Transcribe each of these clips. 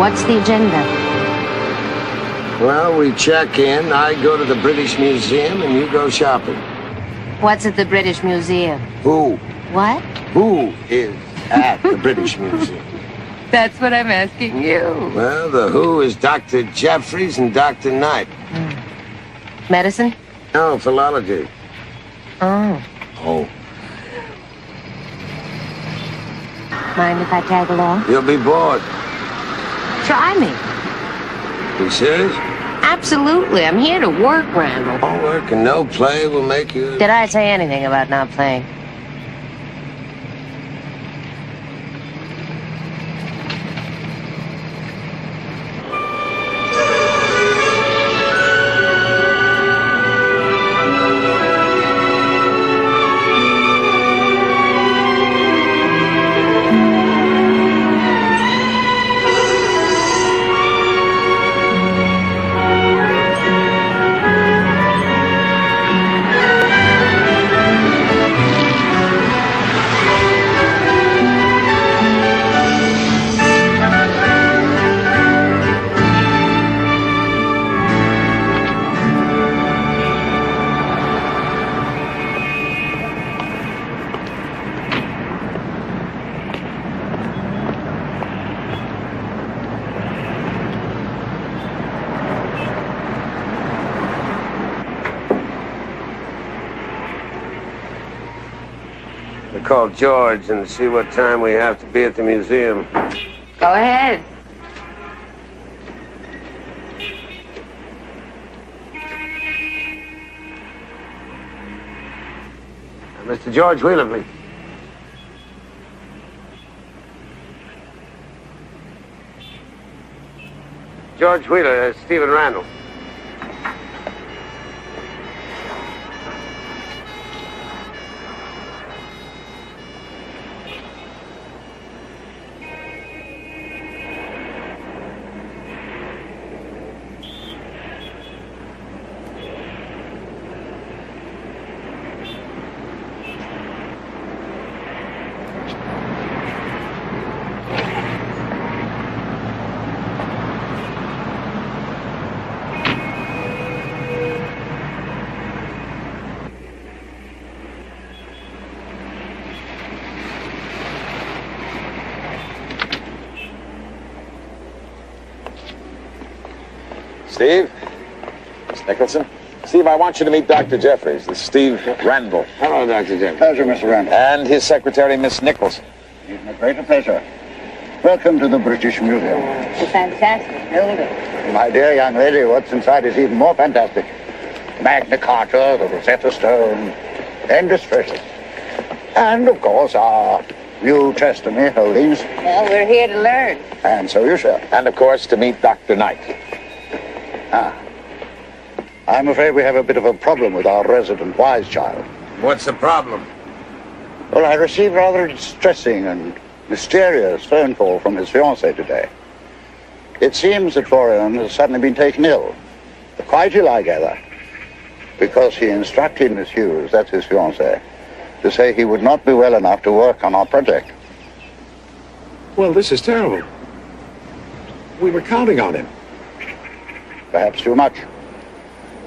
What's the agenda? Well, we check in, I go to the British Museum, and you go shopping. What's at the British Museum? Who? What? Who is at the British Museum? That's what I'm asking you. Well, the who is Dr. Jeffries and Dr. Knight. Medicine? No, philology. Oh. Oh. Mind if I tag along? You'll be bored. Try me. You serious? Absolutely. I'm here to work, Randall. All work and no play will make you... Did I say anything about not playing? Call George and see what time we have to be at the museum. Go ahead. Mr. George Wheeler, please. George Wheeler, Stephen Randall. Steve? Miss Nicholson? Steve, I want you to meet Dr. Jeffries. This is Steve Randall. Hello, Dr. Jeffries. Pleasure, Mr. Randall. And his secretary, Miss Nicholson. Even a greater pleasure. Welcome to the British Museum. It's a fantastic building. My dear young lady, what's inside is even more fantastic. Magna Carta, the Rosetta Stone, endless treasures. And, of course, our New Testament holdings. Well, we're here to learn. And so you shall. And, of course, to meet Dr. Knight. I'm afraid we have a bit of a problem with our resident wise child. What's the problem? Well, I received rather a distressing and mysterious phone call from his fiancée today. It seems that Florian has suddenly been taken ill. Quite ill, I gather, because he instructed Miss Hughes, that's his fiancée, to say he would not be well enough to work on our project. Well, this is terrible. We were counting on him. Perhaps too much.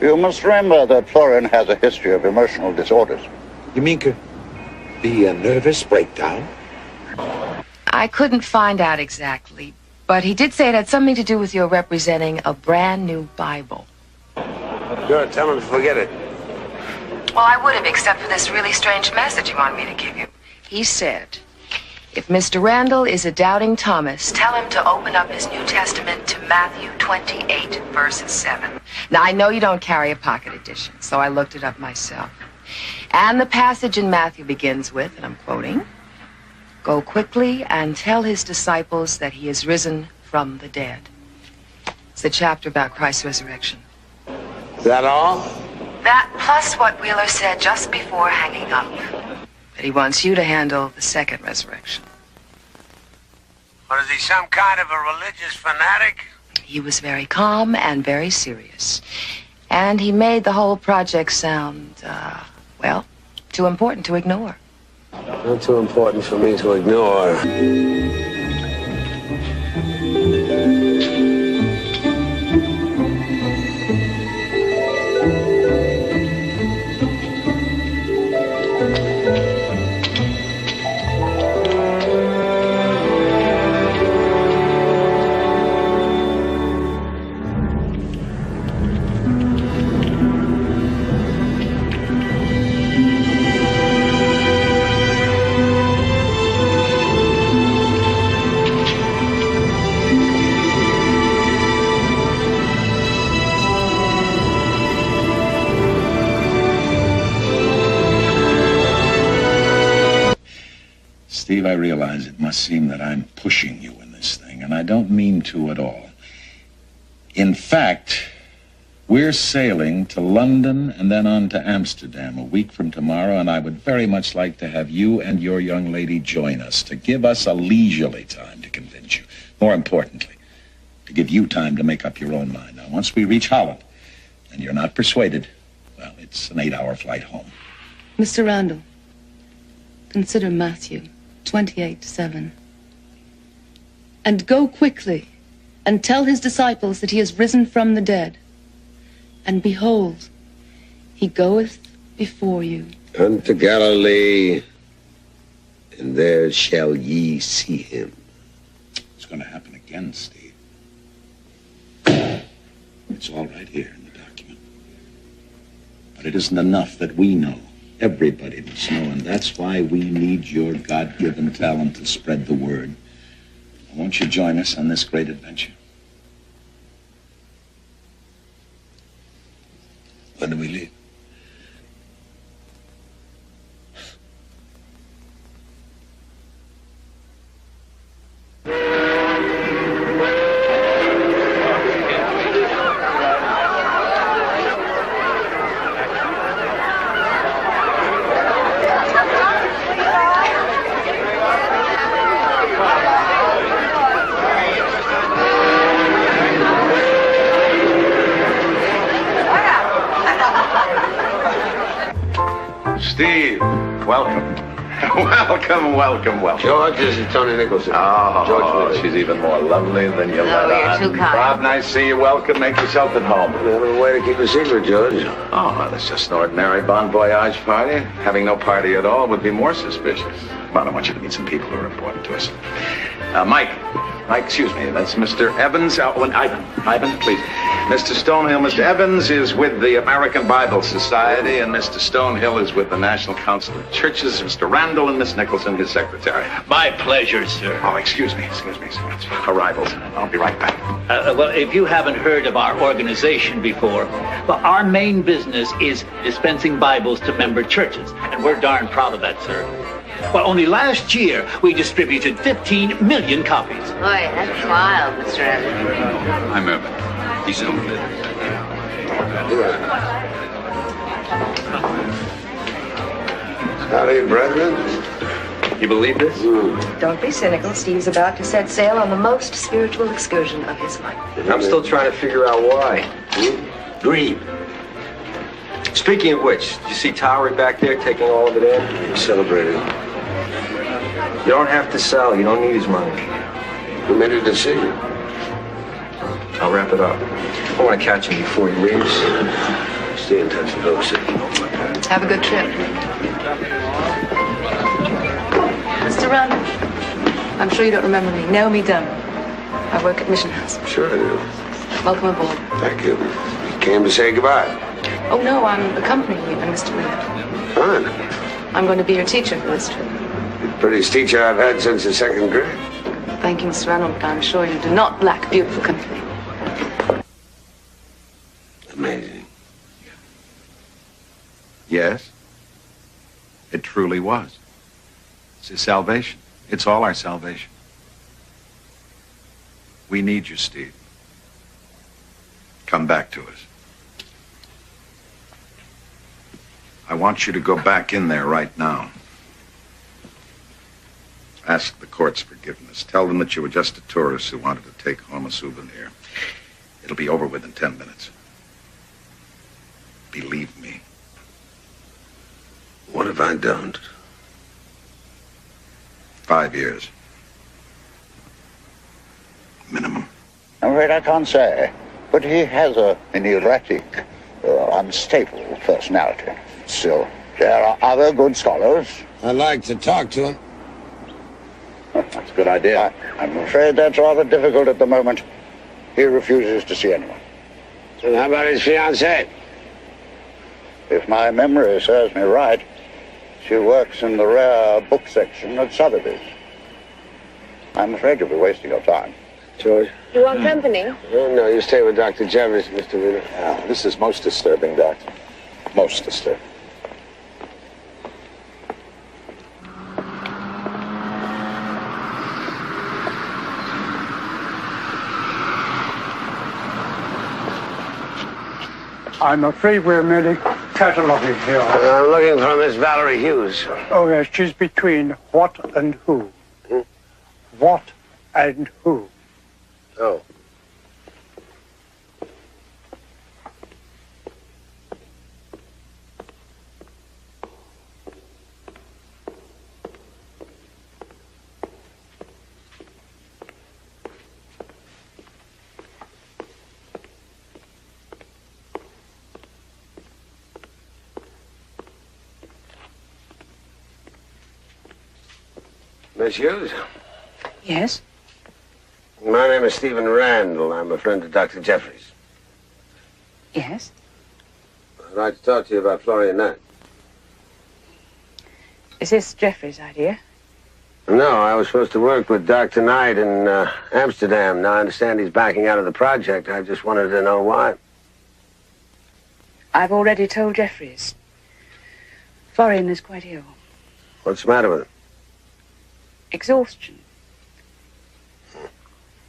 You must remember that Florian has a history of emotional disorders. You mean could be a nervous breakdown? I couldn't find out exactly, but he did say it had something to do with your representing a brand new Bible. Good, tell him to forget it. Well, I would have, except for this really strange message he wanted me to give you. He said, if Mr. Randall is a doubting Thomas, tell him to open up his New Testament to Matthew 28, verses 7. Now, I know you don't carry a pocket edition, so I looked it up myself. And the passage in Matthew begins with, and I'm quoting, "Go quickly and tell his disciples that he is risen from the dead." It's the chapter about Christ's resurrection. Is that all? That plus what Wheeler said just before hanging up. That he wants you to handle the second resurrection. What, is he some kind of a religious fanatic? He was very calm and very serious. And he made the whole project sound, well, too important to ignore. Not too important for me to ignore. Steve, I realize it must seem that I'm pushing you in this thing, and I don't mean to at all. In fact, we're sailing to London and then on to Amsterdam a week from tomorrow, and I would very much like to have you and your young lady join us to give us a leisurely time to convince you. More importantly, to give you time to make up your own mind. Now, once we reach Holland and you're not persuaded, well, it's an 8-hour flight home. Mr. Randall, consider Matthew 28:7. And go quickly and tell his disciples that he is risen from the dead. And behold, he goeth before you. Unto Galilee, and there shall ye see him. It's going to happen again, Steve. It's all right here in the document. But it isn't enough that we know. Everybody must know, and that's why we need your God-given talent to spread the word. Won't you join us on this great adventure? When do we leave? Steve, welcome. welcome. George, this is Tony Nicholson. Oh, George, she's even more lovely than you let you're on. too kind. Bob, nice to see you. Welcome. Make yourself at home. Another way to keep a secret, George. Oh, well, it's just an ordinary bon voyage party. Having no party at all would be more suspicious. Well, I want you to meet some people who are important to us. Mike, excuse me, that's Mr. Evans. Ivan, please. Mr. Stonehill, Mr. Evans is with the American Bible Society, and Mr. Stonehill is with the National Council of Churches. Mr. Randall and Miss Nicholson, his secretary. My pleasure, sir. Oh, excuse me. Arrivals. I'll be right back. Well, if you haven't heard of our organization before, well, our main business is dispensing Bibles to member churches, and we're darn proud of that, sir. Well, only last year, we distributed 15 million copies. Boy, that's wild, Mr. Evans. I'm Evan. He's Elvis. Howdy, brethren. You believe this? Don't be cynical. Steve's about to set sail on the most spiritual excursion of his life. I'm still trying to figure out why. Greed. Speaking of which, did you see Towery back there taking all of it in? Celebrating. You don't have to sell. You don't need his money. We made a decision. I'll wrap it up. I want to catch him before he leaves. Stay in touch with Oak Have a good trip. Mr. Randall, I'm sure you don't remember me. Naomi Dunn. I work at Mission House. Sure I do. Welcome aboard. Thank you. You came to say goodbye. Oh, no, I'm accompanying you and Mr. Willard. Fine. I'm going to be your teacher for this trip. The prettiest teacher I've had since the 2nd grade. Thank you, Mr. Randall, but I'm sure you do not lack beautiful company. Amazing. Yes. It truly was. It's his salvation. It's all our salvation. We need you, Steve. Come back to us. I want you to go back in there right now. Ask the court's forgiveness. Tell them that you were just a tourist who wanted to take home a souvenir. It'll be over within 10 minutes. Believe me. What have I done? 5 years. Minimum. I'm afraid I can't say, but he has an erratic, unstable personality. Still, there are other good scholars. I'd like to talk to him. That's a good idea. I'm afraid that's rather difficult at the moment. He refuses to see anyone. And how about his fiancée? If my memory serves me right, she works in the rare book section at Sotheby's. I'm afraid you'll be wasting your time. George? You want company? No, you stay with Dr. Jeffries, Mr. Wheeler. Now, this is most disturbing, Doctor. Most disturbing. I'm afraid we're merely cataloguing here. I'm looking for Miss Valerie Hughes. Oh, yes, she's between what and who. What and who. Oh. Miss Hughes? Yes? My name is Stephen Randall. I'm a friend of Dr. Jeffries. Yes? I'd like to talk to you about Florian Knight. Is this Jeffrey's idea? No, I was supposed to work with Dr. Knight in Amsterdam. Now, I understand he's backing out of the project. I just wanted to know why. I've already told Jeffries. Florian is quite ill. What's the matter with him? Exhaustion.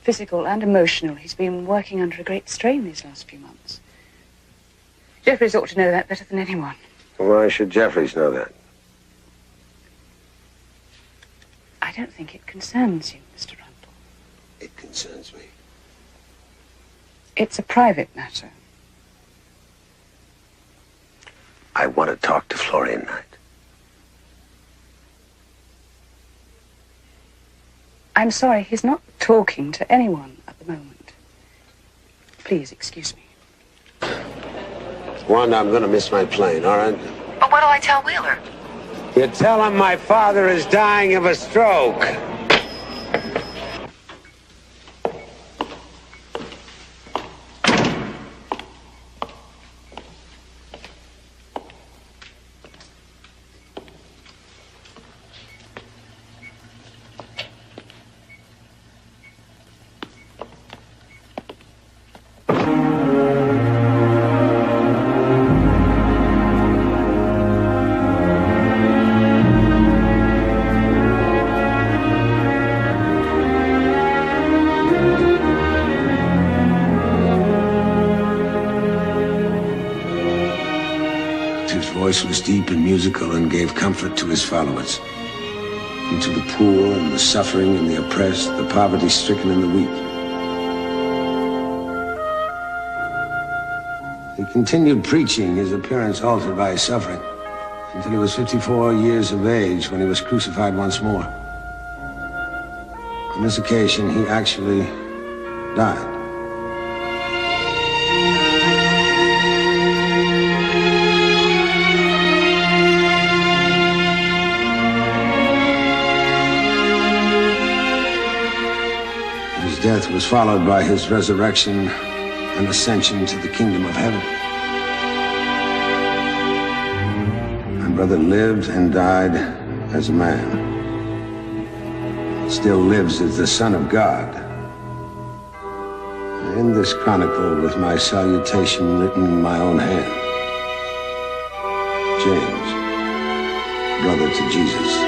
Physical and emotional. He's been working under a great strain these last few months. Jeffries ought to know that better than anyone. Why should Jeffries know that? I don't think it concerns you, Mr. Rundle. It concerns me. It's a private matter. I want to talk to Florian Knight. I'm sorry, he's not talking to anyone at the moment. Please excuse me. Wanda, I'm going to miss my plane, all right? But what'll I tell Wheeler? You tell him my father is dying of a stroke. His voice was deep and musical and gave comfort to his followers, and to the poor and the suffering and the oppressed, the poverty-stricken and the weak. He continued preaching, his appearance altered by his suffering, until he was 54 years of age when he was crucified once more. On this occasion, he actually died. His death was followed by his resurrection and ascension to the kingdom of heaven. My brother lived and died as a man. Still lives as the Son of God. I end this chronicle with my salutation written in my own hand. James, brother to Jesus.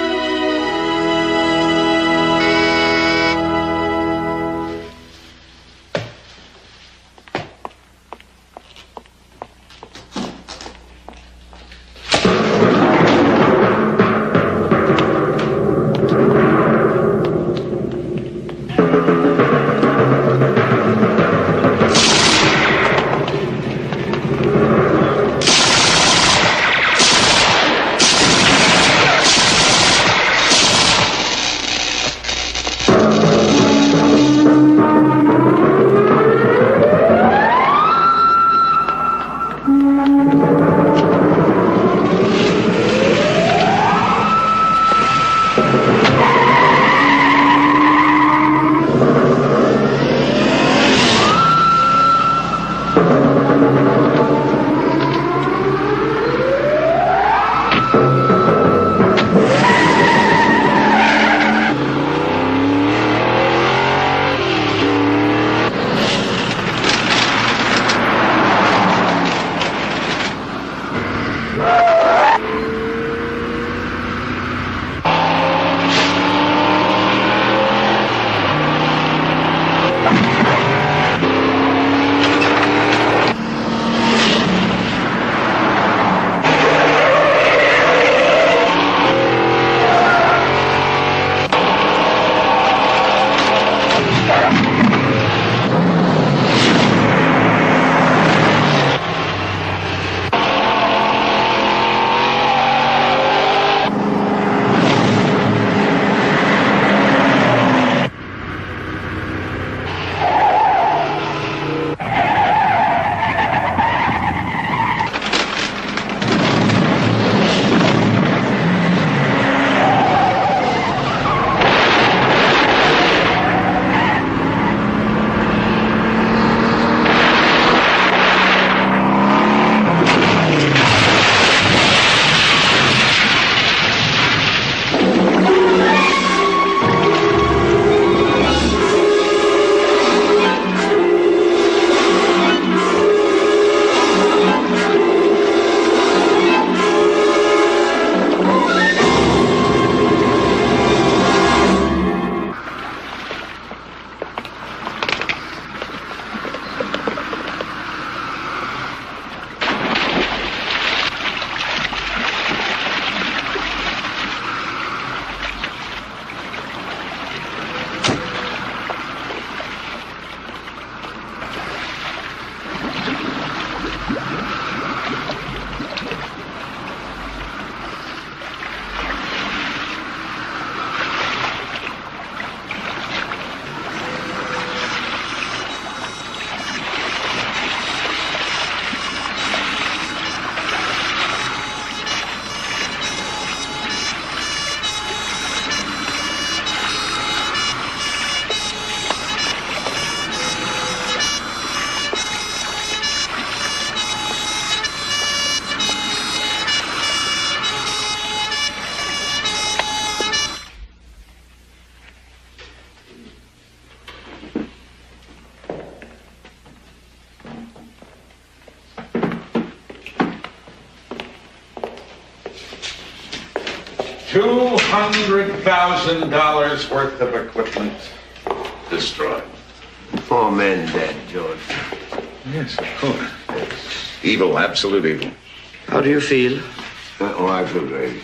$200,000 worth of equipment destroyed. 4 men dead, George. Yes, of course. Evil, absolute evil. How do you feel? Oh, I feel great.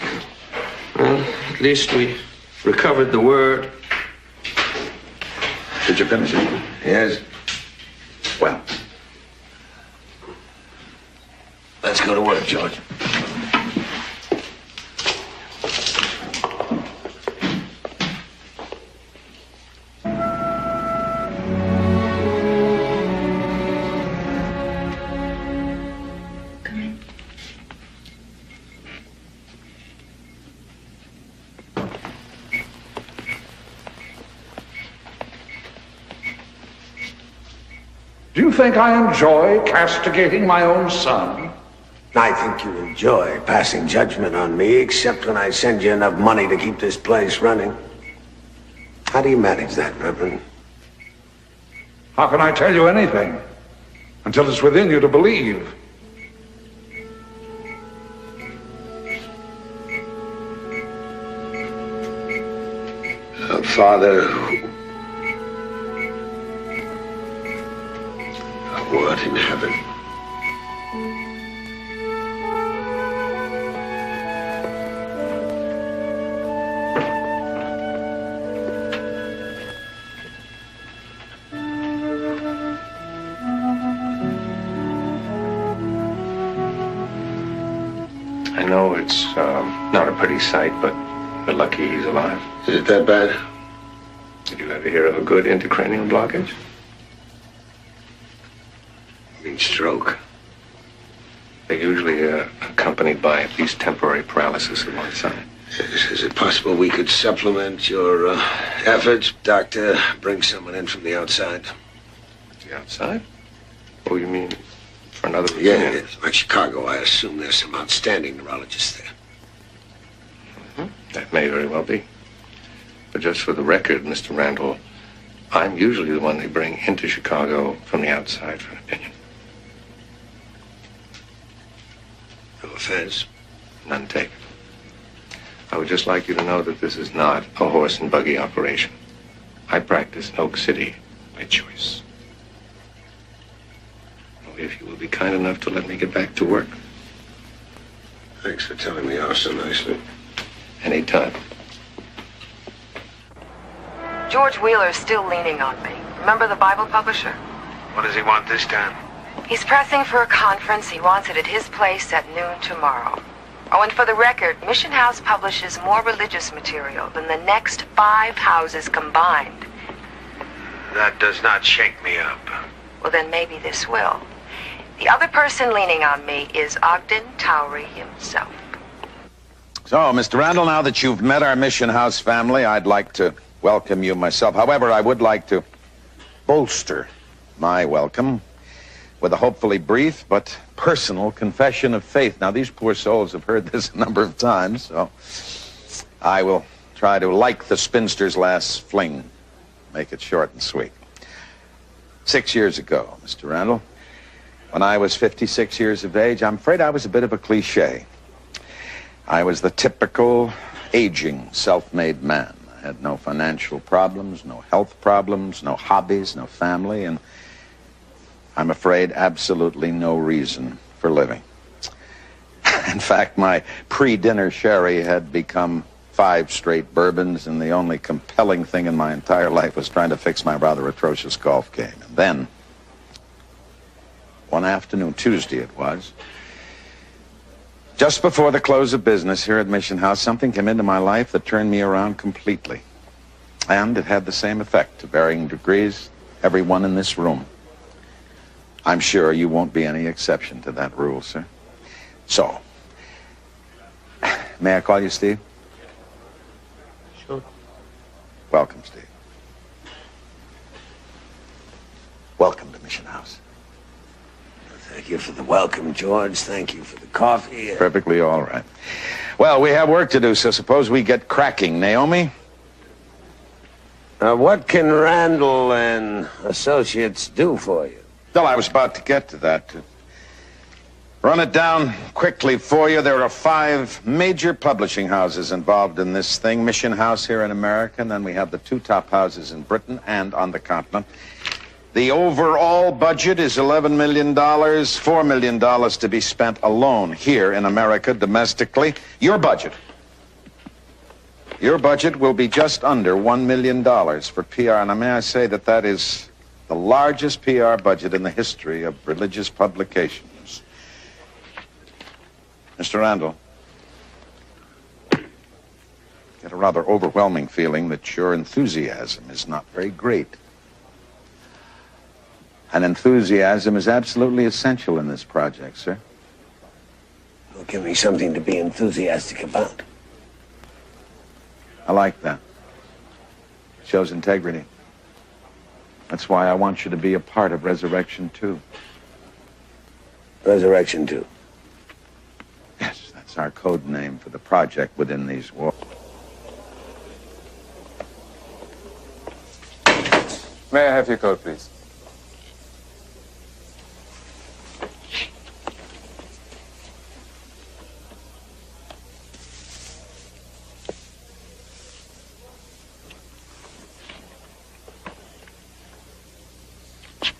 Well, at least we recovered the word. Did you finish it? Yes. Well. Let's go to work, George. Do you think I enjoy castigating my own son? I think you enjoy passing judgment on me, except when I send you enough money to keep this place running. How do you manage that, Reverend? How can I tell you anything until it's within you to believe? Father, who art in heaven, I know it's not a pretty sight, but we're lucky he's alive. Is it that bad? Did you ever hear of a good intracranial blockage? I mean stroke. They're usually accompanied by at least temporary paralysis of one side. Is it possible we could supplement your efforts, Doctor? Bring someone in from the outside? The outside? Oh, you mean for another Yeah, reunion? like Chicago. I assume there's some outstanding neurologists there. That may very well be. But just for the record, Mr. Randall, I'm usually the one they bring into Chicago from the outside for an opinion. No offense. None taken. I would just like you to know that this is not a horse and buggy operation. I practice in Oak City by choice. If you will be kind enough to let me get back to work. Thanks for telling me off so nicely. Anytime. George Wheeler's still leaning on me. Remember the Bible publisher? What does he want this time? He's pressing for a conference. He wants it at his place at noon tomorrow. Oh, and for the record, Mission House publishes more religious material than the next 5 houses combined. That does not shake me up. Well, then maybe this will. The other person leaning on me is Ogden Towery himself. So, Mr. Randall, now that you've met our Mission House family, I'd like to welcome you myself. However, I would like to bolster my welcome with a hopefully brief but personal confession of faith. Now, these poor souls have heard this a number of times, so I will try to, like the spinster's last fling, make it short and sweet. 6 years ago, Mr. Randall, when I was 56 years of age, I'm afraid I was a bit of a cliche. I was the typical aging, self-made man. I had no financial problems, no health problems, no hobbies, no family, and I'm afraid absolutely no reason for living. In fact, my pre-dinner sherry had become 5 straight bourbons, and the only compelling thing in my entire life was trying to fix my rather atrocious golf game. And then, one afternoon, Tuesday it was, just before the close of business here at Mission House, something came into my life that turned me around completely. And it had the same effect, to varying degrees, everyone in this room. I'm sure you won't be any exception to that rule, sir. So, may I call you Steve? Sure. Welcome, Steve. Welcome to Mission House. Thank you for the welcome, George. Thank you for the coffee. Perfectly all right. Well, we have work to do, so suppose we get cracking. Naomi? What can Randall and Associates do for you? Well, I was about to get to that. Run it down quickly for you. There are 5 major publishing houses involved in this thing. Mission House here in America, and then we have the 2 top houses in Britain and on the continent. The overall budget is $11 million, $4 million to be spent alone here in America domestically. Your budget will be just under $1 million for PR, and may I say that that is the largest PR budget in the history of religious publications. Mr. Randall, get a rather overwhelming feeling that your enthusiasm is not very great. And enthusiasm is absolutely essential in this project, sir. Well, give me something to be enthusiastic about. I like that. Shows integrity. That's why I want you to be a part of Resurrection 2. Resurrection 2? Yes, that's our code name for the project within these walls. May I have your code, please?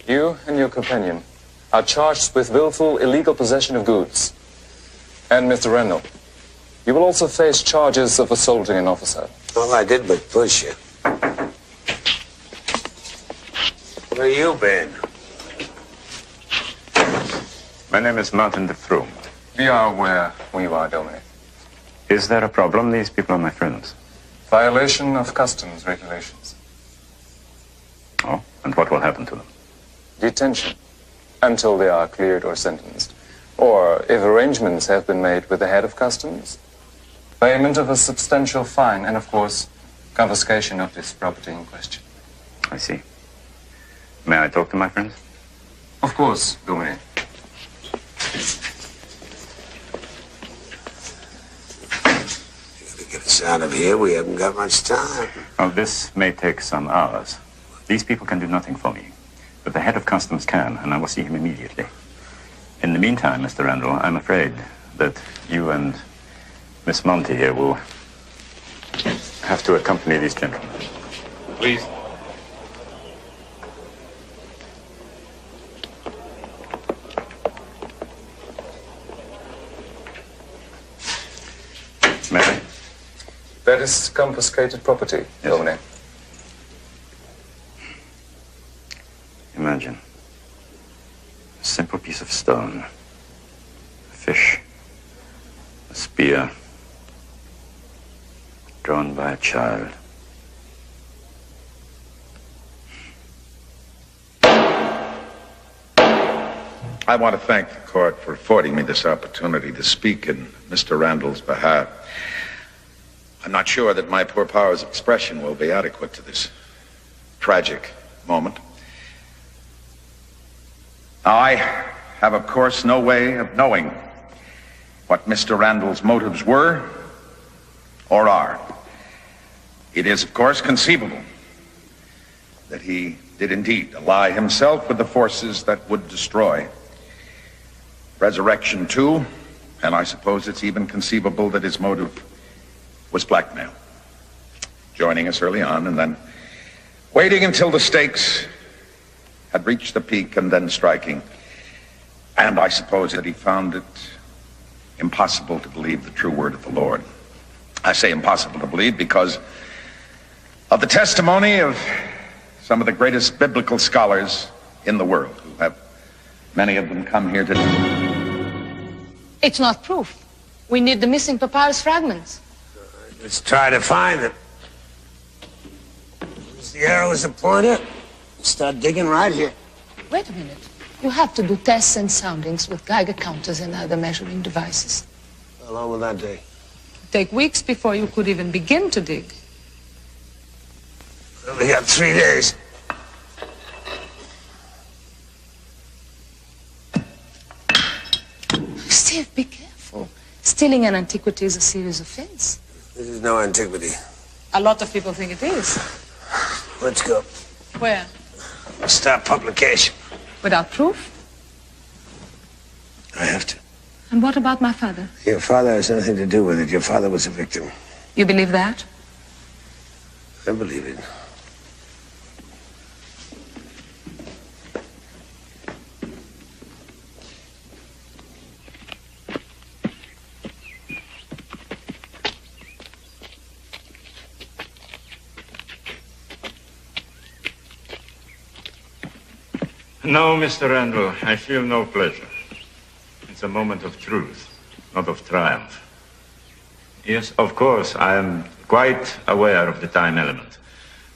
You and your companion are charged with willful illegal possession of goods. And Mr. Randall, you will also face charges of assaulting an officer. All I did was push you. Where you been? My name is Martin de Vroom. We are aware who you are, Dominic. Is there a problem? These people are my friends. Violation of customs regulations. Oh, and what will happen to them? Detention until they are cleared or sentenced. Or, if arrangements have been made with the head of customs, payment of a substantial fine and, of course, confiscation of this property in question. I see. May I talk to my friends? Of course, Dominic. To get us out of here, we haven't got much time. Well, this may take some hours. These people can do nothing for me. But the head of customs can, and I will see him immediately. In the meantime, Mr. Randall, I'm afraid that you and Miss Monty here will have to accompany these gentlemen. Please. May I? That is confiscated property, yes, Dominic. Imagine. A simple piece of stone. A fish. A spear. Drawn by a child. I want to thank the court for affording me this opportunity to speak in Mr. Randall's behalf. I'm not sure that my poor powers of expression will be adequate to this tragic moment. I have, of course, no way of knowing what Mr. Randall's motives were or are. It is, of course, conceivable that he did indeed ally himself with the forces that would destroy Resurrection 2, and I suppose it's even conceivable that his motive was blackmail. Joining us early on and then waiting until the stakes had reached the peak and then striking. And I suppose that he found it impossible to believe the true word of the Lord. I say impossible to believe because of the testimony of some of the greatest biblical scholars in the world, who have many of them come here today. It's not proof. We need the missing papyrus fragments. Let's try to find them. Where's the arrows that point up? Start digging right here. Wait a minute. You have to do tests and soundings with Geiger counters and other measuring devices. How long will that take? Take weeks before you could even begin to dig. We only got 3 days. Steve, be careful. Stealing an antiquity is a serious offense. This is no antiquity. A lot of people think it is. Let's go. Where? Stop publication. Without proof? I have to. And what about my father? Your father has nothing to do with it. Your father was a victim. You believe that? I believe it. No, Mr. Randall, I feel no pleasure. It's a moment of truth, not of triumph. Yes, of course, I am quite aware of the time element.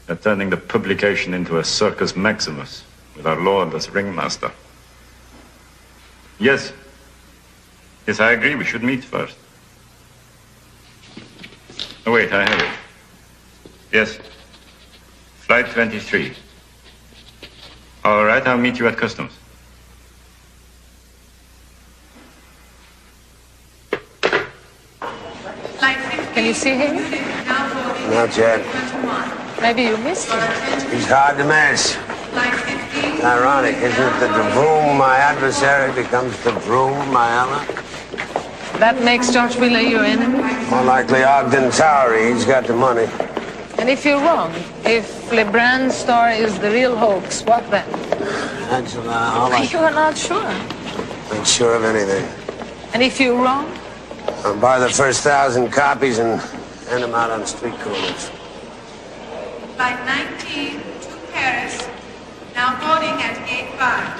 They're turning the publication into a circus maximus, with our Lord as ringmaster. Yes. Yes, I agree, we should meet first. Oh, wait, I have it. Yes. Flight 23. All right, I'll meet you at customs. Can you see him? Not yet. Maybe you missed him. He's hard to miss. Ironic, isn't it, that the vroom, my adversary, becomes the vroom, my ally? That makes George Wheeler your enemy? More likely Ogden Towery. He's got the money. And if you're wrong, if Lebrun's story is the real hoax, what then? Angela, all I... You're not sure. Not sure of anything. And if you're wrong? I'll buy the first 1,000 copies and hand them out on street corners. Flight 19 to Paris, now boarding at gate 5.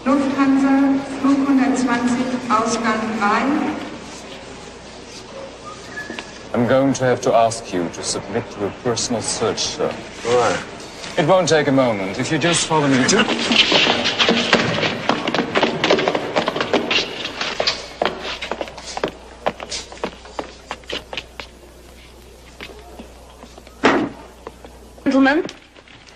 Lufthansa, Flug 120, Ausgang Rhein. I'm going to have to ask you to submit to a personal search, sir. Why? It won't take a moment. If you just follow me to... Gentlemen,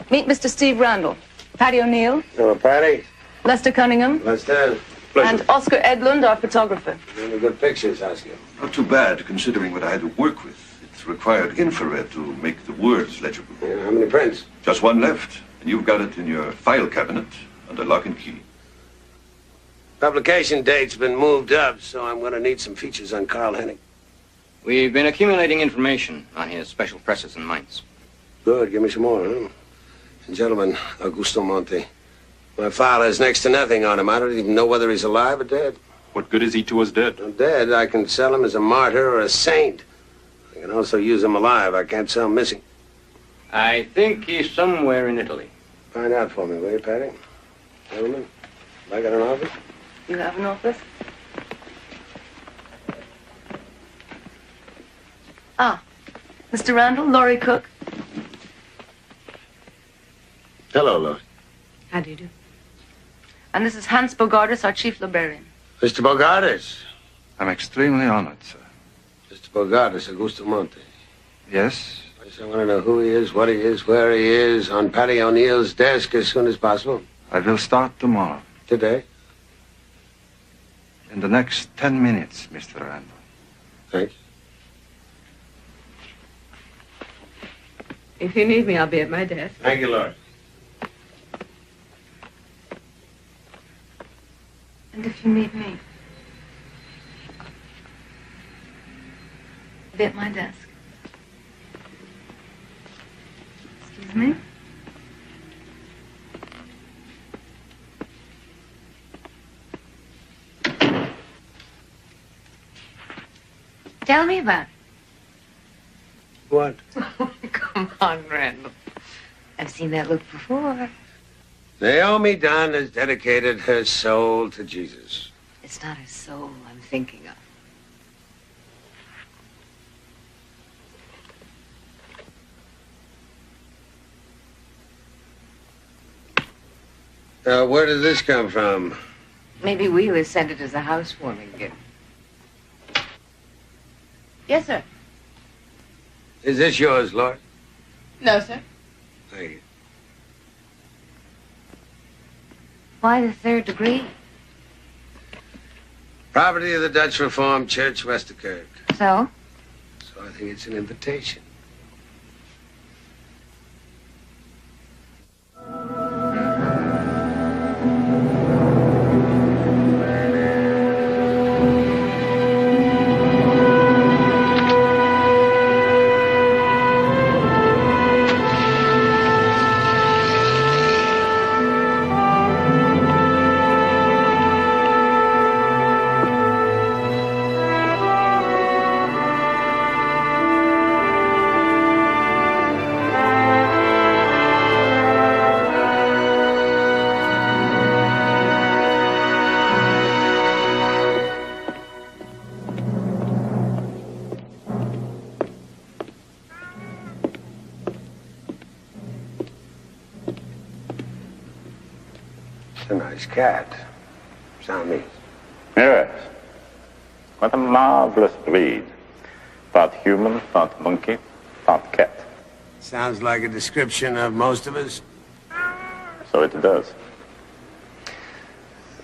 meet Mr. Steve Randall, Paddy O'Neill, Hello, Patty. Lester Cunningham, Lester. and Oscar Edlund, our photographer. Really good pictures, Oscar. Not too bad, considering what I had to work with. It's required infrared to make the words legible. Yeah, how many prints? Just one left, and you've got it in your file cabinet under lock and key. Publication date's been moved up, so I'm going to need some features on Carl Hennig. We've been accumulating information on his special presses and mines. Good, give me some more, huh? And gentlemen, Augusto Monte. My file has next to nothing on him. I don't even know whether he's alive or dead. What good is he to us dead? I'm dead. I can sell him as a martyr or a saint. I can also use him alive. I can't sell him missing. I think he's somewhere in Italy. Find out for me, will you, Patty? Gentlemen, have I got an office? You have an office? Ah, Mr. Randall, Laurie Cook. Hello, Laurie. How do you do? And this is Hans Bogardus, our chief librarian. Mr. Bogardus. I'm extremely honored, sir. Mr. Bogardus, Augusto Monte. Yes? I want to know who he is, what he is, where he is, on Paddy O'Neill's desk as soon as possible. I will start tomorrow. Today? In the next 10 minutes, Mr. Randall. Thank you. If you need me, I'll be at my desk. Thank you, Lord. And if you need me, I'll be at my desk. Excuse me? Tell me about it. What? Come on, Randall. I've seen that look before. Naomi Dunn has dedicated her soul to Jesus. It's not her soul I'm thinking of. Where did this come from? Maybe Wheeler sent it as a housewarming gift. Yes, sir. Is this yours, Lord? No, sir. Thank you. Why the third degree? Property of the Dutch Reformed Church, Westerkirk. So? So I think it's an invitation. Mm-hmm. It's a nice cat. Siamese. Yes. What a marvelous breed. Part human, part monkey, part cat. Sounds like a description of most of us. So it does.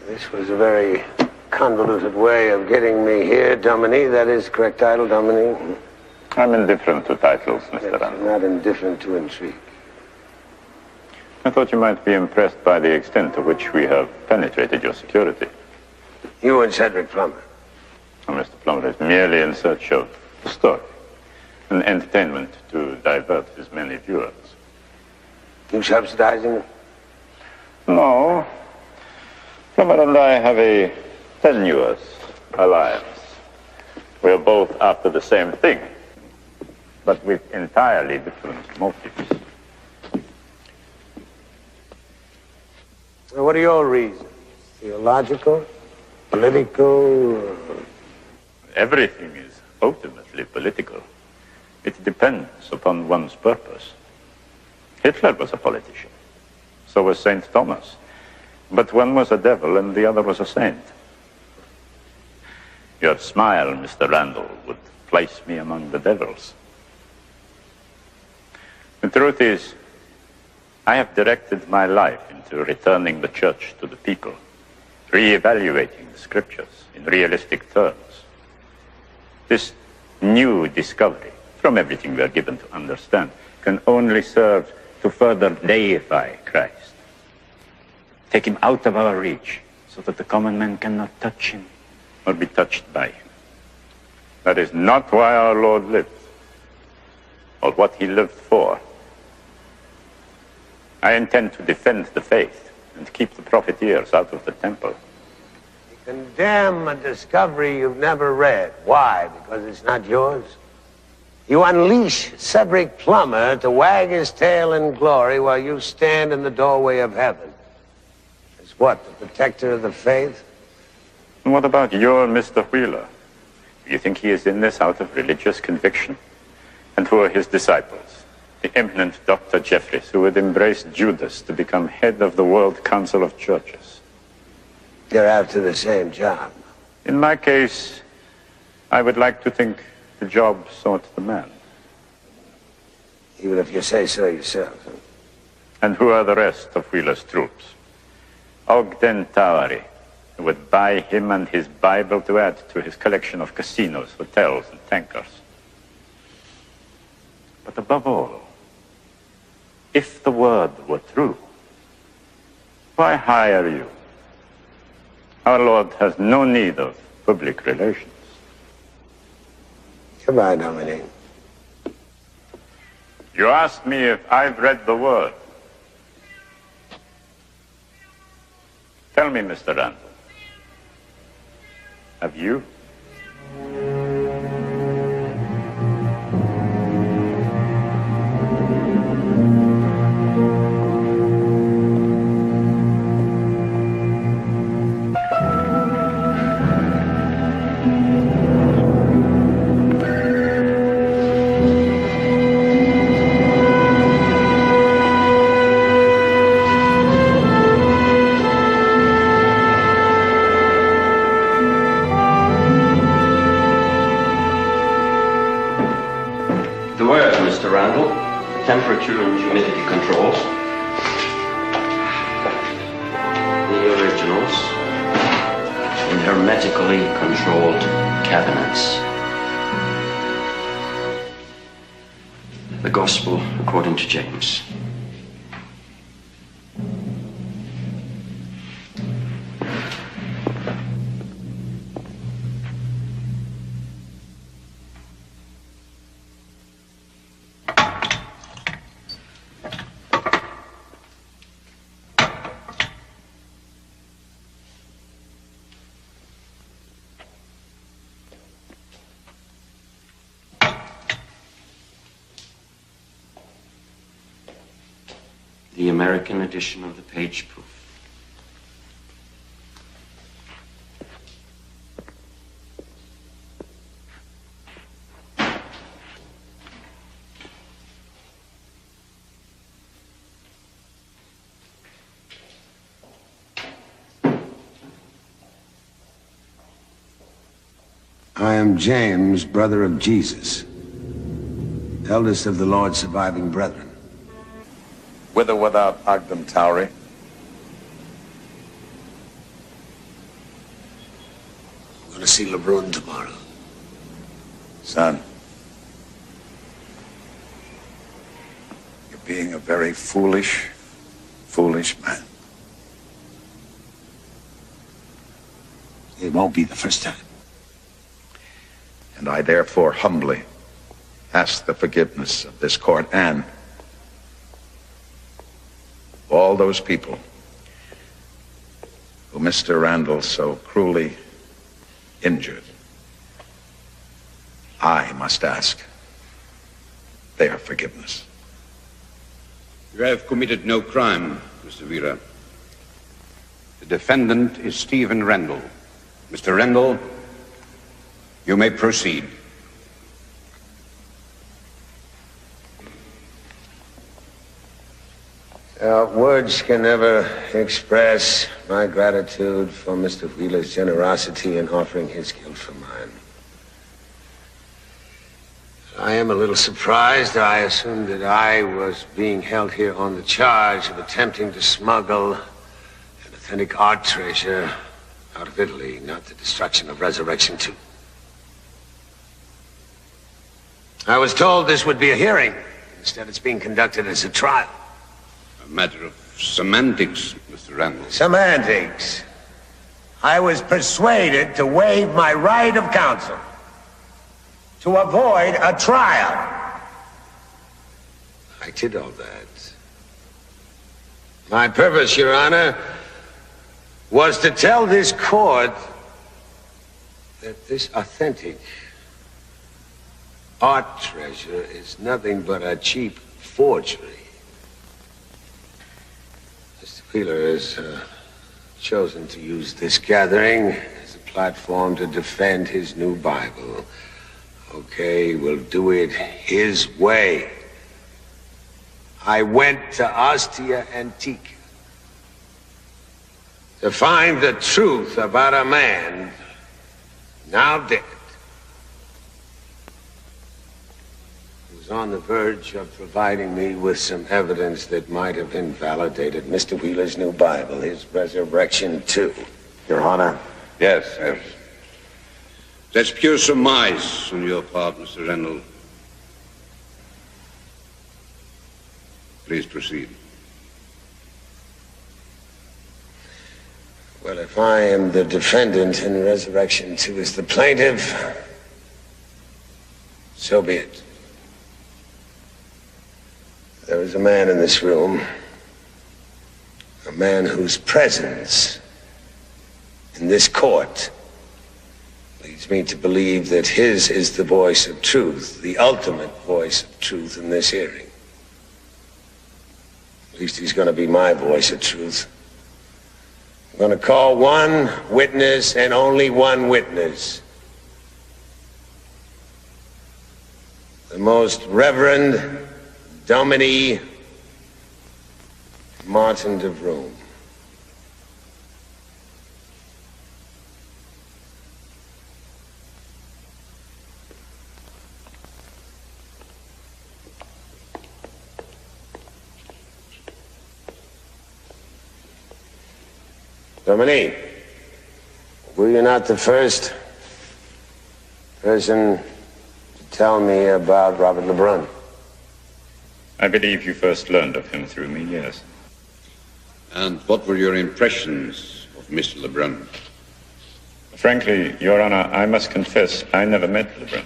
This was a very convoluted way of getting me here, Dominique. That is correct title, Dominique? I'm indifferent to titles, Mr. Randall. Not indifferent to intrigue. I thought you might be impressed by the extent to which we have penetrated your security. You and Cedric Plummer. Oh, Mr. Plummer is merely in search of a story, an entertainment to divert his many viewers. You subsidizing them? No. Plummer and I have a tenuous alliance. We're both after the same thing, but with entirely different motives. Well, what are your reasons? Theological? Political? Everything is ultimately political. It depends upon one's purpose. Hitler was a politician. So was St. Thomas. But one was a devil and the other was a saint. Your smile, Mr. Randall, would place me among the devils. The truth is, I have directed my life into returning the church to the people, re-evaluating the scriptures in realistic terms. This new discovery, from everything we are given to understand, can only serve to further deify Christ. Take him out of our reach, so that the common man cannot touch him or be touched by him. That is not why our Lord lived, or what he lived for. I intend to defend the faith and keep the profiteers out of the temple. You condemn a discovery you've never read. Why? Because it's not yours? You unleash Cedric Plummer to wag his tail in glory while you stand in the doorway of heaven. As what, the protector of the faith? And what about your Mr. Wheeler? Do you think he is in this out of religious conviction? And who are his disciples? The eminent Dr. Jeffries, who would embrace Judas to become head of the World Council of Churches. They're after the same job. In my case, I would like to think the job sought the man. Even if you say so yourself. Huh? And who are the rest of Wheeler's troops? Ogden Towery, who would buy him and his Bible to add to his collection of casinos, hotels, and tankers. But above all, if the word were true, why hire you? Our Lord has no need of public relations. Goodbye, Dominique. You asked me if I've read the word. Tell me, Mr. Randall, have you? Temperature and humidity controls. The originals in hermetically controlled cabinets. The Gospel according to James. The American edition of the page proof. I am James, brother of Jesus, eldest of the Lord's surviving brethren. With or without Ogden Towery? I'm going to see LeBrun tomorrow. Son, you're being a very foolish man. It won't be the first time. And I therefore humbly ask the forgiveness of this court and all those people who Mr. Randall so cruelly injured. I must ask their forgiveness. You have committed no crime, Mr. Vera. The defendant is Stephen Randall. Mr. Randall, you may proceed. Words can never express my gratitude for Mr. Wheeler's generosity in offering his guilt for mine. I am a little surprised. I assumed that I was being held here on the charge of attempting to smuggle an authentic art treasure out of Italy, not the destruction of Resurrection 2. I was told this would be a hearing. Instead, it's being conducted as a trial. A matter of semantics, Mr. Randall. Semantics. I was persuaded to waive my right of counsel to avoid a trial. I did all that. My purpose, Your Honor, was to tell this court that this authentic art treasure is nothing but a cheap forgery. Mr. Wheeler has chosen to use this gathering as a platform to defend his new Bible. Okay, we'll do it his way. I went to Ostia Antiqua to find the truth about a man now dead, who was on the verge of providing me with some evidence that might have invalidated Mr. Wheeler's new Bible, his Resurrection 2. Your Honor? Yes. That's pure surmise on your part, Mr. Randall. Please proceed. Well, if I am the defendant and Resurrection 2 is the plaintiff, so be it. There is a man in this room, a man whose presence in this court leads me to believe that his is the voice of truth, the ultimate voice of truth in this hearing. At least he's going to be my voice of truth. I'm going to call one witness and only one witness. The Most Reverend Domine Martin de Vroom. Dominique, were you not the first person to tell me about Robert LeBrun? I believe you first learned of him through me, yes. And what were your impressions of Mr. LeBrun? Frankly, Your Honor, I must confess I never met LeBrun.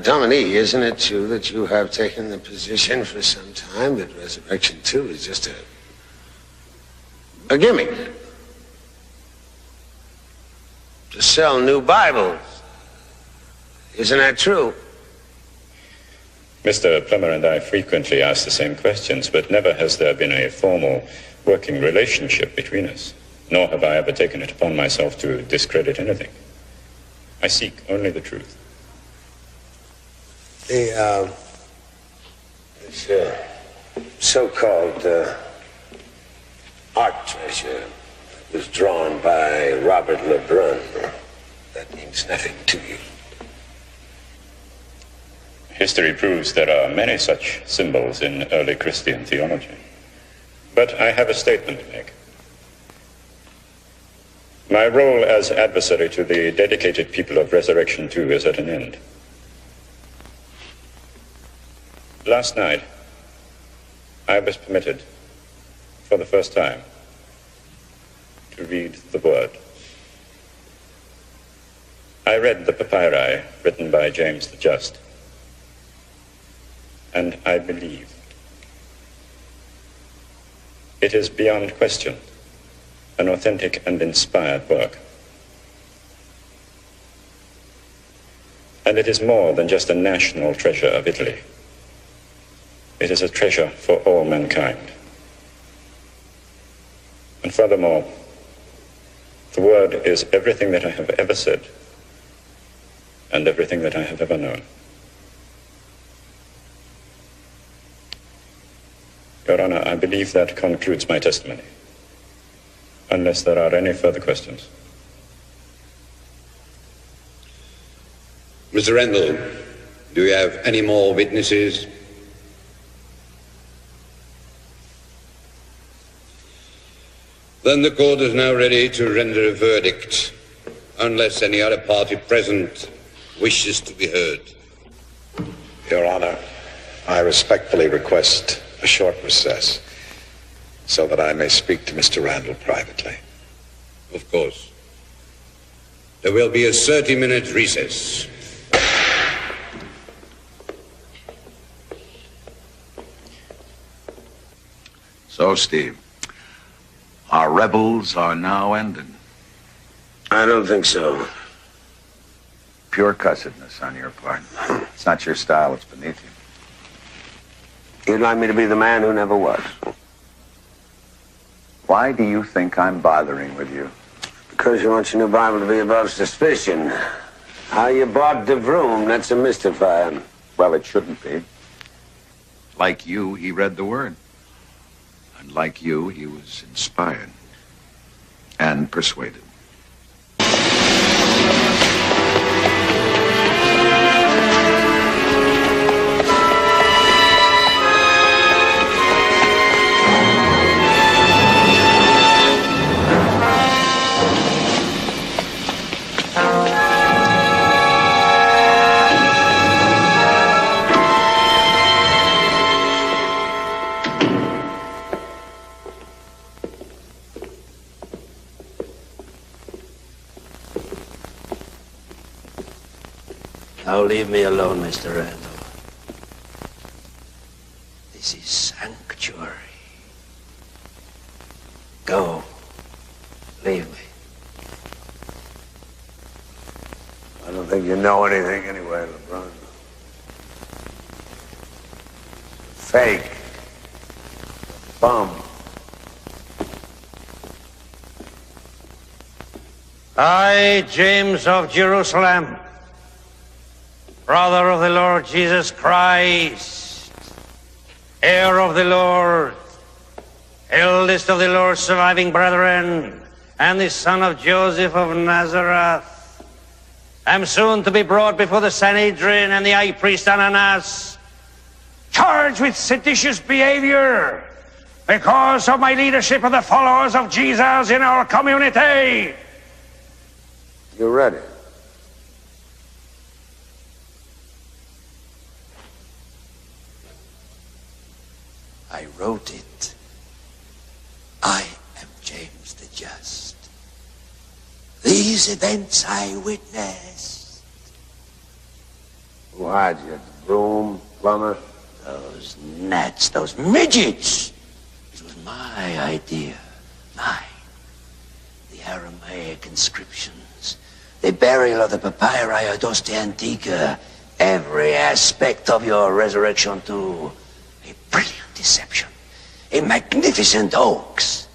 Dominique, isn't it true that you have taken the position for some time that Resurrection 2 is just a gimmick to sell new Bibles? Isn't that true? Mr. Plummer and I frequently ask the same questions, but never has there been a formal working relationship between us, nor have I ever taken it upon myself to discredit anything. I seek only the truth. This so-called art treasure was drawn by Robert Lebrun. That means nothing to you. History proves there are many such symbols in early Christian theology. But I have a statement to make. My role as adversary to the dedicated people of Resurrection 2 is at an end. Last night, I was permitted, for the first time, to read the Word. I read the papyri written by James the Just, and I believe it is beyond question an authentic and inspired work. And it is more than just a national treasure of Italy. It is a treasure for all mankind. And furthermore, the Word is everything that I have ever said and everything that I have ever known. Your Honor, I believe that concludes my testimony, unless there are any further questions. Mr. Rendell, do you have any more witnesses? Then the court is now ready to render a verdict, unless any other party present wishes to be heard. Your Honor, I respectfully request a short recess so that I may speak to Mr. Randall privately. Of course. There will be a 30-minute recess. So, Steve, our rebels are now ended. I don't think so. Pure cussedness on your part. It's not your style, it's beneath you. You'd like me to be the man who never was. Why do you think I'm bothering with you? Because you want your new Bible to be above suspicion. How you bought De Vroom, that's a mystifier. Well, it shouldn't be. Like you, he read the Word. And like you, he was inspired and persuaded. Now leave me alone, Mr. Randall. This is sanctuary. Go. Leave me. I don't think you know anything anyway, LeBron. Fake. Bum. I, James of Jerusalem, brother of the Lord Jesus Christ, heir of the Lord, eldest of the Lord's surviving brethren, and the son of Joseph of Nazareth, am soon to be brought before the Sanhedrin and the high priest Ananias, charged with seditious behavior because of my leadership of the followers of Jesus in our community. You ready? I wrote it. I am James the Just. These events I witnessed. Who hired you? Broom, plumber? Those gnats, those midgets. It was my idea. Mine. The Aramaic inscriptions. The burial of the papyri of Doste Antica. Every aspect of your resurrection too. A brilliant deception, a magnificent hoax.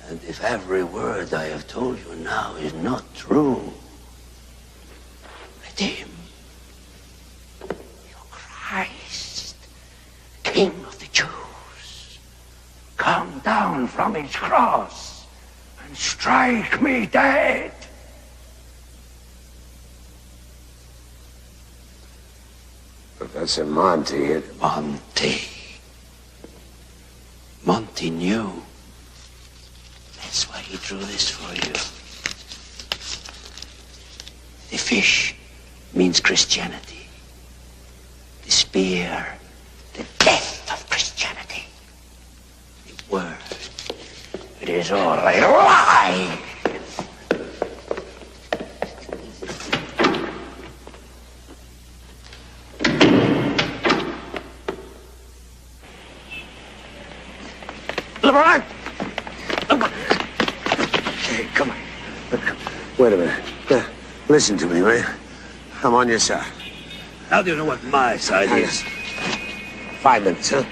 And if every word I have told you now is not true, let him, your Christ, King of the Jews, come down from his cross Strike me dead. Professor Monty. Monty knew. That's why he drew this for you. The fish means Christianity. The spear, the death of Christianity. The word, it is all a lie. LeBron! Hey, come on. Wait a minute. Listen to me, will you? I'm on your side. How do you know what my side is? 5 minutes, huh?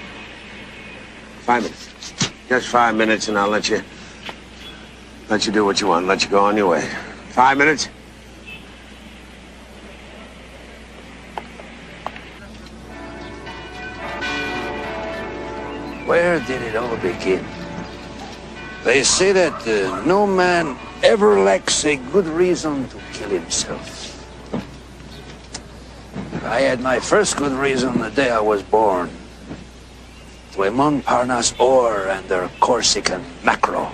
5 minutes. Just 5 minutes, and I'll let you do what you want. Let you go on your way. 5 minutes? Where did it all begin? They say that no man ever lacks a good reason to kill himself. I had my first good reason the day I was born. To a Montparnasse oar and their Corsican mackerel.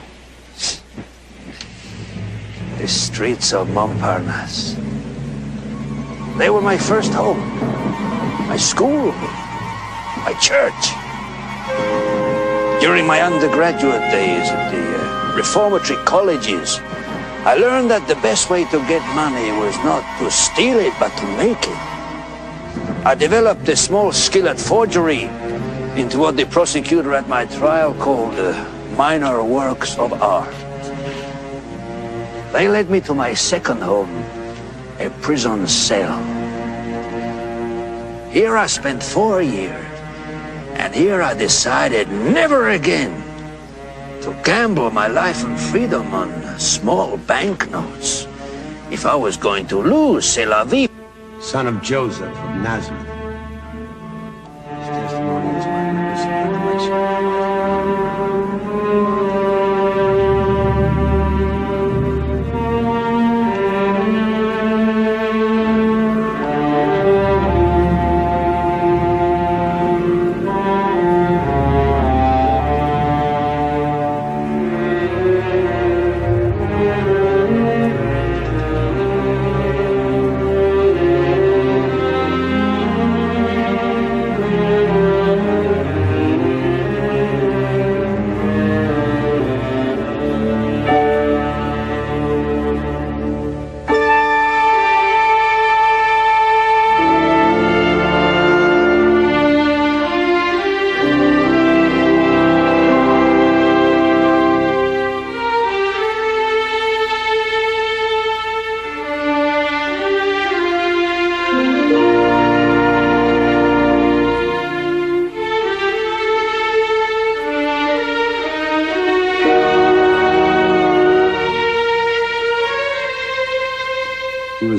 The streets of Montparnasse. They were my first home. My school. My church. During my undergraduate days at the reformatory colleges, I learned that the best way to get money was not to steal it, but to make it. I developed a small skill at forgery into what the prosecutor at my trial called minor works of art. They led me to my second home, a prison cell. Here I spent 4 years. And here I decided never again to gamble my life and freedom on small banknotes. If I was going to lose, c'est la vie. Son of Joseph of Nazareth. His testimony is my witness and revelation.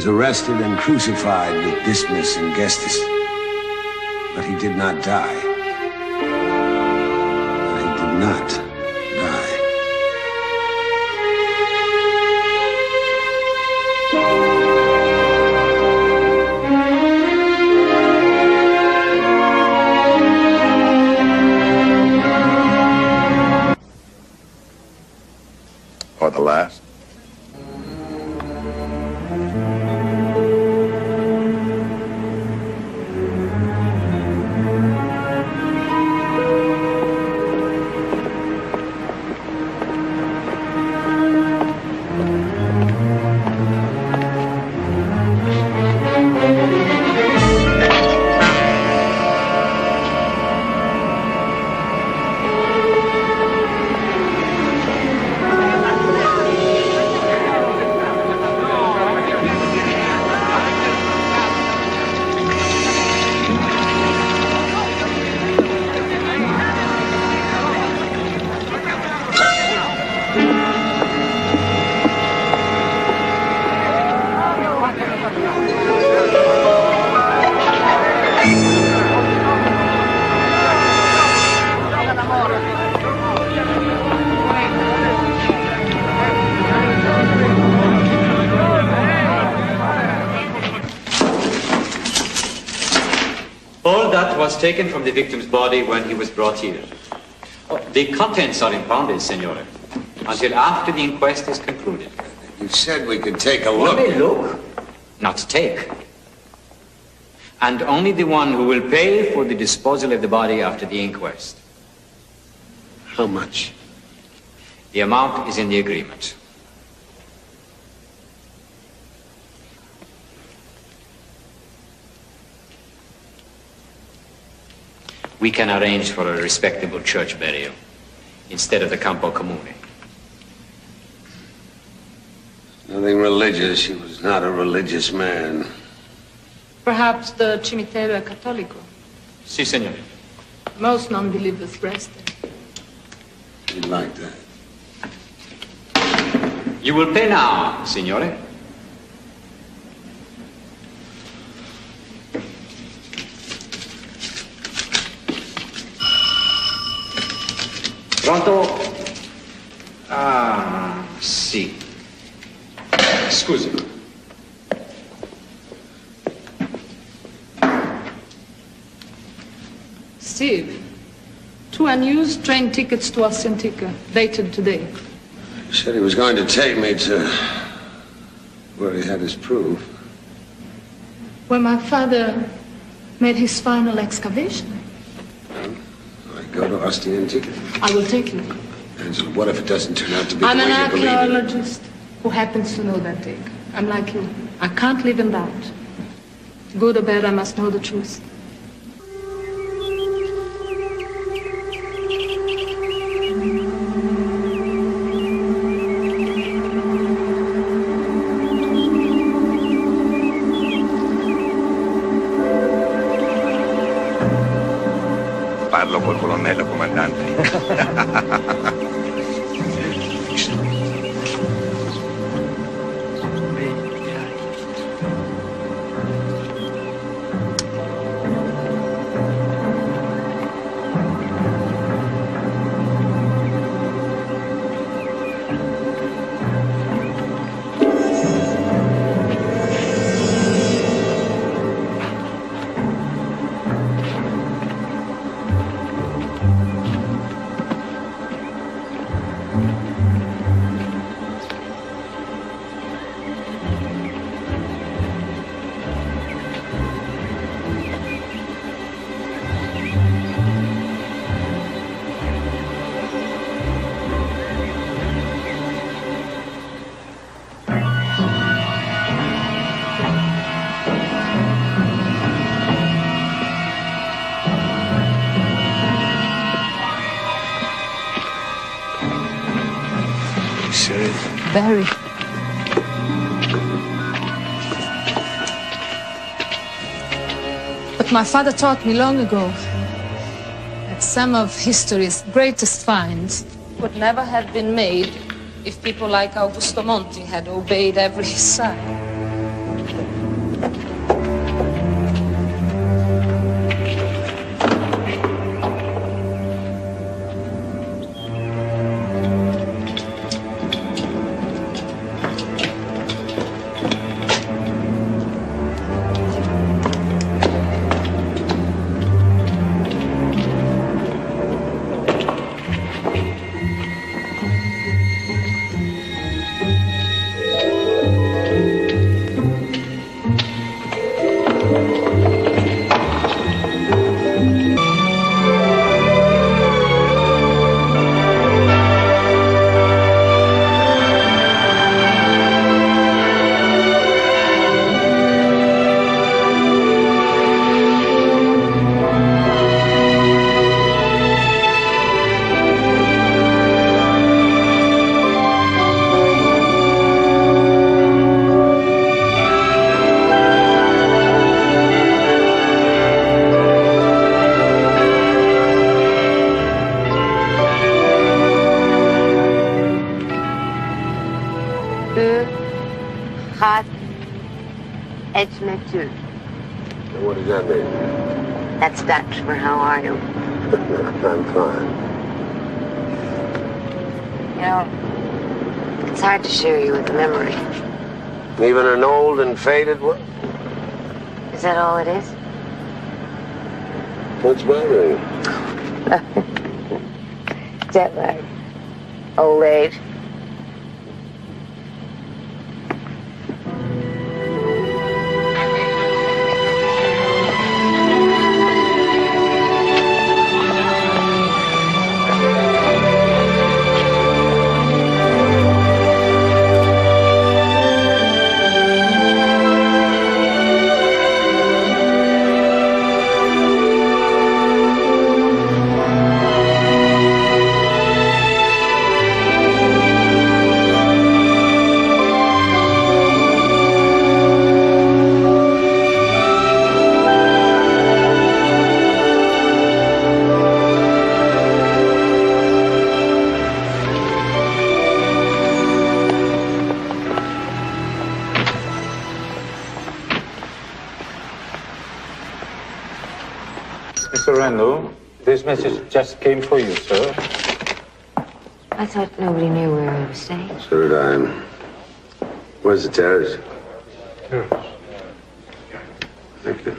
Arrested and crucified with Dismas and Gestas. But he did not die. He did not die. Or the last? was taken from the victim's body when he was brought here. The contents are impounded, Signore, until after the inquest is concluded. You said we could take a look. Only look, not take. And only the one who will pay for the disposal of the body after the inquest. How much? The amount is in the agreement. We can arrange for a respectable church burial instead of the Campo Comune. Nothing religious. He was not a religious man. Perhaps the Cimitero Cattolico. Si, signore. Most non-believers rest there. He'd like that. You will pay now, signore. Pronto? Ah, sì. Scusi. Steve, 2 unused train tickets to Ascentica, dated today. He said he was going to take me to where he had his proof. Where my father made his final excavation. I go to Ascentica. I will take you. Angela, what if it doesn't turn out to be I'm the an way you believe it? archaeologist who happens to know that dig. I'm like you. I can't live in doubt. Good or bad, I must know the truth. Parlo col colonnello comandante. Very. But my father taught me long ago that some of history's greatest finds would never have been made if people like Augusto Monti had obeyed every sign. What does that mean? That's Dutch for how are you? I'm fine. You know, it's hard to share you with a memory. Even an old and faded one? Is that all it is? What's bothering you? Jet lag. Old age. Mr. Randall, this message just came for you, sir. I thought nobody knew where we were staying. So did I. Where's the terrace? Here. Thank you.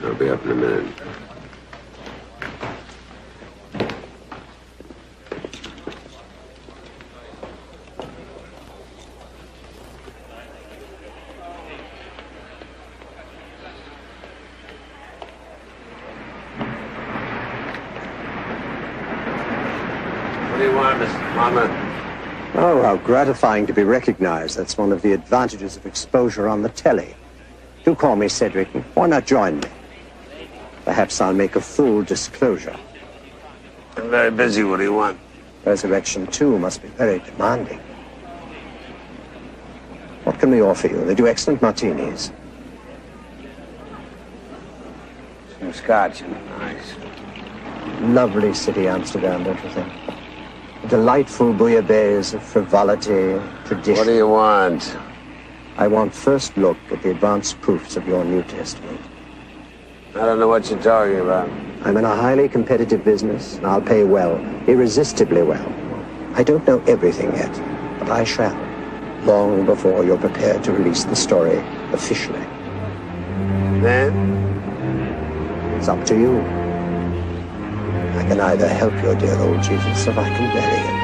I'll be up in a minute. What do you want, Mr. Plummer? Oh, how gratifying to be recognized. That's one of the advantages of exposure on the telly. Do call me Cedric. Why not join me? Perhaps I'll make a full disclosure. I'm very busy. What do you want? Resurrection 2 must be very demanding. What can we offer you? They do excellent martinis. Some scotch and nice. Lovely city, Amsterdam, don't you think? A delightful bouillabaisse of frivolity, tradition. What do you want? I want first look at the advanced proofs of your New Testament. I don't know what you're talking about. I'm in a highly competitive business, and I'll pay well, irresistibly well. I don't know everything yet, but I shall, long before you're prepared to release the story officially. Then? It's up to you. I can either help your dear old Jesus, or I can bury him.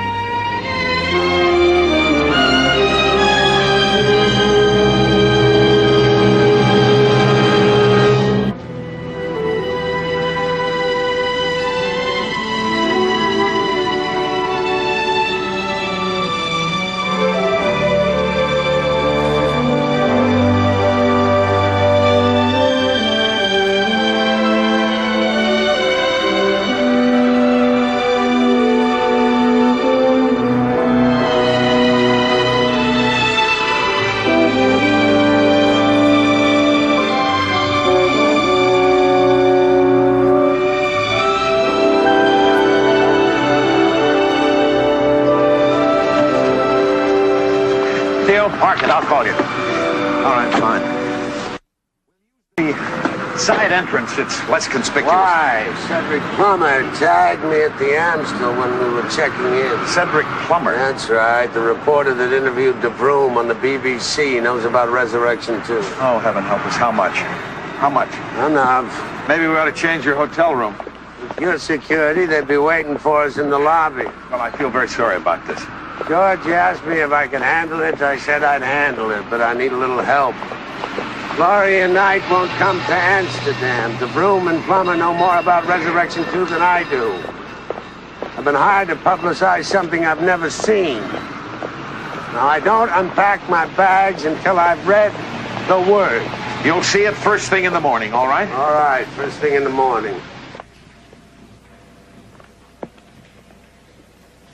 Park it, I'll call you. All right, fine. The side entrance, it's less conspicuous. Why? Cedric Plummer tagged me at the Amstel when we were checking in. Cedric Plummer? That's right. The reporter that interviewed De Broom on the BBC knows about Resurrection 2. Oh, heaven help us. How much? How much? Enough. Maybe we ought to change your hotel room. With your security, they'd be waiting for us in the lobby. Well, I feel very sorry about this. George asked me if I could handle it. I said I'd handle it, but I need a little help. Gloria Knight won't come to Amsterdam. De Broom and Plummer know more about Resurrection 2 than I do. I've been hired to publicize something I've never seen. Now, I don't unpack my bags until I've read the word. You'll see it first thing in the morning, all right? All right, first thing in the morning.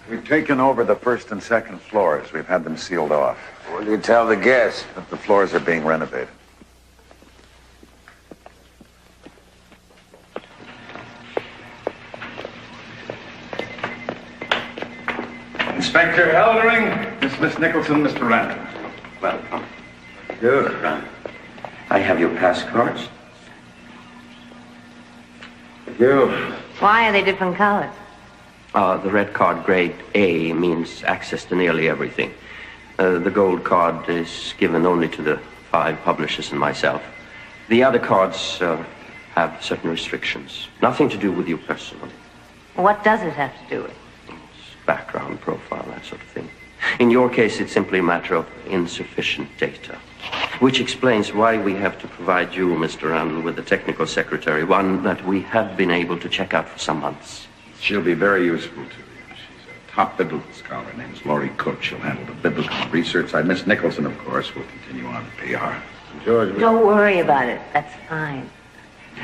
We've taken over the first and second floors. We've had them sealed off. What do you tell the guests? That the floors are being renovated. Inspector Eldering, Miss Nicholson, Mr. Randall. Welcome. Good. I have your pass cards. Thank you. Why are they different colors? The red card, grade A, means access to nearly everything. The gold card is given only to the 5 publishers and myself. The other cards have certain restrictions. Nothing to do with you personally. What does it have to do with? Background profile, that sort of thing. In your case, it's simply a matter of insufficient data, which explains why we have to provide you, Mr. Randall, with a technical secretary, one that we have been able to check out for some months. She'll be very useful to you. She's a top biblical scholar. Her name's Laurie Cook. She'll handle the biblical research side. Miss Nicholson, of course, will continue on PR. George, Don't worry about it. That's fine.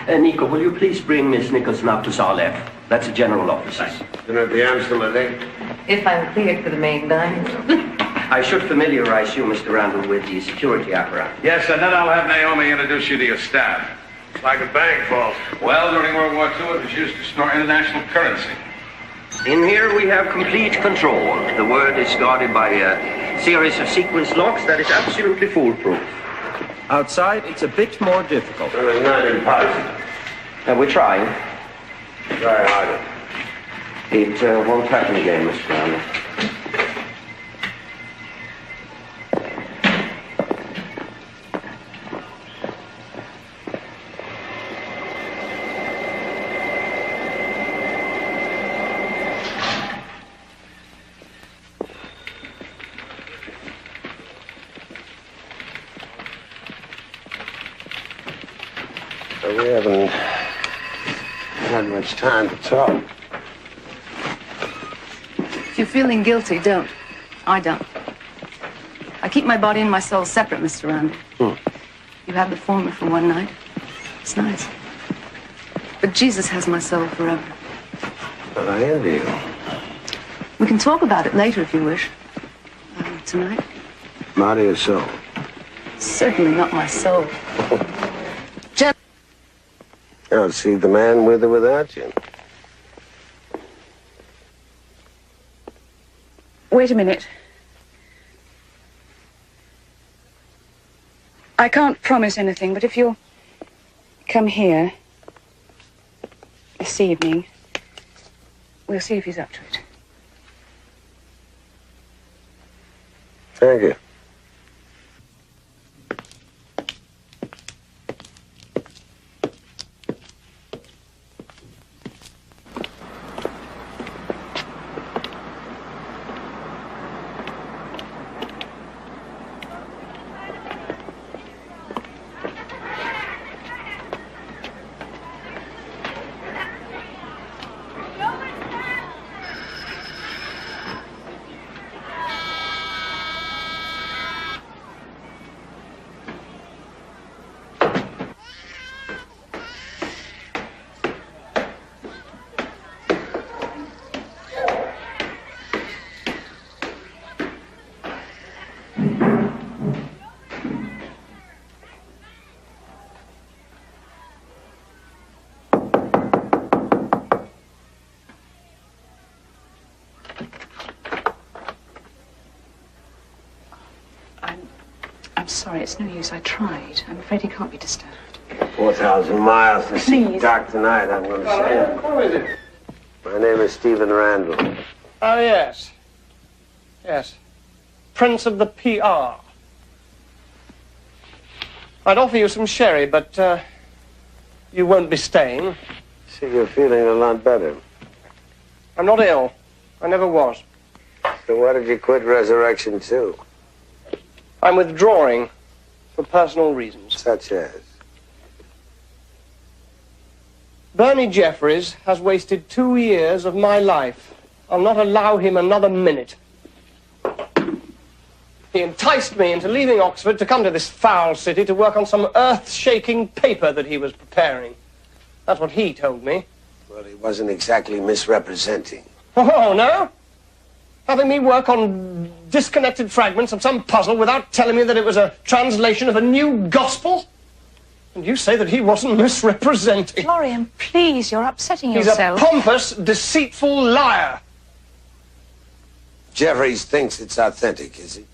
Nico, will you please bring Miss Nicholson up to Zarlev? That's the general offices. Dinner at the Amstel, I think. If I'm cleared for the main dining room. I should familiarize you, Mr. Randall, with the security apparatus. Yes, and then I'll have Naomi introduce you to your staff. It's like a bank vault. Well, during World War II, it was used to store international currency. In here, we have complete control. The word is guarded by a series of sequence locks that is absolutely foolproof. Outside, it's a bit more difficult. Well, it's not impossible. We're trying. Try harder. It won't happen again, Mr. Randall. We haven't had much time to talk. If you're feeling guilty, don't. I don't. I keep my body and my soul separate, Mr. Randall. You have the former for one night. It's nice. But Jesus has my soul forever. Well, I envy you. We can talk about it later if you wish. Tonight? Not your soul. Certainly not my soul. I'll see the man with or without you. Wait a minute. I can't promise anything, but if you'll come here this evening, we'll see if he's up to it. Thank you. I'm sorry, it's no use. I tried. I'm afraid he can't be disturbed. 4,000 miles to see Please. Doc tonight, I'm going to say. Who is it? My name is Stephen Randall. Oh, yes. Yes. Prince of the PR. I'd offer you some sherry, but you won't be staying. See, you're feeling a lot better. I'm not ill. I never was. So why did you quit Resurrection 2? I'm withdrawing for personal reasons. Such as? Bernie Jeffries has wasted 2 years of my life. I'll not allow him another minute. He enticed me into leaving Oxford to come to this foul city to work on some earth-shaking paper that he was preparing. That's what he told me. Well, he wasn't exactly misrepresenting. Oh, no? Having me work on disconnected fragments of some puzzle without telling me that it was a translation of a new gospel? And you say that he wasn't misrepresenting. Florian, please, you're upsetting He's yourself. a pompous, deceitful liar. Jeffries thinks it's authentic, is he?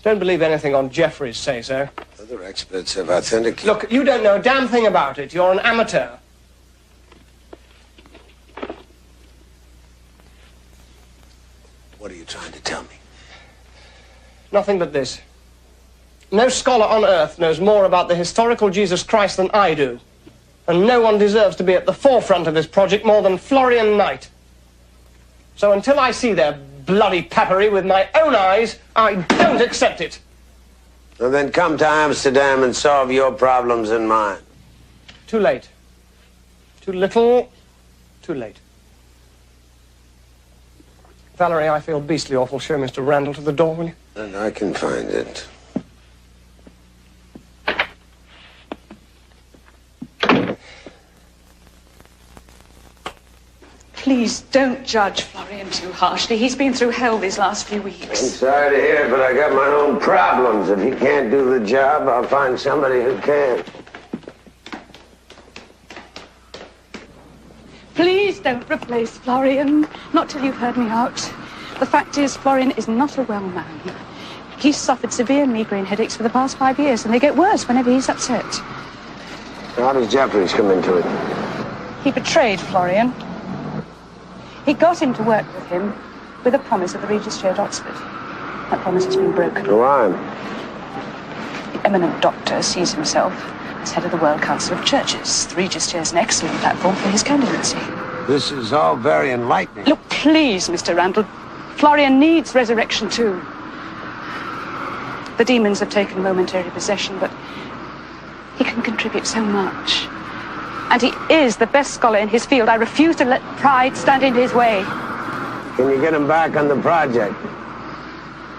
Don't believe anything on Jeffries' say-so. Other experts have authenticated. Look, you don't know a damn thing about it. You're an amateur. What are you trying to tell me? Nothing but this. No scholar on earth knows more about the historical Jesus Christ than I do. And no one deserves to be at the forefront of this project more than Florian Knight. So until I see their bloody papery with my own eyes, I don't accept it. So then come to Amsterdam and solve your problems and mine. Too late. Too little, too late. Valerie, I feel beastly awful. Show Mr. Randall to the door, will you? And I can find it. Please don't judge Florian too harshly. He's been through hell these last few I'm weeks. sorry to hear it, but I got my own problems. If he can't do the job, I'll find somebody who can. Please don't replace Florian. Not till you've heard me out. The fact is, Florian is not a well man. He's suffered severe migraine headaches for the past 5 years, and they get worse whenever he's upset. How does Jeffries come into it? He betrayed Florian. He got him to work with him with a promise at the Regis Chair at Oxford. That promise has been broken. Why? The eminent doctor sees himself as head of the World Council of Churches. The Regis Chair is an excellent platform for his candidacy. This is all very enlightening. Look, please, Mr. Randall. Florian needs resurrection too. The demons have taken momentary possession, but he can contribute so much. And he is the best scholar in his field. I refuse to let pride stand in his way. Can you get him back on the project?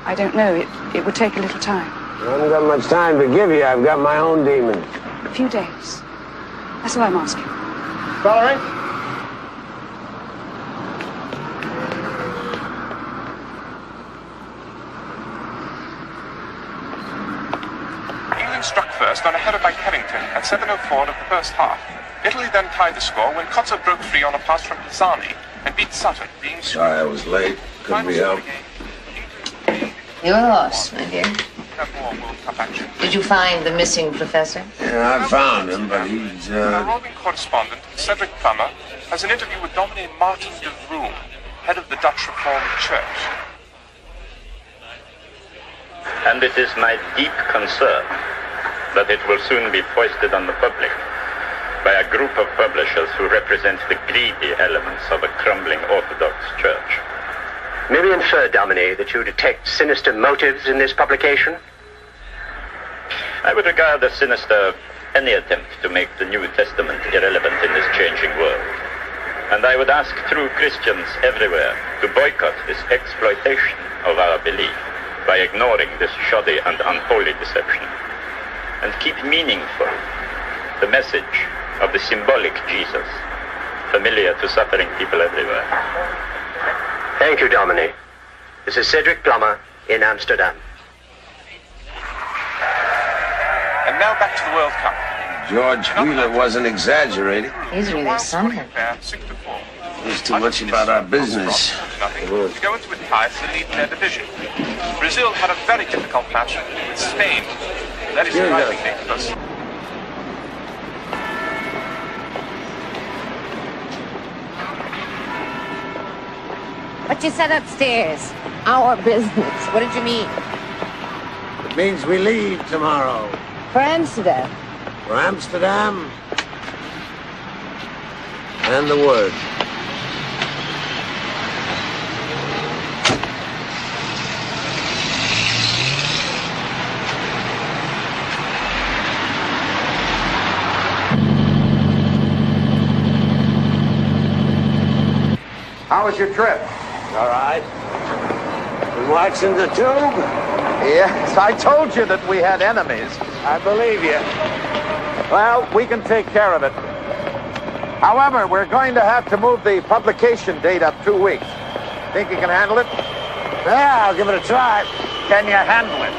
I don't know. It would take a little time. I haven't got much time to give you. I've got my own demons. A few days. That's all I'm asking. Valerie? England struck first on a header by Carrington at 7:04 of the first half. Italy then tied the score when Kotzer broke free on a pass from Pisani and beat Sutton, being... Sorry I was late. Couldn't be helped. You're lost, my dear. Did you find the missing professor? Yeah, I found him, but he's, Our roving correspondent, Cedric Plummer, has an interview with Dominee Martin de Vroom, head of the Dutch Reformed Church. And it is my deep concern that it will soon be foisted on the public by a group of publishers who represent the greedy elements of a crumbling Orthodox Church. May we infer, Dominee, that you detect sinister motives in this publication? I would regard as sinister any attempt to make the New Testament irrelevant in this changing world. And I would ask true Christians everywhere to boycott this exploitation of our belief by ignoring this shoddy and unholy deception, and keep meaningful the message of the symbolic Jesus, familiar to suffering people everywhere. Thank you, Dominee. This is Cedric Plummer in Amsterdam. And now back to the World Cup. George Wheeler wasn't exaggerating. He's really something. He's too much about our business. To go into a tie to lead their division. Brazil had a very difficult match with Spain. That is surprising because... But you said upstairs. Our business. What did you mean? It means we leave tomorrow. For Amsterdam. For Amsterdam and the Word. How was your trip? All right. Been watching the tube? Yes, I told you that we had enemies. I believe you. Well, we can take care of it. However, we're going to have to move the publication date up 2 weeks. Think you can handle it? Yeah, I'll give it a try. Can you handle it?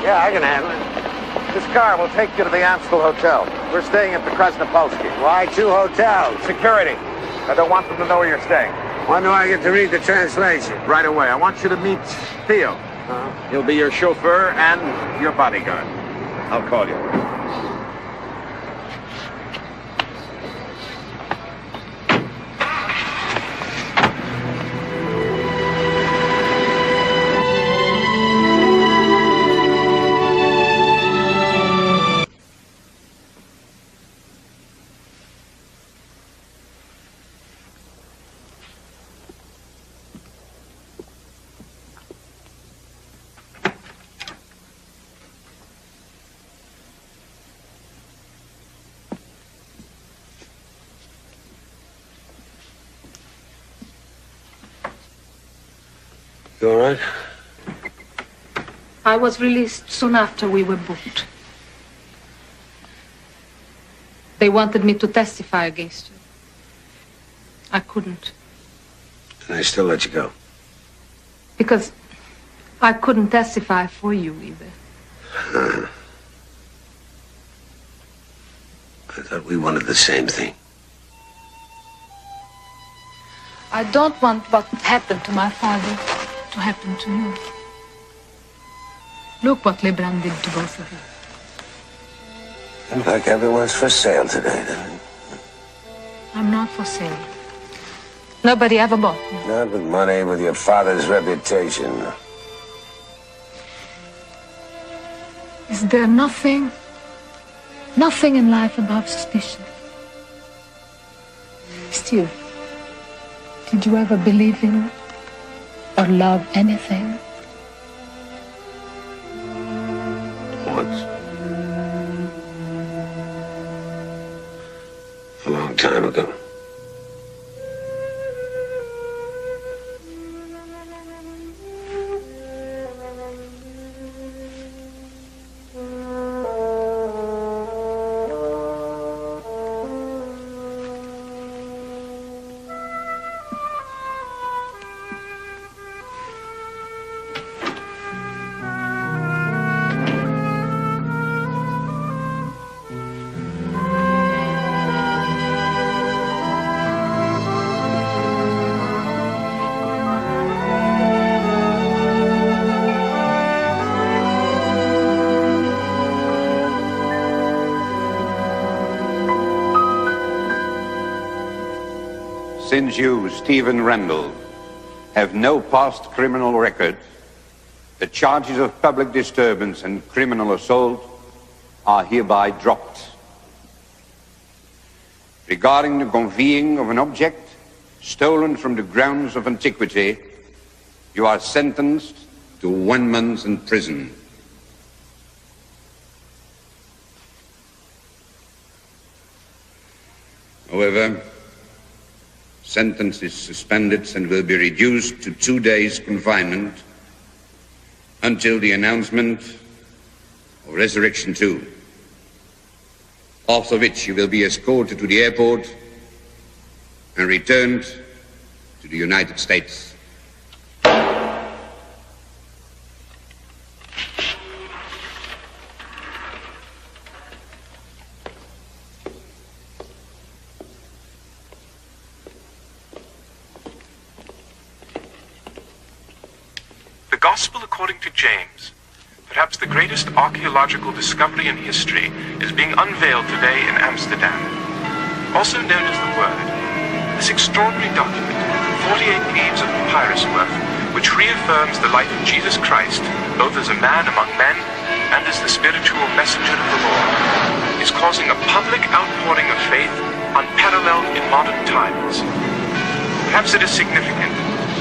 Yeah, I can handle it. This car will take you to the Amstel Hotel. We're staying at the Krasnopolsky. Why 2 hotels? Security. I don't want them to know where you're staying. When do I get to read the translation? Right away. I want you to meet Theo. He'll be your chauffeur and your bodyguard. I'll call you. You all right? I was released soon after we were booked. They wanted me to testify against you. I couldn't. And they still let you go? Because I couldn't testify for you either. I thought we wanted the same thing. I don't want what happened to my father to happen to you. Look what Lebrun did to both of you. Looks like everyone's for sale today, doesn't it? I'm not for sale. Nobody ever bought me. Not with money, with your father's reputation. Is there nothing in life above suspicion? Still, did you ever believe in or love anything? Once. A long time ago. Since you, Stephen Randall, have no past criminal record, the charges of public disturbance and criminal assault are hereby dropped. Regarding the conveying of an object stolen from the grounds of antiquity, you are sentenced to 1 month in prison. However, sentence is suspended and will be reduced to 2 days confinement until the announcement of Resurrection 2, after which you will be escorted to the airport and returned to the United States. The Gospel according to James, perhaps the greatest archaeological discovery in history, is being unveiled today in Amsterdam. Also known as the Word, this extraordinary document, 48 leaves of papyrus worth, which reaffirms the life of Jesus Christ, both as a man among men and as the spiritual messenger of the Lord, is causing a public outpouring of faith unparalleled in modern times. Perhaps it is significant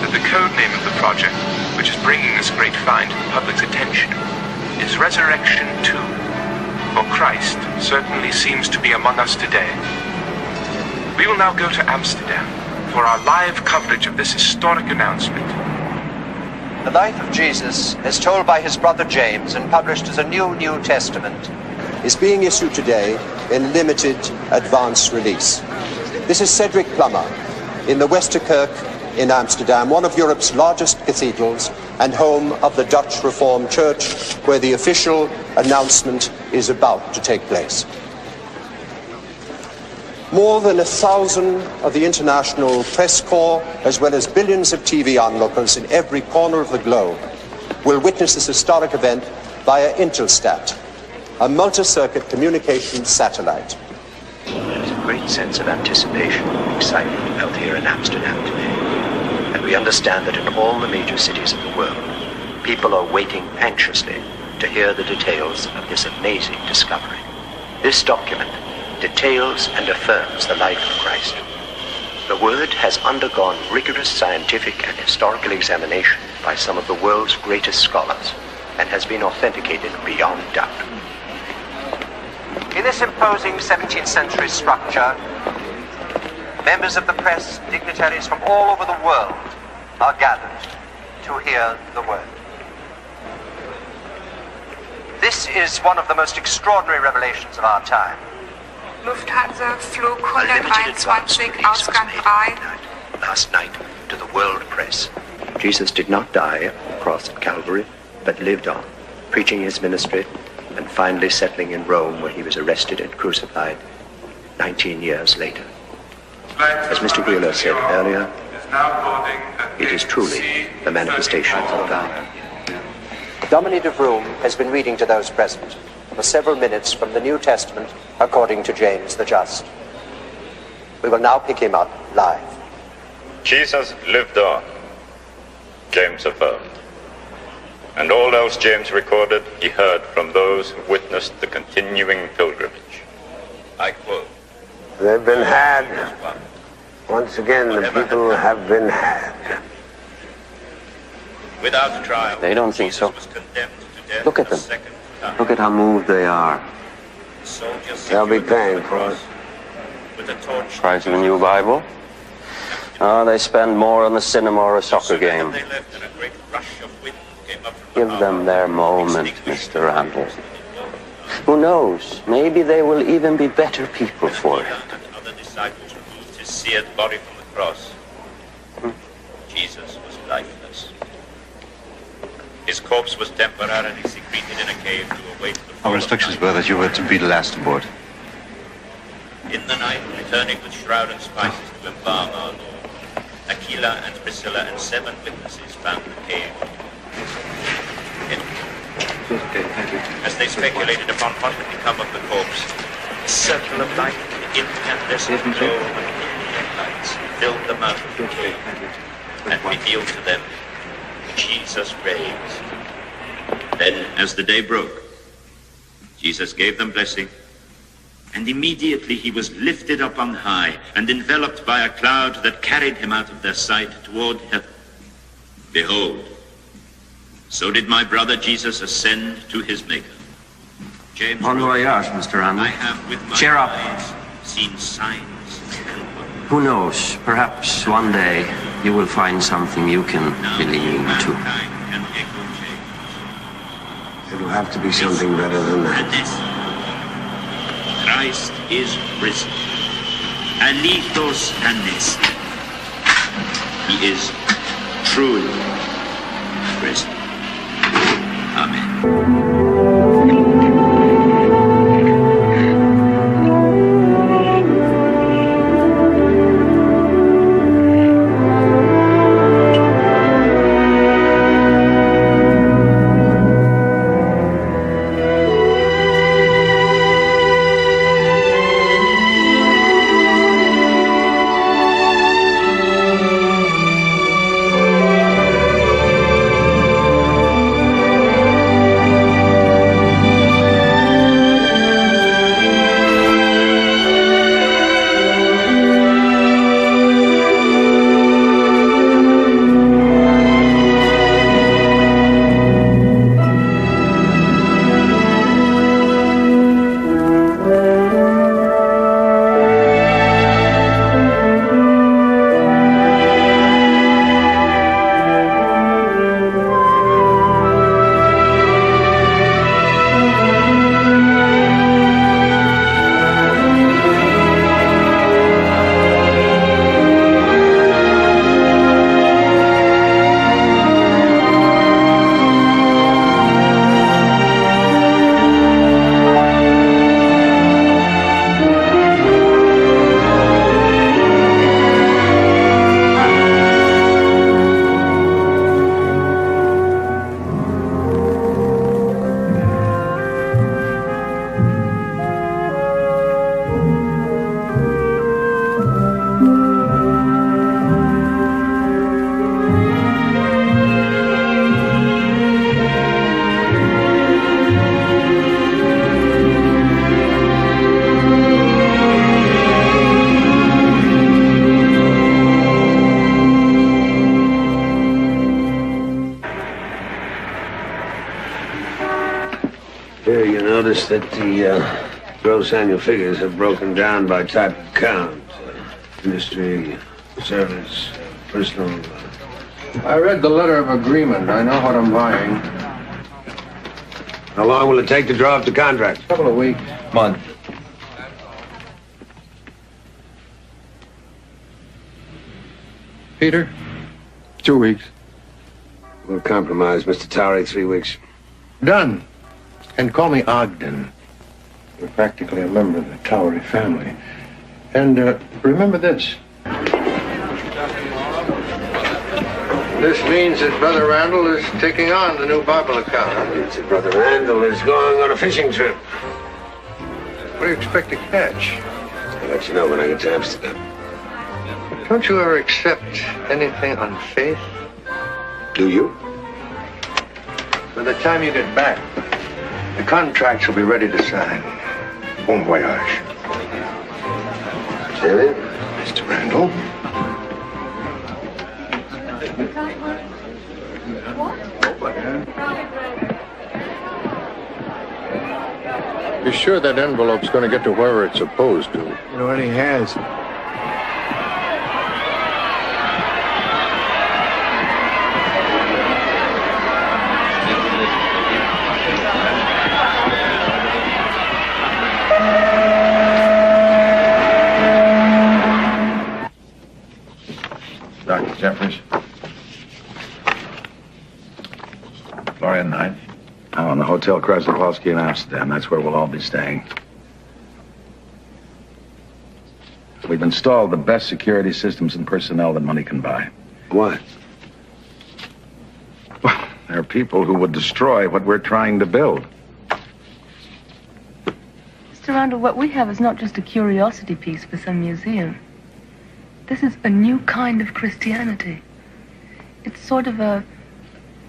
that the code name of the project, which is bringing this great find to the public's attention, is Resurrection 2, for Christ certainly seems to be among us today. We will now go to Amsterdam for our live coverage of this historic announcement. The life of Jesus, as told by his brother James and published as a New Testament, is being issued today in limited advance release. This is Cedric Plummer in the Westerkerk in Amsterdam, one of Europe's largest cathedrals and home of the Dutch Reformed Church, where the official announcement is about to take place. More than 1,000 of the international press corps, as well as billions of TV onlookers in every corner of the globe, will witness this historic event via Intelsat, a multi-circuit communications satellite. There's a great sense of anticipation and excitement felt here in Amsterdam today. And we understand that in all the major cities of the world, people are waiting anxiously to hear the details of this amazing discovery. This document details and affirms the life of Christ. The Word has undergone rigorous scientific and historical examination by some of the world's greatest scholars and has been authenticated beyond doubt. In this imposing 17th century structure, members of the press, dignitaries from all over the world are gathered to to hear the word. This is one of the most extraordinary revelations of our time. Lufthansa, Flug 121, Ausgang 3. Last night to the world press. Jesus did not die on the cross at Calvary, but lived on, preaching his ministry and finally settling in Rome, where he was arrested and crucified 19 years later. As Mr. Wheeler said earlier, it is truly the manifestation of God. Dominic de Vroom has been reading to those present for several minutes from the New Testament according to James the Just. We will now pick him up live. Jesus lived on, James affirmed. And all else James recorded, he heard from those who witnessed the continuing pilgrimage. I quote, They've been had. Once again, the people have been had. Without trial, They don't think so. was condemned to death Look at a them. second time. Look at how moved they are. Soldiers They'll be secured the paying for cross it. with a torch. Price of a new Bible? Oh, they spend more on the cinema or a soccer game. They left, and a great rush of wind came up from Give them their moment, Mr. Randall. Who knows? Maybe they will even be better people for it. and other disciples removed his seared body from the cross. Jesus was lifeless. His corpse was temporarily secreted in a cave to await the fall Our of instructions night. were that you were to be the last aboard. In the night, returning with shroud and spices to embalm our Lord, Aquila and Priscilla and 7 witnesses found the cave empty. As they speculated upon what had become of the corpse, a circle of light, incandescent glow of million lights filled the mouth of the cave and revealed to them Jesus raised. Then, as the day broke, Jesus gave them blessing, and immediately he was lifted up on high and enveloped by a cloud that carried him out of their sight toward heaven. Behold, so did my brother Jesus ascend to his Maker. James Bon wrote, voyage, Mr. Randall. I have with my Cheer up. eyes seen signs and wonders. Who knows? Perhaps one day you will find something you can believe too. Mankind can echo James. It'll have to be something better than that. Christ is risen. Alithos anesti. He is truly risen. Amen. Here you notice that the gross annual figures have broken down by type of account. Industry, service, personal, I read the letter of agreement. I know what I'm buying. How long will it take to draw up the contract? A couple of weeks. Month. Peter? 2 weeks. We'll compromise, Mr. Towery, 3 weeks. Done. And call me Ogden. You're practically a member of the Towery family. And remember this. This means that Brother Randall is taking on the new Bible account. That means that Brother Randall is going on a fishing trip. What do you expect to catch? I'll let you know when I get to Amsterdam. Don't you ever accept anything on faith? Do you? By the time you get back, the contracts will be ready to sign. Bon voyage. David? Mr. Randall? You're sure that envelope's going to get to wherever it's supposed to? You know, and he has. Dr. Jeffries. Florian Knight. Now in the Hotel Krasnopolsky in Amsterdam. That's where we'll all be staying. We've installed the best security systems and personnel that money can buy. What? Well, there are people who would destroy what we're trying to build. Mr. Randall, what we have is not just a curiosity piece for some museum. This is a new kind of Christianity. It's sort of a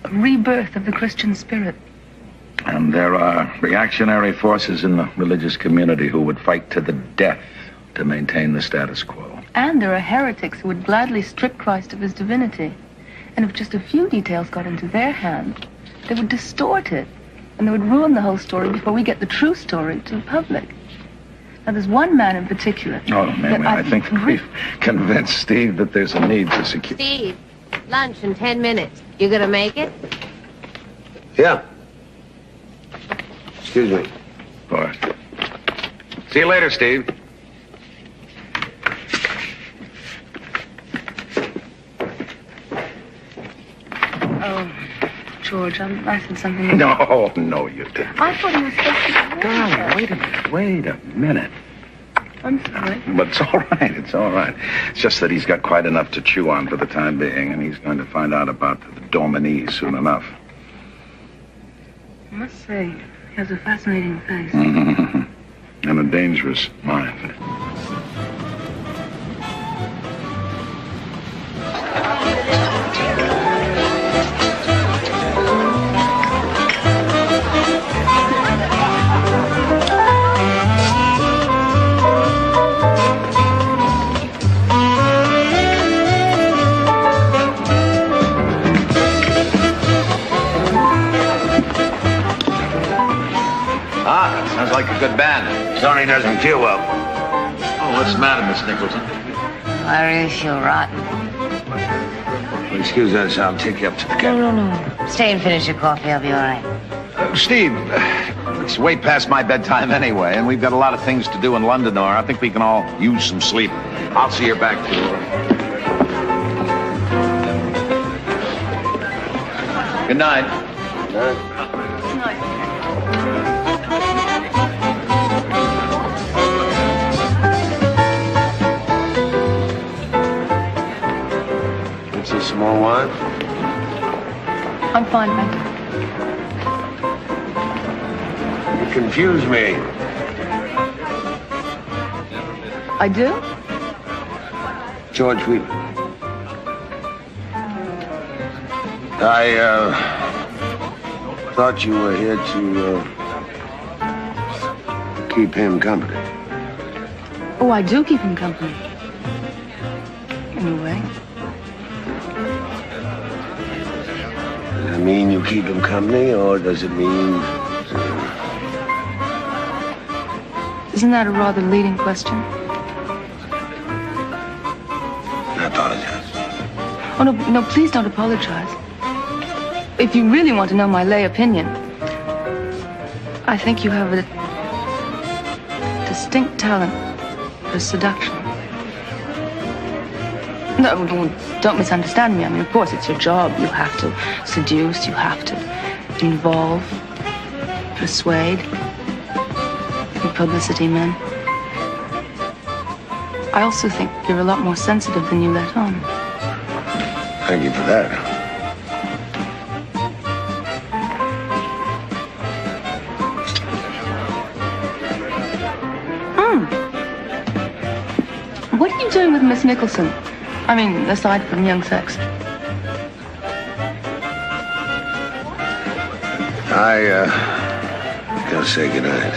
rebirth of the Christian spirit. And there are reactionary forces in the religious community who would fight to the death to maintain the status quo. And there are heretics who would gladly strip Christ of his divinity. And if just a few details got into their hand, they would distort it. And they would ruin the whole story before we get the true story to the public. Now, there's one man in particular. Oh, Mamie, I think we've convinced Steve that there's a need for security. Steve, lunch in 10 minutes. You gonna make it? Yeah. Excuse me. Of course. See you later, Steve. Oh, George, I said something. No, you didn't. I thought he was supposed to be Darling, wait a minute. I'm sorry. But it's all right, it's all right. It's just that he's got quite enough to chew on for the time being, and he's going to find out about the Dominie soon enough. I must say, he has a fascinating face. And a dangerous mind. Sounds like a good band. Sorry, doesn't feel well. Oh, what's the matter, Miss Nicholson? I really feel rotten. Well, excuse us, I'll take you up to the cabin. No. Stay and finish your coffee. I'll be all right. Steve, it's way past my bedtime anyway, and we've got a lot of things to do in London, or I think we can all use some sleep. I'll see you back to Good night. Good night. Some more wine? I'm fine, thank you. You confuse me. I do? George Wheeler. I thought you were here to keep him company. Oh, I do keep him company. Anyway. Does it mean you keep him company, or does it mean... Isn't that a rather leading question? I apologize. Oh, no, no, please don't apologize. If you really want to know my lay opinion, I think you have a distinct talent for seduction. No, don't misunderstand me. I mean, of course, it's your job. You have to seduce, you have to involve, persuade. You're publicity men. I also think you're a lot more sensitive than you let on. Thank you for that. What are you doing with Miss Nicholson? I mean, aside from young sex. Gotta say goodnight.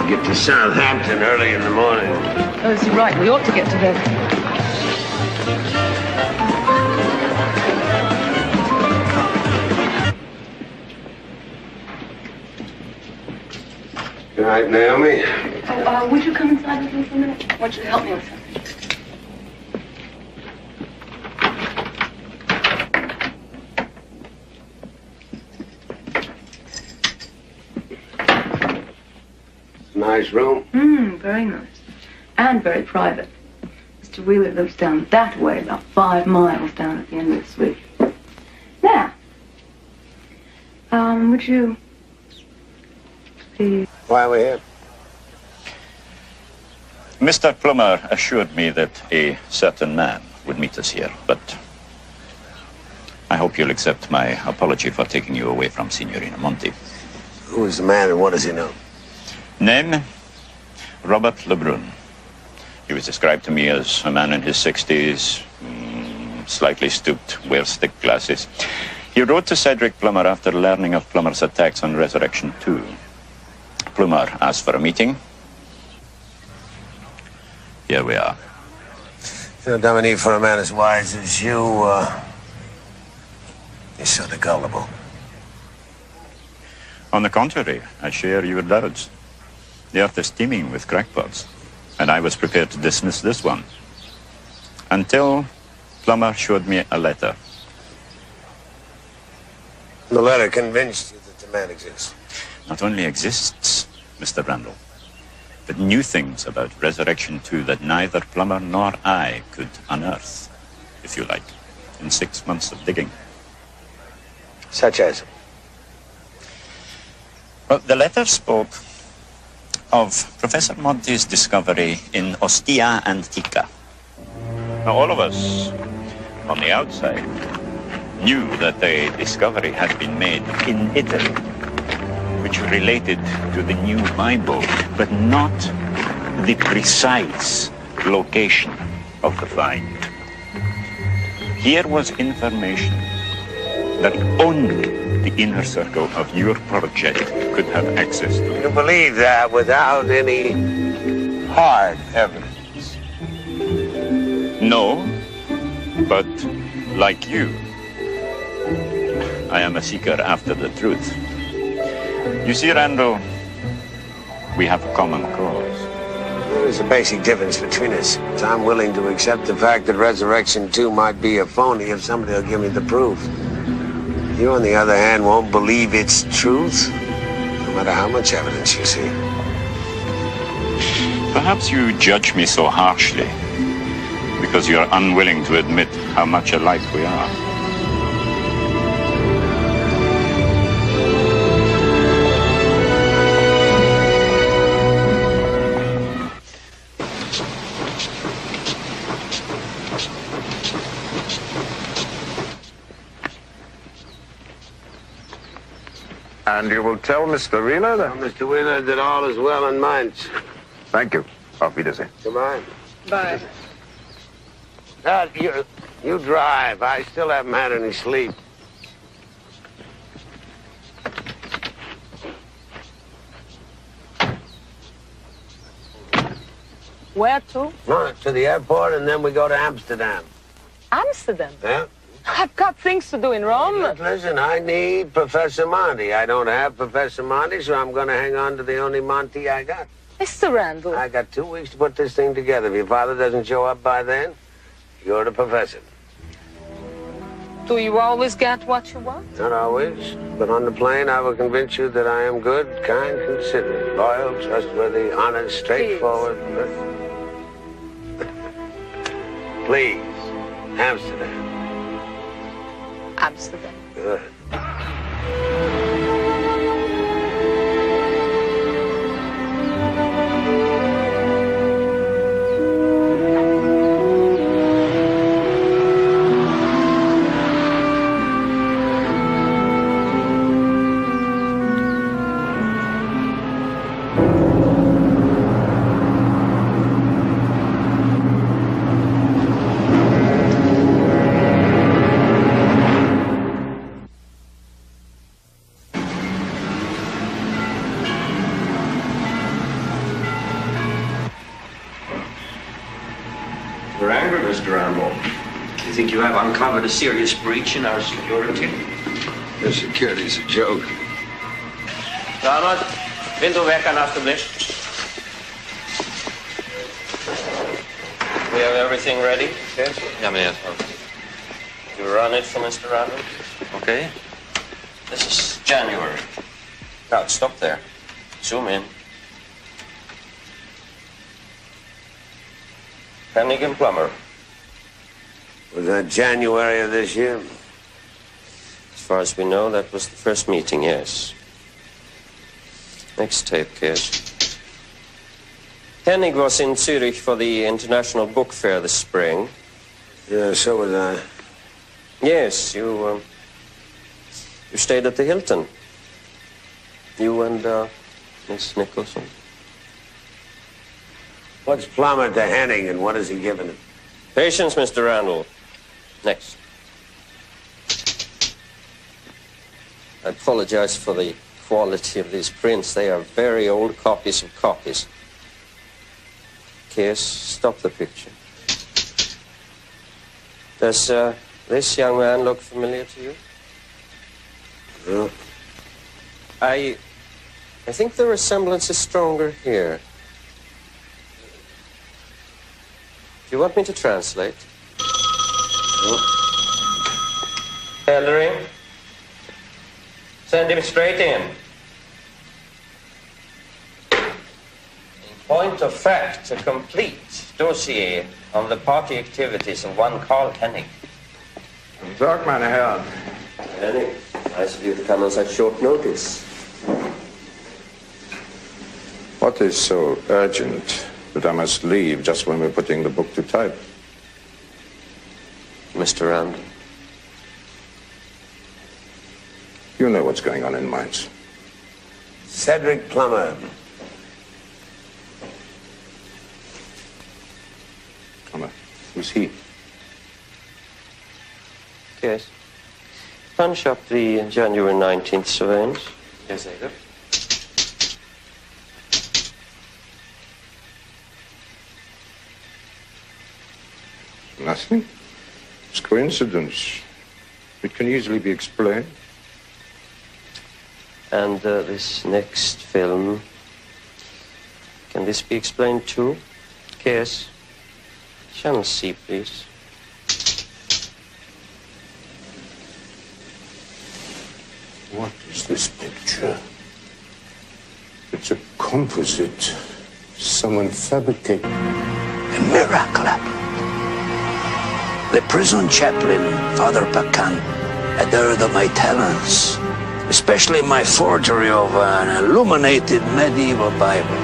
Get to Southampton early in the morning. Oh, you're right. We ought to get to bed. Good night, Naomi. Oh, would you come inside with me for a minute? I want you to help me with something. Nice room. Very nice. And very private. Mr. Wheeler lives down that way, about 5 miles down at the end of the suite. Now, would you please... Why are we here? Mr. Plummer assured me that a certain man would meet us here, but I hope you'll accept my apology for taking you away from Signorina Monti. Who is the man and what does he know? Name, Robert Lebrun. He was described to me as a man in his 60s, slightly stooped, wears thick glasses. He wrote to Cedric Plummer after learning of Plummer's attacks on Resurrection 2. Plummer asked for a meeting. Here we are. No Dominique, for a man as wise as you, you're sort of gullible. On the contrary, I share your doubts. The earth is teeming with crackpots, and I was prepared to dismiss this one. Until Plummer showed me a letter. The letter convinced you that the man exists. Not only exists, Mr. Randall, but new things about Resurrection 2 that neither Plummer nor I could unearth, if you like, in 6 months of digging. Such as? Well, the letter spoke of Professor Monti's discovery in Ostia Antica. Now, all of us on the outside knew that the discovery had been made in Italy, which related to the new Bible, but not the precise location of the find. Here was information that only the inner circle of your project could have access to. You believe that without any hard evidence? No, but like you, I am a seeker after the truth. You see, Randall, we have a common cause. There's a basic difference between us. I'm willing to accept the fact that Resurrection 2 might be a phony if somebody will give me the proof. You, on the other hand, won't believe it's truth, no matter how much evidence you see. Perhaps you judge me so harshly because you're unwilling to admit how much alike we are. And you will tell Mr. Wheeler that... Mr. Wheeler, that all is well in Mainz. Thank you. Auf Wiedersehen. Goodbye. Bye. Dad, you drive. I still haven't had any sleep. Where to? No, to the airport, and then we go to Amsterdam. Amsterdam? Yeah? I've got things to do in Rome. Listen, I need Professor Monty. I don't have Professor Monty, so I'm going to hang on to the only Monty I got. Mr. Randall. I got 2 weeks to put this thing together. If your father doesn't show up by then, you're the professor. Do you always get what you want? Not always, but on the plane I will convince you that I am good, kind, considerate, loyal, trustworthy, honest, straightforward. Please, Amsterdam. Amsterdam. Good. You're angry, Mr. Randall. You think you have uncovered a serious breach in our security? The security's a joke. Dames, windowwekker alstublieft. We have everything ready? Yes? Ja, meneer. You run it for Mr. Randall? Okay. This is January. Now, stop there. Zoom in. Hennig and Plummer. Was that January of this year? As far as we know, that was the first meeting, yes. Next tape, Kiss. Hennig was in Zurich for the International Book Fair this spring. Yeah, so was I. Yes, you stayed at the Hilton. You and, Miss Nicholson. What's Plummer to Henning, and what has he given him? Patience, Mr. Randall. Next. I apologize for the quality of these prints. They are very old copies of copies. Kiss, stop the picture. Does this young man look familiar to you? No. I think the resemblance is stronger here. Do you want me to translate? No. Hellering. Send him straight in. In point of fact, a complete dossier on the party activities of one Carl Hennig. Sag, meine Herren. Hennig, nice of you to come on such short notice. What is so urgent that I must leave just when we're putting the book to type? Mr. Randall. You know what's going on in Mainz. Cedric Plummer. Plummer. Who's he? Yes. Punch up the January 19th surveillance. Yes, I do. Nothing. It's coincidence. It can easily be explained. And this next film, can this be explained too? Yes. Channel C, please. What is this picture? It's a composite. Someone fabricated. A miracle happened. The prison chaplain, Father Pacan, had heard of my talents, especially my forgery of an illuminated medieval Bible.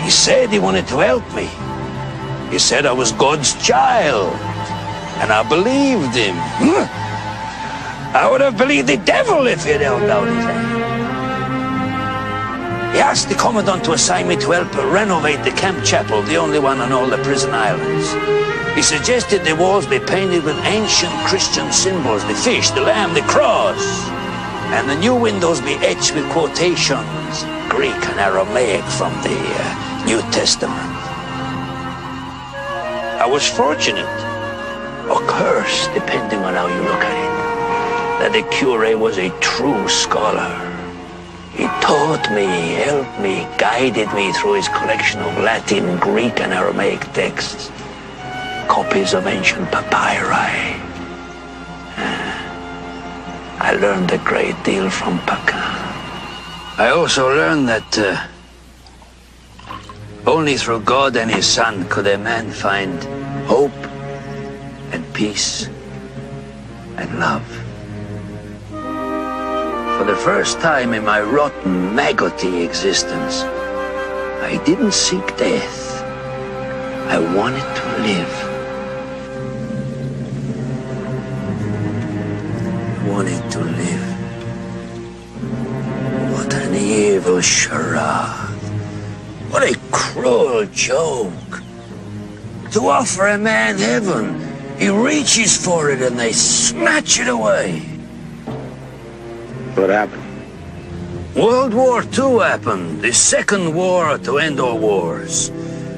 He said he wanted to help me. He said I was God's child, and I believed him. I would have believed the devil if he'd held out his hand. He asked the commandant to assign me to help renovate the camp chapel, the only one on all the prison islands. He suggested the walls be painted with ancient Christian symbols, the fish, the lamb, the cross, and the new windows be etched with quotations, Greek and Aramaic from the New Testament. I was fortunate, or cursed, depending on how you look at it, that the curé was a true scholar. He taught me, helped me, guided me through his collection of Latin, Greek, and Aramaic texts, copies of ancient papyri, I learned a great deal from Paquin. I also learned that only through God and his Son could a man find hope and peace and love. For the first time in my rotten, maggoty existence, I didn't seek death. I wanted to live. I wanted to live. What an evil charade. What a cruel joke. To offer a man heaven, he reaches for it and they snatch it away. What happened? World War II happened, the second war to end all wars.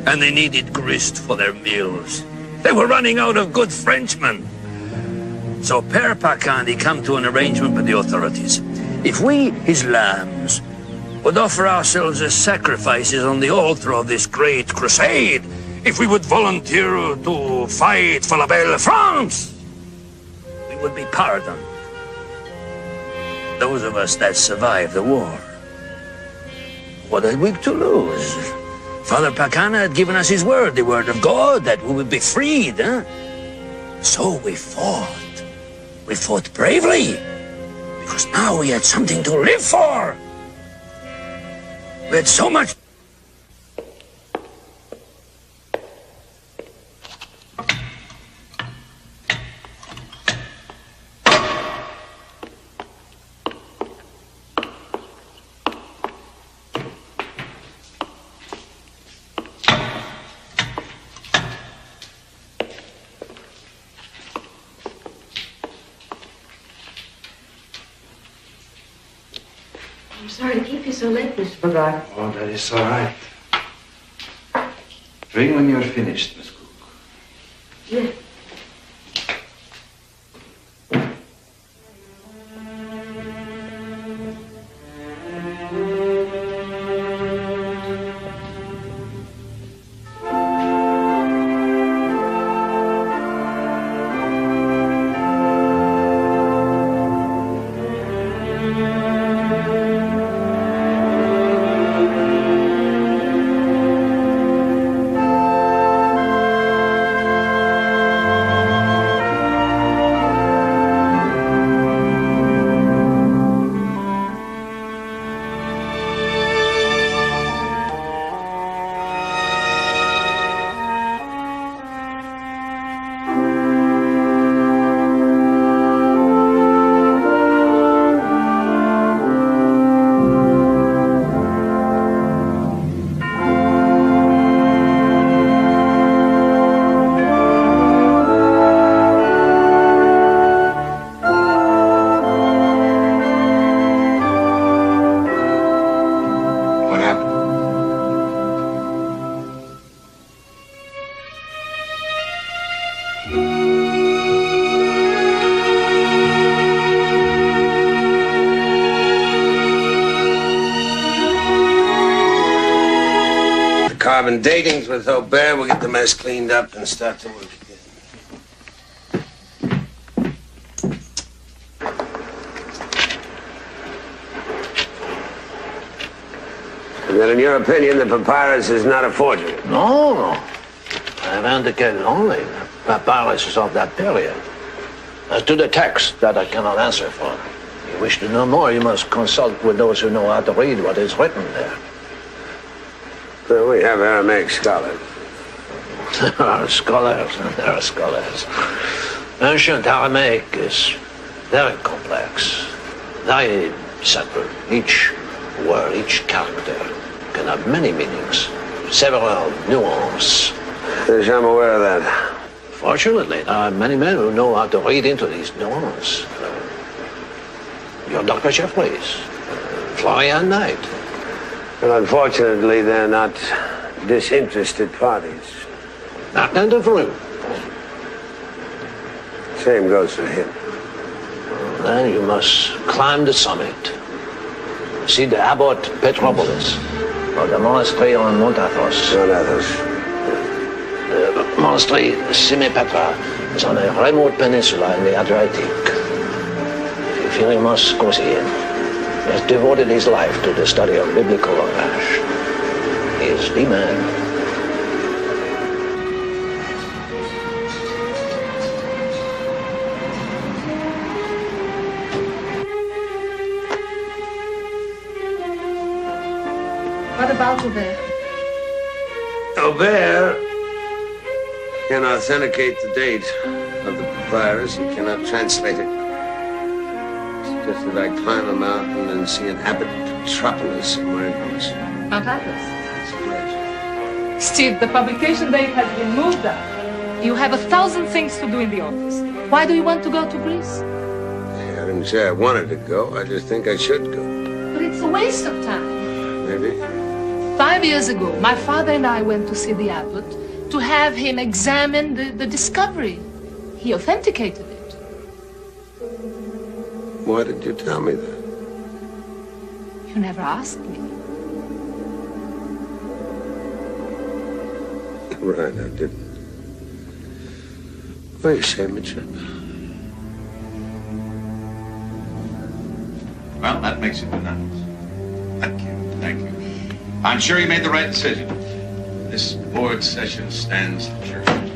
And they needed grist for their meals. They were running out of good Frenchmen. So Père Paquin, he come to an arrangement with the authorities. If we, his lambs, would offer ourselves as sacrifices on the altar of this great crusade, if we would volunteer to fight for la belle France, we would be pardoned. Those of us that survived the war. What had we to lose? Father Paquin had given us his word, the word of God, that we would be freed. So we fought. We fought bravely, because now we had something to live for. We had so much. I'm sorry to keep you so late, Mr. Bogart. Oh, that is all right. Ring when you're finished, Miss Cook. Yeah. Carbon datings with Aubert. We'll get the mess cleaned up and start to work again. And then, in your opinion, the papyrus is not a forgery? No. I have indicated only the papyrus of that period. As to the text, that I cannot answer for. If you wish to know more, you must consult with those who know how to read what is written there. Well, we have Aramaic scholars. There are scholars and there are scholars. Ancient Aramaic is very complex, very subtle. Each word, each character can have many meanings, several nuances. Yes, I'm aware of that. Fortunately, there are many men who know how to read into these nuances. Your Dr. Jeffries, Florian Knight. Well, unfortunately, they're not disinterested parties. Martin de Vreux. Same goes for him. Then you must climb the summit. See the abbot Petropolis, or the monastery on Mount Athos. The monastery Simepetra is on a remote peninsula in the Adriatic. Philemon Scorsese has devoted his life to the study of biblical language. He is the man. What about Aubert? Aubert can authenticate the date of the papyrus. He cannot translate it. It's just that I climb a mountain and see an abbot metropolis somewhere else. Mount Atlas. Steve, the publication date has been moved up. You have 1,000 things to do in the office. Why do you want to go to Greece? I didn't say I wanted to go. I just think I should go. But it's a waste of time. Maybe. 5 years ago, my father and I went to see the abbot to have him examine the discovery. He authenticated it. Why did you tell me that? You never asked me. Right, I didn't. What do you say, Mitchell? Well, that makes it unanimous. Thank you. Thank you. I'm sure you made the right decision. This board session stands adjourned.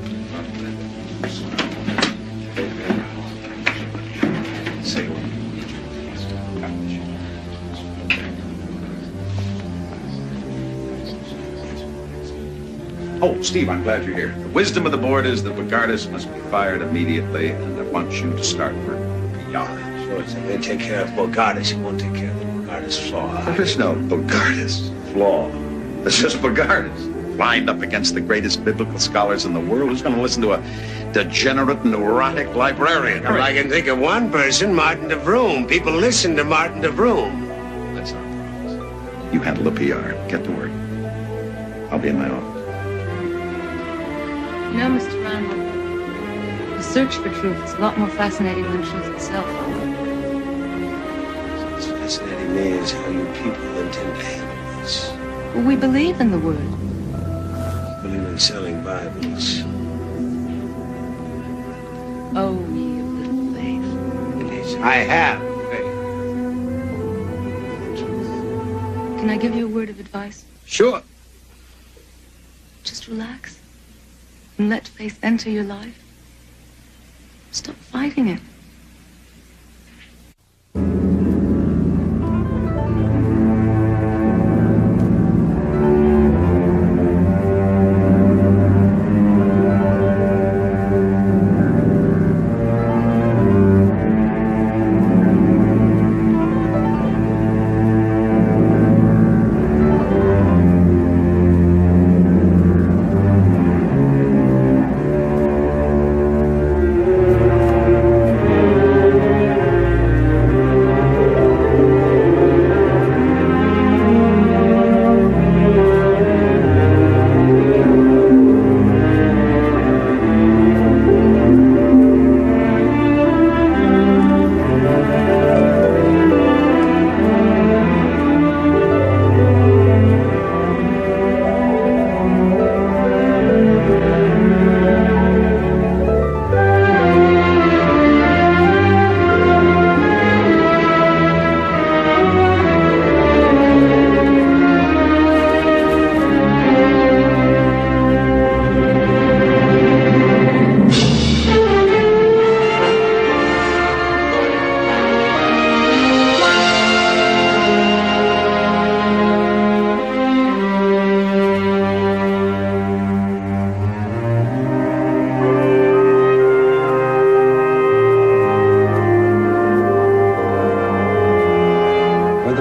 Oh, Steve, I'm glad you're here. The wisdom of the board is that Bogardus must be fired immediately, and I want you to start work with PR. Sure, so they take care of Bogardus. You won't take care of the Bogardus flaw. There's no Bogardus flaw. It's just Bogardus. Lined up against the greatest biblical scholars in the world. Who's going to listen to a degenerate, neurotic librarian? Well, I can think of one person, Martin de Vroom. People listen to Martin de Vroom. That's our promise. You handle the PR. Get to work. I'll be in my office. You know, Mr. Randall, the search for truth is a lot more fascinating than truth itself. What's fascinating me is how you people intend to handle this. Well, we believe in the Word. I believe in selling Bibles. Oh, ye of little faith. I have faith. Can I give you a word of advice? Sure. Just relax and let faith enter your life. Stop fighting it.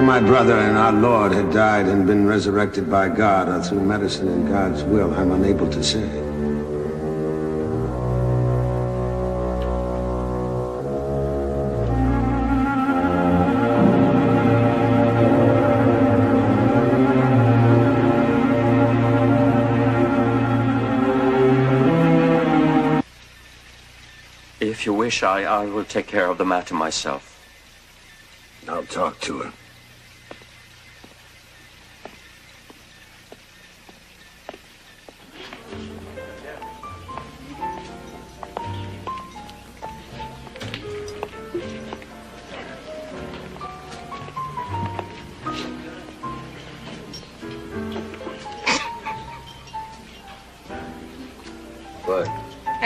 My brother and our Lord had died and been resurrected by God, or through medicine and God's will, I'm unable to say. If you wish, I will take care of the matter myself. I'll talk to her.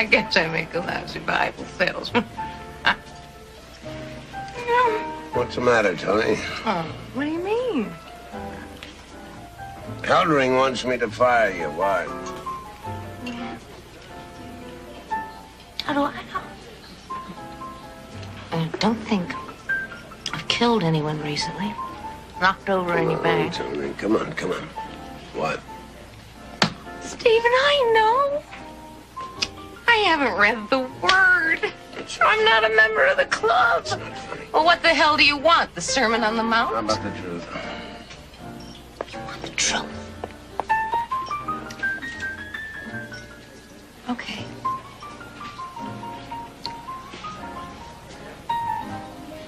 I guess I make a lousy Bible salesman. What's the matter, Tony? Oh, what do you mean? Hellring wants me to fire you. Why? How do I know? I don't think I've killed anyone recently. Knocked over any bank. Tony, come on, come on. What? Stephen, I know. I haven't read the word. I'm not a member of the club. Well, what the hell do you want? The Sermon on the Mount? How about the truth? You want the truth? Okay.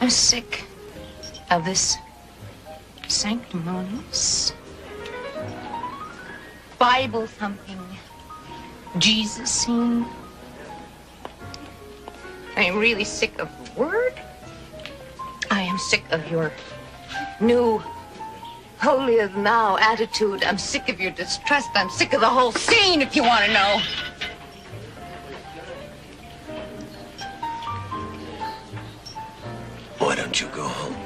I'm sick of this sanctimonious, Bible-thumping Jesus scene. I am really sick of the word. I am sick of your new holier-than-thou attitude. I'm sick of your distrust. I'm sick of the whole scene, if you want to know. Why don't you go home?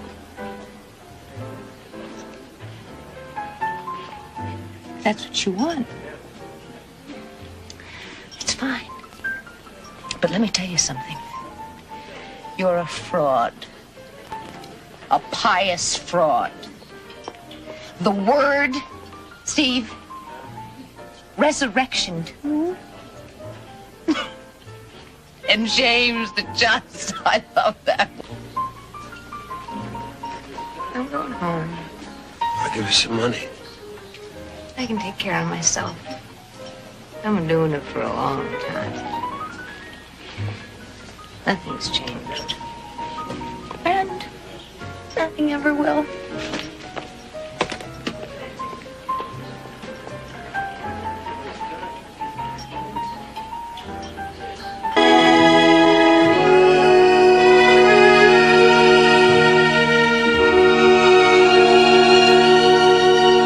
If that's what you want, it's fine. But let me tell you something. You're a fraud. A pious fraud. The word, Steve, resurrection too. And James the Just, I love that. I'm going home. I'll give you some money. I can take care of myself. I've been doing it for a long time. Nothing's changed. And nothing ever will.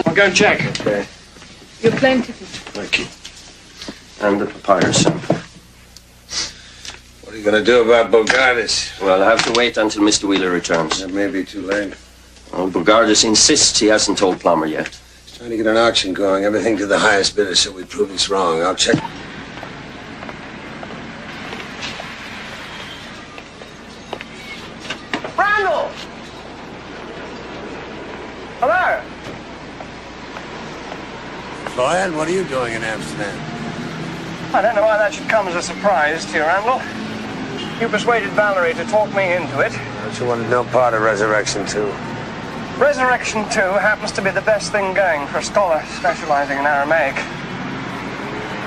I'll go and check. Okay. Your plane ticket. Thank you. And the papyrus. What are you going to do about Bogardus? Well, I'll have to wait until Mr. Wheeler returns. That may be too late. Well, Bogardus insists he hasn't told Plummer yet. He's trying to get an auction going. Everything to the highest bidder so we prove he's wrong. I'll check. Randall! Hello? Floyd, what are you doing in Amsterdam? I don't know why that should come as a surprise to you, Randall. You persuaded Valerie to talk me into it. Don't you want no part of Resurrection 2? Resurrection 2 happens to be the best thing going for a scholar specializing in Aramaic.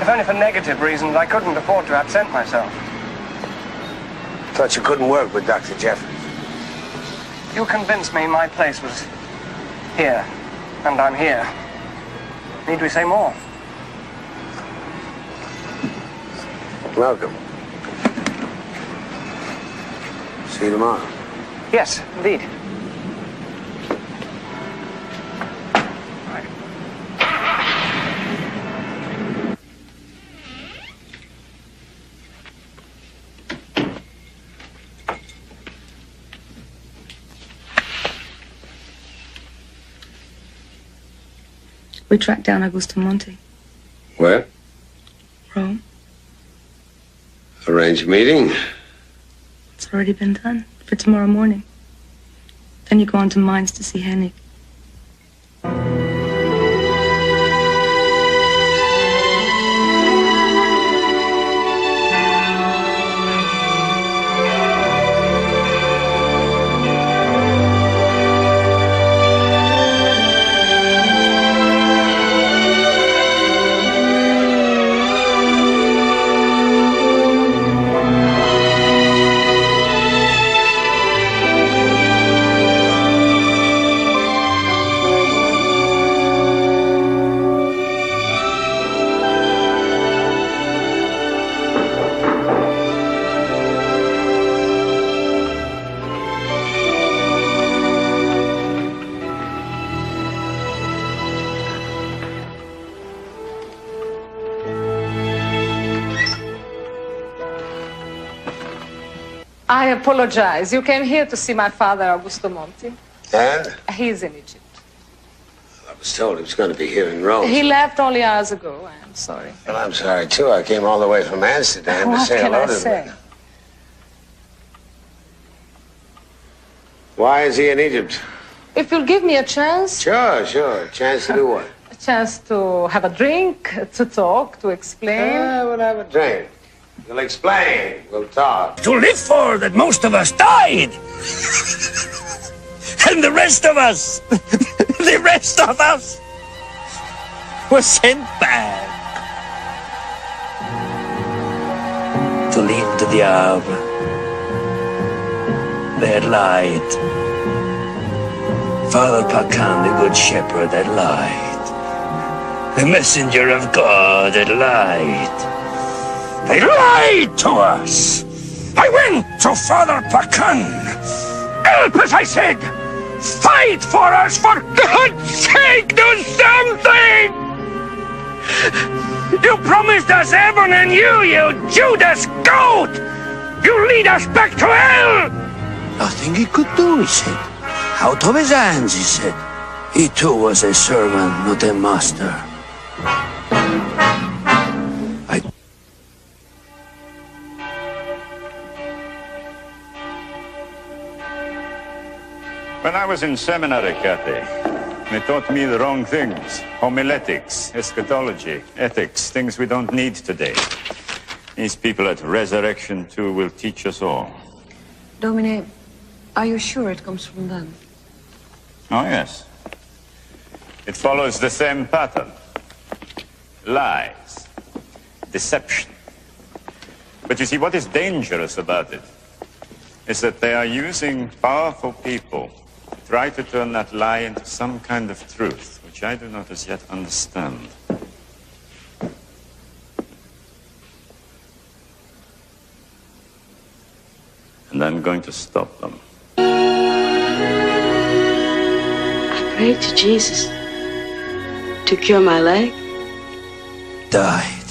If only for negative reasons, I couldn't afford to absent myself. Thought you couldn't work with Dr. Jeffers. You convinced me my place was here, and I'm here. Need we say more? Welcome. See you tomorrow. Yes, indeed. We tracked down Augusto Monti. Where? Rome. Arrange a meeting. It's already been done for tomorrow morning. Then you go on to Mainz to see Hennig. I apologize. You came here to see my father, Augusto Monti. And? He's in Egypt. I was told he was going to be here in Rome. He left only hours ago. I am sorry. Well, I'm sorry, too. I came all the way from Amsterdam to say hello to him. What can I say? Why is he in Egypt? If you'll give me a chance. Sure. A chance to do what? A chance to have a drink, to talk, to explain. We'll have a drink. You'll explain. We'll talk. To live for that most of us died. And the rest of us, were sent back. To lead to the Havre. They had lied. Father Pacan, the good shepherd, had lied. The messenger of God had lied. They lied to us. I went to Father Pacan. Help us, I said. Fight for us, for God's sake, do something! You promised us heaven and you Judas goat! You lead us back to hell! Nothing he could do, he said. Out of his hands, he said. He too was a servant, not a master. When I was in seminary, Kathy, they taught me the wrong things. Homiletics, eschatology, ethics, things we don't need today. These people at Resurrection 2 will teach us all. Domine, are you sure it comes from them? Oh, yes. It follows the same pattern. Lies. Deception. But you see, what is dangerous about it is that they are using powerful people to try to turn that lie into some kind of truth, which I do not as yet understand. And I'm going to stop them. I prayed to Jesus to cure my leg. Died.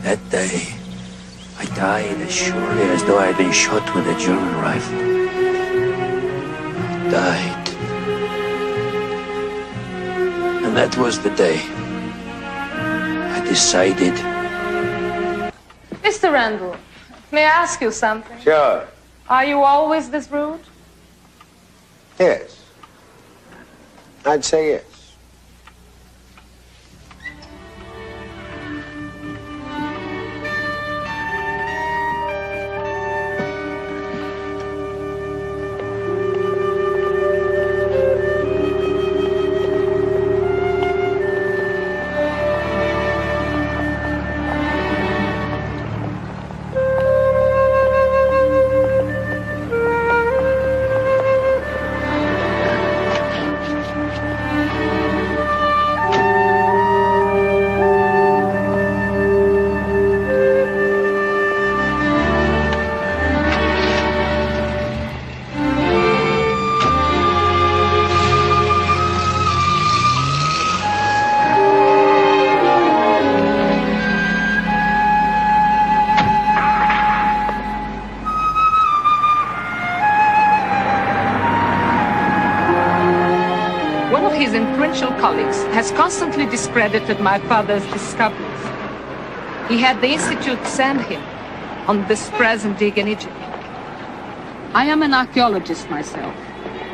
That day, I died as surely as though I had been shot with a German rifle. Died. And that was the day I decided. Mr. Randall, may I ask you something? Sure. Are you always this rude? Yes. I'd say yes. Has constantly discredited my father's discoveries. He had the Institute send him on this present dig in Egypt. I am an archaeologist myself.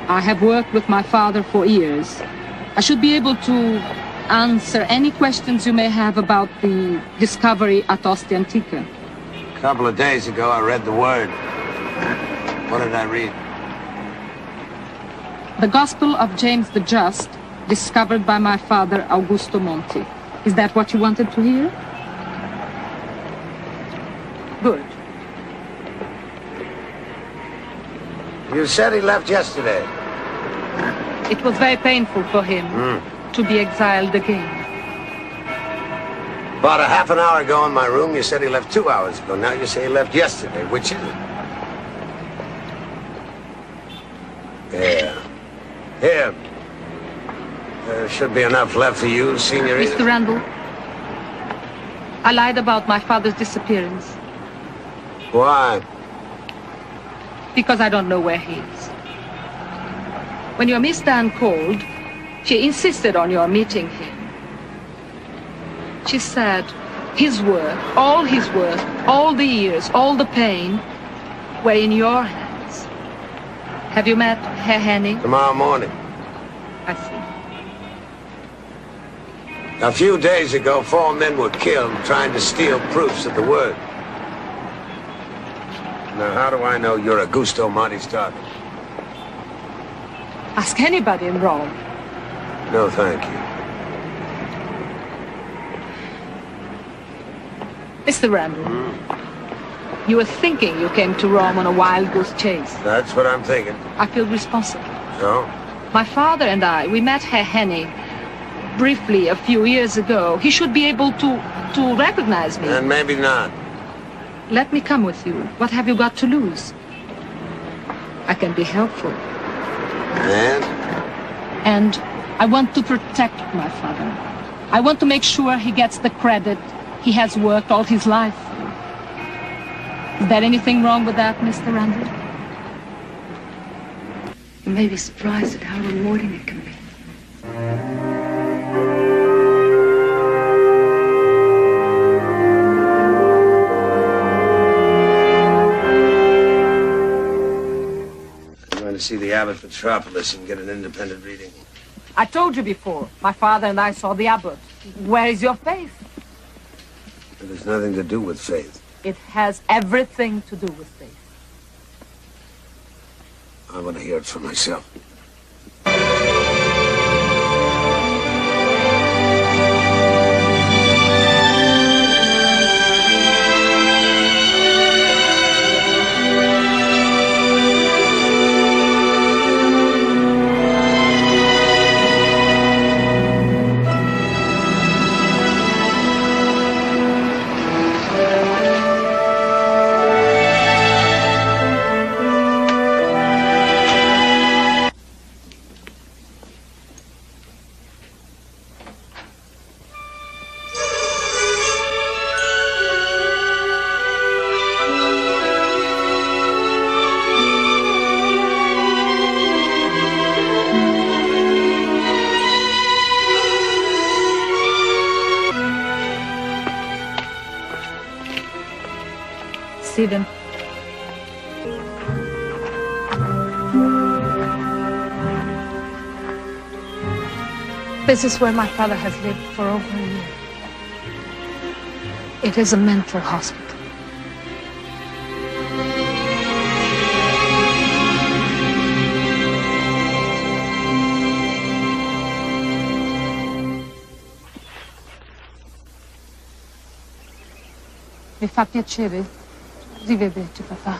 I have worked with my father for years. I should be able to answer any questions you may have about the discovery at Ostia Antica. A couple of days ago, I read the word. What did I read? The Gospel of James the Just, discovered by my father, Augusto Monti. Is that what you wanted to hear? Good. You said he left yesterday. It was very painful for him to be exiled again. About a half an hour ago in my room, you said he left 2 hours ago. Now you say he left yesterday. Which is it? Here. There should be enough left for you, Senor. Mr. Randall, I lied about my father's disappearance. Why? because I don't know where he is. When your Miss Dan called, she insisted on your meeting him. She said his work, all the years, all the pain, were in your hands. Have you met Herr Henning? Tomorrow morning. I see. A few days ago, 4 men were killed trying to steal proofs of the word. Now, how do I know you're Augusto Monti's target? Ask anybody in Rome. No, thank you. Mr. Randall, you were thinking you came to Rome on a wild goose chase. That's what I'm thinking. I feel responsible. So? My father and I, we met Herr Henning briefly a few years ago. He should be able to recognize me. And maybe not. Let me come with you. What have you got to lose? I can be helpful. And I want to protect my father. I want to make sure he gets the credit he has worked all his life for. Is there anything wrong with that, Mr. Randall? You may be surprised at how rewarding it can be. I'm going to see the Abbot Metropolis and get an independent reading. I told you before, my father and I saw the abbot. Where is your faith? It has nothing to do with faith. It has everything to do with faith. I want to hear it for myself. Stephen. This is where my father has lived for over a year. It is a mental hospital. Mi fa piacere rivederti, papà.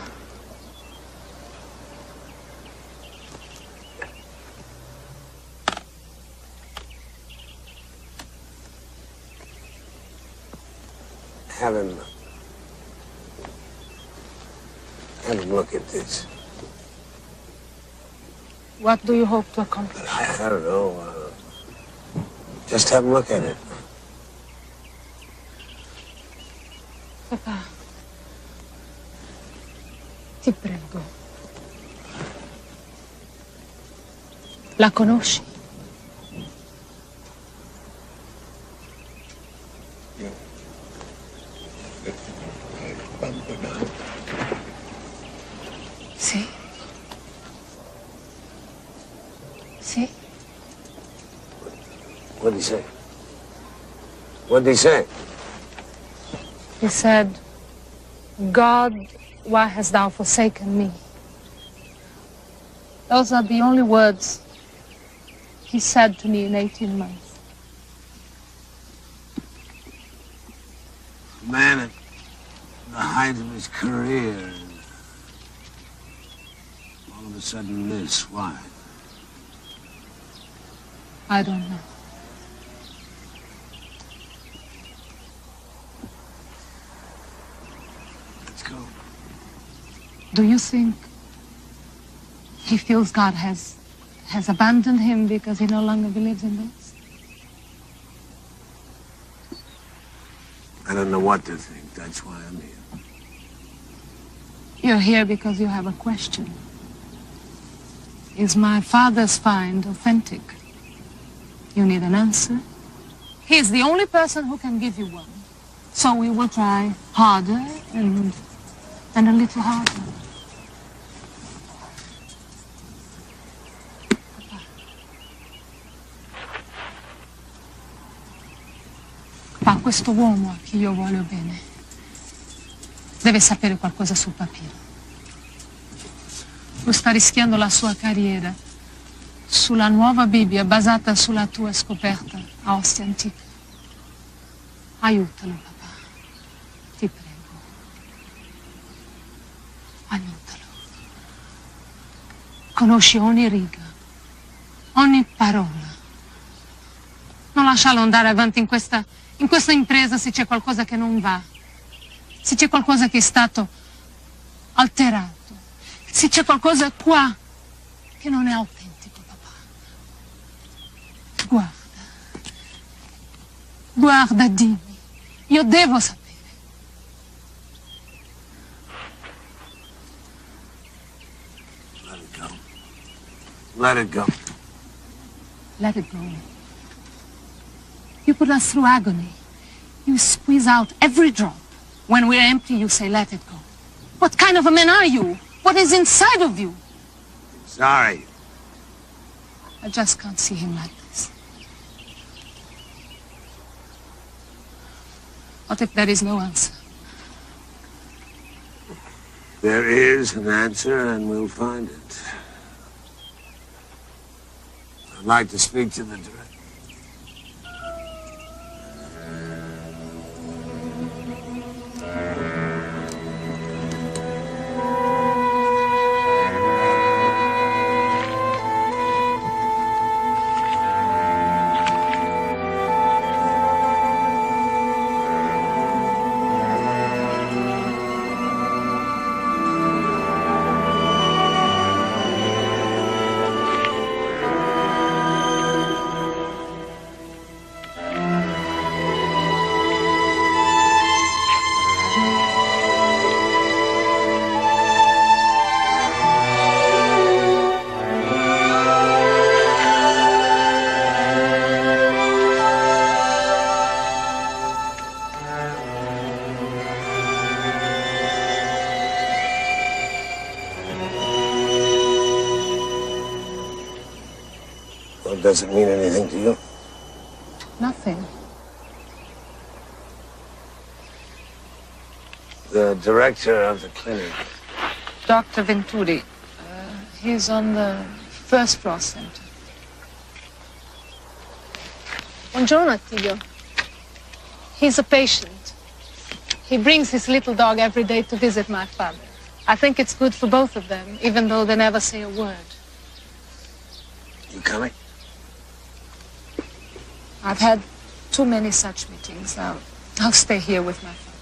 Have him look at this. What do you hope to accomplish? I don't know. Just have him look at it. Papà, ti prego. La conosci? Sì. Sì. What did he say? What did he say? He said, God, why hast thou forsaken me? Those are the only words he said to me in 18 months. A man at the height of his career, and all of a sudden this, why? I don't know. Let's go. Do you think he feels God has abandoned him because he no longer believes in this? I don't know what to think. That's why I'm here. You're here because you have a question. Is my father's find authentic? You need an answer? He is the only person who can give you one. So we will try harder and a little harder. Ma questo uomo a chi io voglio bene deve sapere qualcosa sul papiro. Lui sta rischiando la sua carriera sulla nuova Bibbia basata sulla tua scoperta a Ostia Antica. Aiutalo, papà. Ti prego. Aiutalo. Conosci ogni riga, ogni parola. Non lasciarlo andare avanti in questa impresa se c'è qualcosa che non va, se c'è qualcosa che è stato alterato, se c'è qualcosa qua che non è autentico, papà. Guarda, dimmi, io devo sapere. Let it go. Let it go. Let it go. You put us through agony. You squeeze out every drop. When we're empty, you say, let it go. What kind of a man are you? What is inside of you? Sorry. I just can't see him like this. What if there is no answer? There is an answer, and we'll find it. I'd like to speak to the director. Does it mean anything to you? Nothing. The director of the clinic. Dr. Venturi. He's on the first floor center. Buongiorno, Attilio. He's a patient. He brings his little dog every day to visit my father. I think it's good for both of them, even though they never say a word. You coming? I've had too many such meetings. I'll stay here with my father.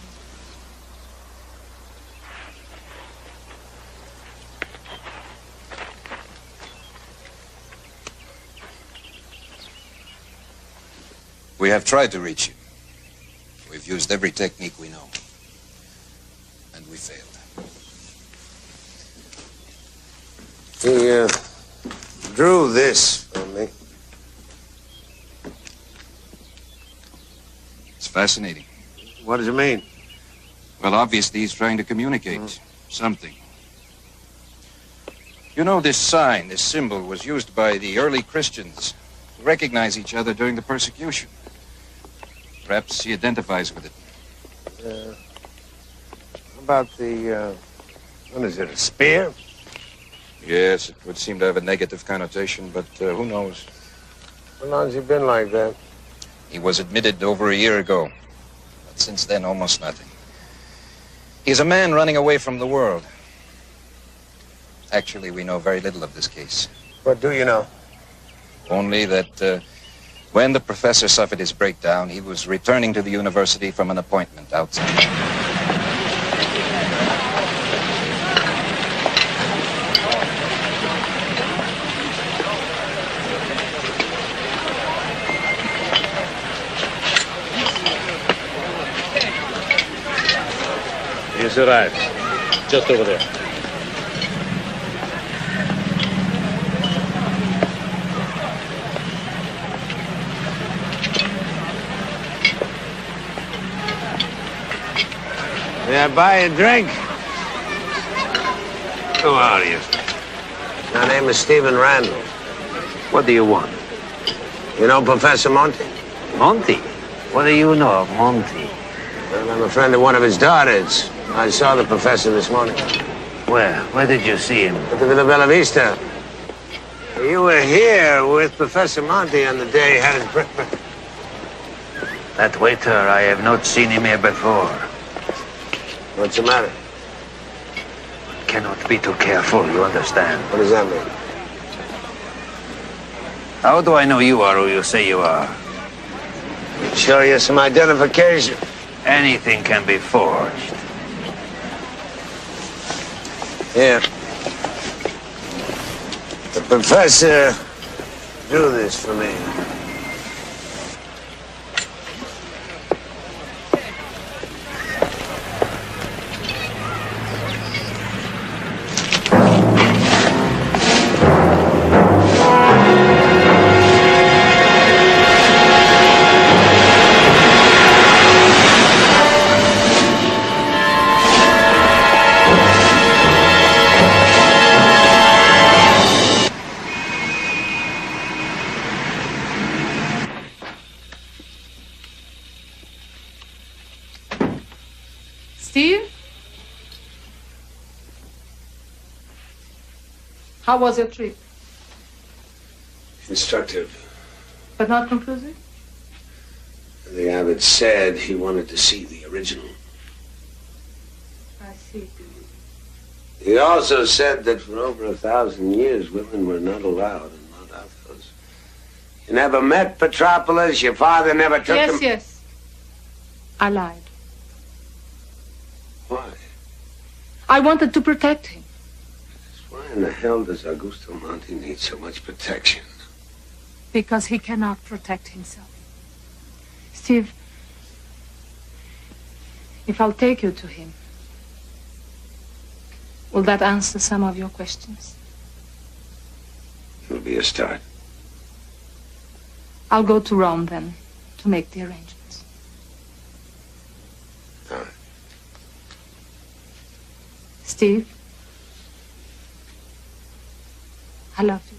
We have tried to reach you. We've used every technique we know. And we failed. He drew this for me. It's fascinating. What does it mean? Well, obviously he's trying to communicate something. You know, this sign, this symbol, was used by the early Christians to recognize each other during the persecution. Perhaps he identifies with it. How about the, what is it, a spear? Yes, it would seem to have a negative connotation, but who knows? How long has he been like that? He was admitted over a year ago. But since then, almost nothing. He's a man running away from the world. Actually, we know very little of this case. What do you know? Only that when the professor suffered his breakdown, he was returning to the university from an appointment outside. He's arrived. just over there. May I buy a drink? Who are you? My name is Stephen Randall. What do you want? You know Professor Monty? Monty? What do you know of Monty? Well, I'm a friend of one of his daughters. I saw the professor this morning. Where? Where did you see him? At the Villa Bella Vista. You were here with Professor Monty on the day he had his breakfast. That waiter, I have not seen him here before. What's the matter? Cannot be too careful, you understand? What does that mean? How do I know you are who you say you are? Show you some identification. Anything can be forged. Here. The professor drew this for me. Steve? How was your trip? Instructive. But not conclusive? The abbot said he wanted to see the original. I see. He also said that for over 1,000 years, women were not allowed in Mount Athos. You never met Petropolis? Your father never took Yes, them? yes. I lied. Why? I wanted to protect him. Why in the hell does Augusto Monti need so much protection? Because he cannot protect himself. Steve, if I'll take you to him, will that answer some of your questions? It'll be a start. I'll go to Rome then to make the arrangements. All right. Steve, I love you.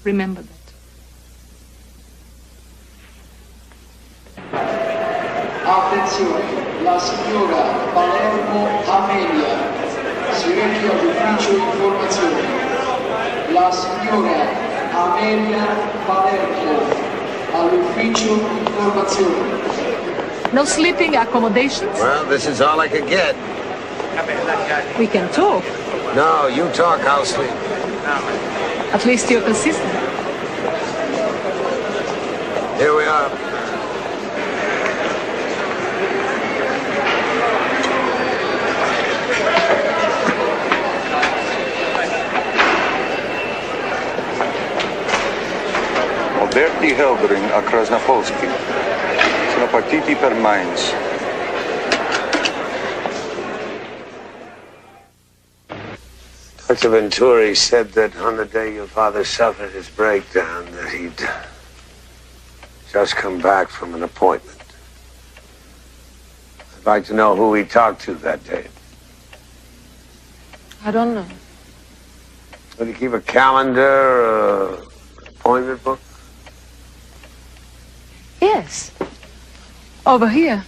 Remember that. Attenzione, la signora Palermo Amelia si reca all'ufficio informazioni. La signora Amelia Palermo all'ufficio informazioni. No sleeping accommodations? Well, this is all I could get. We can talk. No, you talk, I'll sleep. At least you're consistent. Here we are. Alberti Heldring a Krasnopolski. Sono partiti per Mainz. Dr. Venturi said that on the day your father suffered his breakdown, that he'd just come back from an appointment. I'd like to know who he talked to that day. I don't know. Did he keep a calendar, appointment book? Yes. Over here.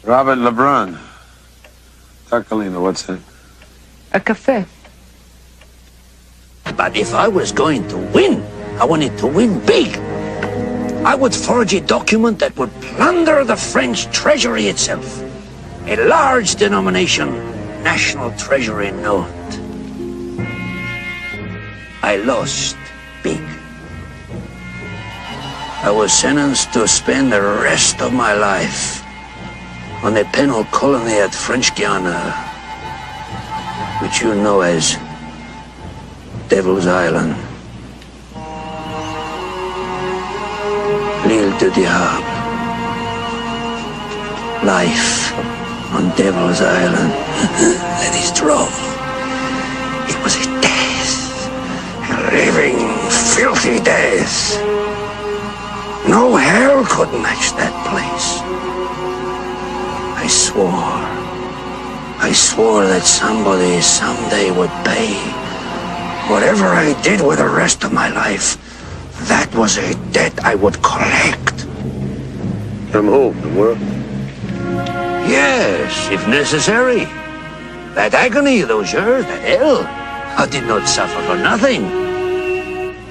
Robert LeBrun. Tacolino, what's that? A cafe. But if I was going to win, I wanted to win big. I would forge a document that would plunder the French treasury itself. A large denomination National Treasury note. I lost big. I was sentenced to spend the rest of my life on a penal colony at French Guiana, which you know as Devil's Island. L'Île du Diable. Life on Devil's Island. That is true. It was a death. A living, filthy death. No hell could match that place. I swore that somebody someday would pay. Whatever I did with the rest of my life, that was a debt I would collect. From who? The world? Yes, if necessary. That agony, those years, that hell, I did not suffer for nothing.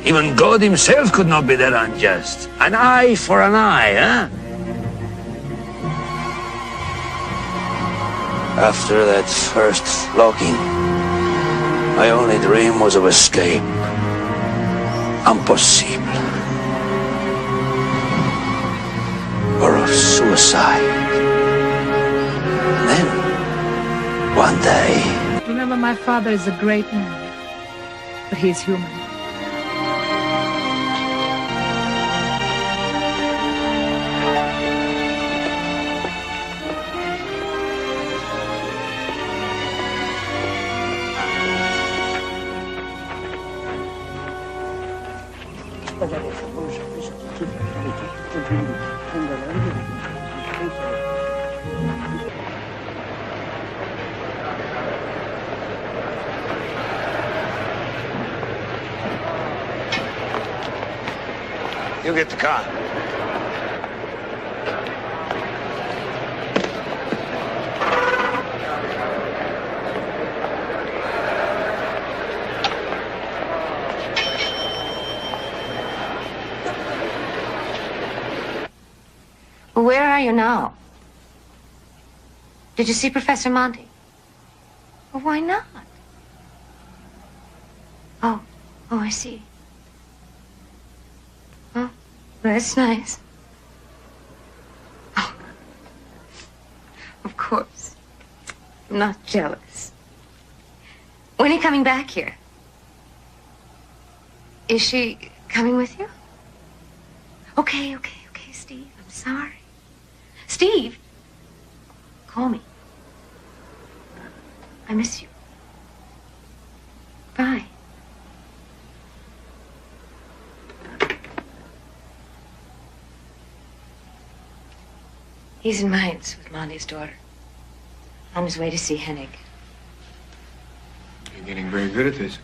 Even God himself could not be that unjust. An eye for an eye, huh? After that first flogging, my only dream was of escape. Impossible. Or of suicide. Then, one day... Remember, my father is a great man, but he's human. You get the car. Where are you now? Did you see Professor Monty? Well, why not? Oh, I see. Oh, that's nice. Oh, of course. I'm not jealous. When are you coming back here? Is she coming with you? Okay, Steve. I'm sorry. Steve, call me. I miss you. Bye. He's in Mainz with Monty's daughter. On his way to see Hennig. You're getting very good at this.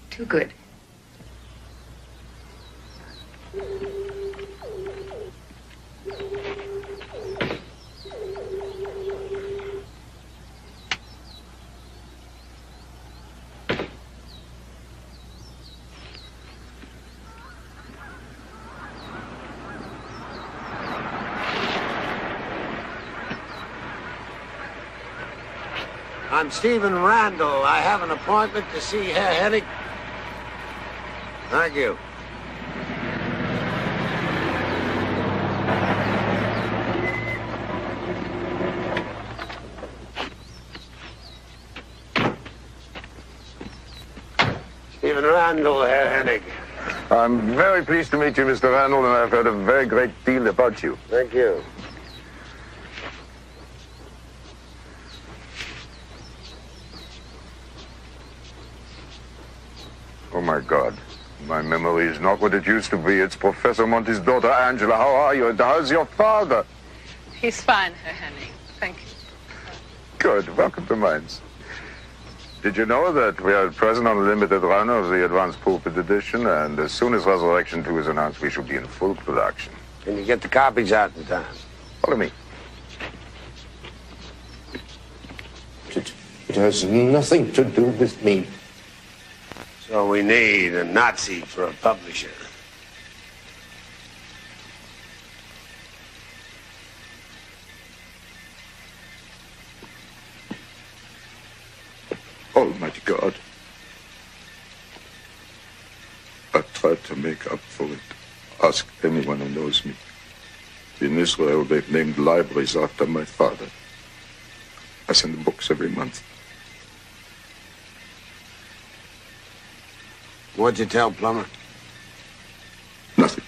Too good. I'm Stephen Randall. I have an appointment to see Herr Hennig. Thank you. Stephen Randall, Herr Hennig. I'm very pleased to meet you, Mr. Randall, and I've heard a very great deal about you. Thank you. Oh, my God. My memory is not what it used to be. It's Professor Monty's daughter, Angela. How are you? And how's your father? He's fine, Herr Hennig. Thank you. Good. Welcome to Mainz. Did you know that we are at present on a limited run of the Advanced Pulpit Edition, and as soon as Resurrection 2 is announced, we shall be in full production. Can you get the copies out in time? Follow me. It has nothing to do with me. So we need a Nazi for a publisher. I've tried to make up for it. Ask anyone who knows me. In Israel, they've named libraries after my father. I send books every month. What'd you tell Plummer? Nothing.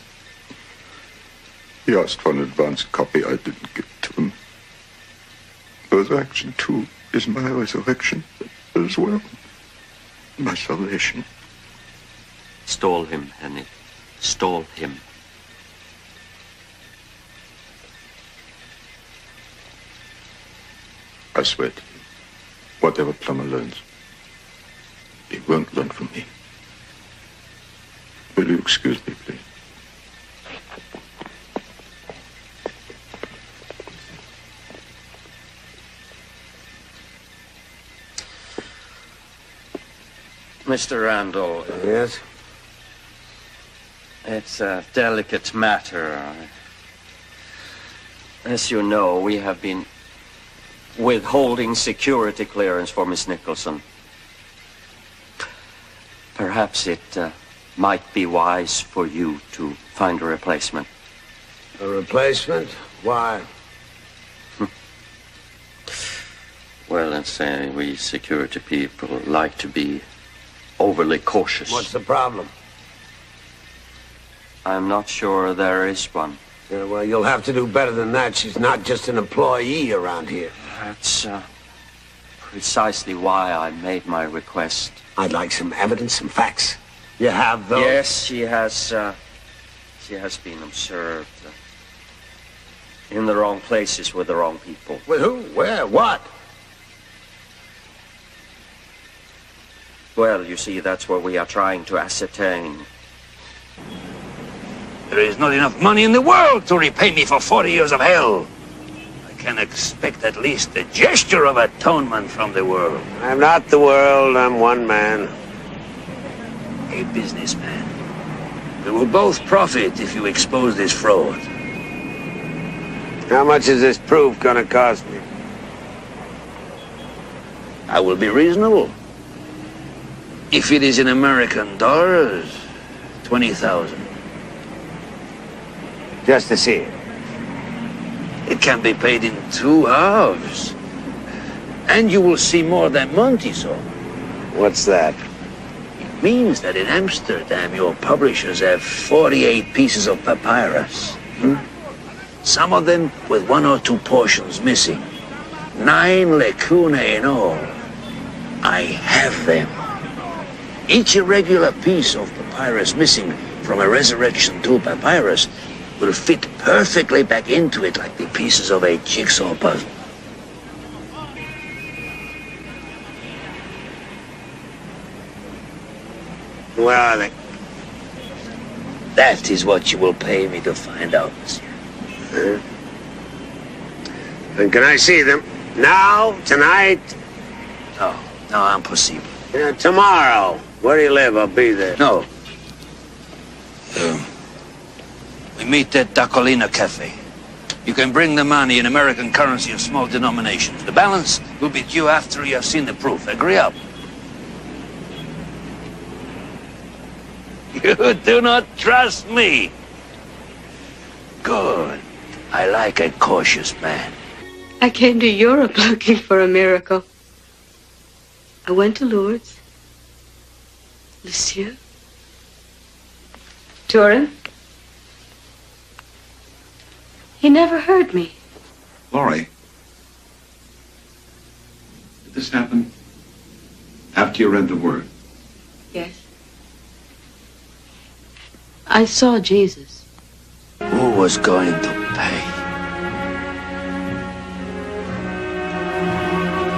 He asked for an advance copy. I didn't give it to him. Resurrection, too, is my resurrection as well. My salvation. Stall him, Henny. Stall him. I swear to you, whatever Plummer learns, he won't learn from me. Will you excuse me, please? Mr. Randall. Yes? It's a delicate matter. As you know, we have been withholding security clearance for Miss Nicholson. Perhaps it might be wise for you to find a replacement. A replacement? Why? Well, let's say we security people like to be overly cautious. What's the problem? I'm not sure there is one. Yeah, well, you'll have to do better than that. She's not just an employee around here. That's precisely why I made my request. I'd like some evidence, some facts. You have those? Yes, she has been observed in the wrong places with the wrong people. With who? Where? What? Well, you see, that's what we are trying to ascertain. There is not enough money in the world to repay me for 40 years of hell. I can expect at least a gesture of atonement from the world. I'm not the world. I'm one man. A businessman. We will both profit if you expose this fraud. How much is this proof gonna cost me? I will be reasonable. If it is in American dollars, 20,000. Just to see it. It can be paid in 2 halves. And you will see more than Monty saw. What's that? It means that in Amsterdam, your publishers have 48 pieces of papyrus. Some of them with 1 or 2 portions missing. 9 lacunae in all. I have them. Each irregular piece of papyrus missing from a Resurrection 2 papyrus will fit perfectly back into it like the pieces of a jigsaw puzzle. Where are they? That is what you will pay me to find out, monsieur. And can I see them? Now? Tonight? No, impossible. Tomorrow. Where do you live? I'll be there. No. We meet at Dacolina Cafe. You can bring the money in American currency of small denominations. The balance will be due after you have seen the proof. Agree up. You do not trust me. Good. I like a cautious man. I came to Europe looking for a miracle. I went to Lourdes, Lisieux, Turin. He never heard me. Laurie, did this happen after you read the word? Yes. I saw Jesus. Who was going to pay?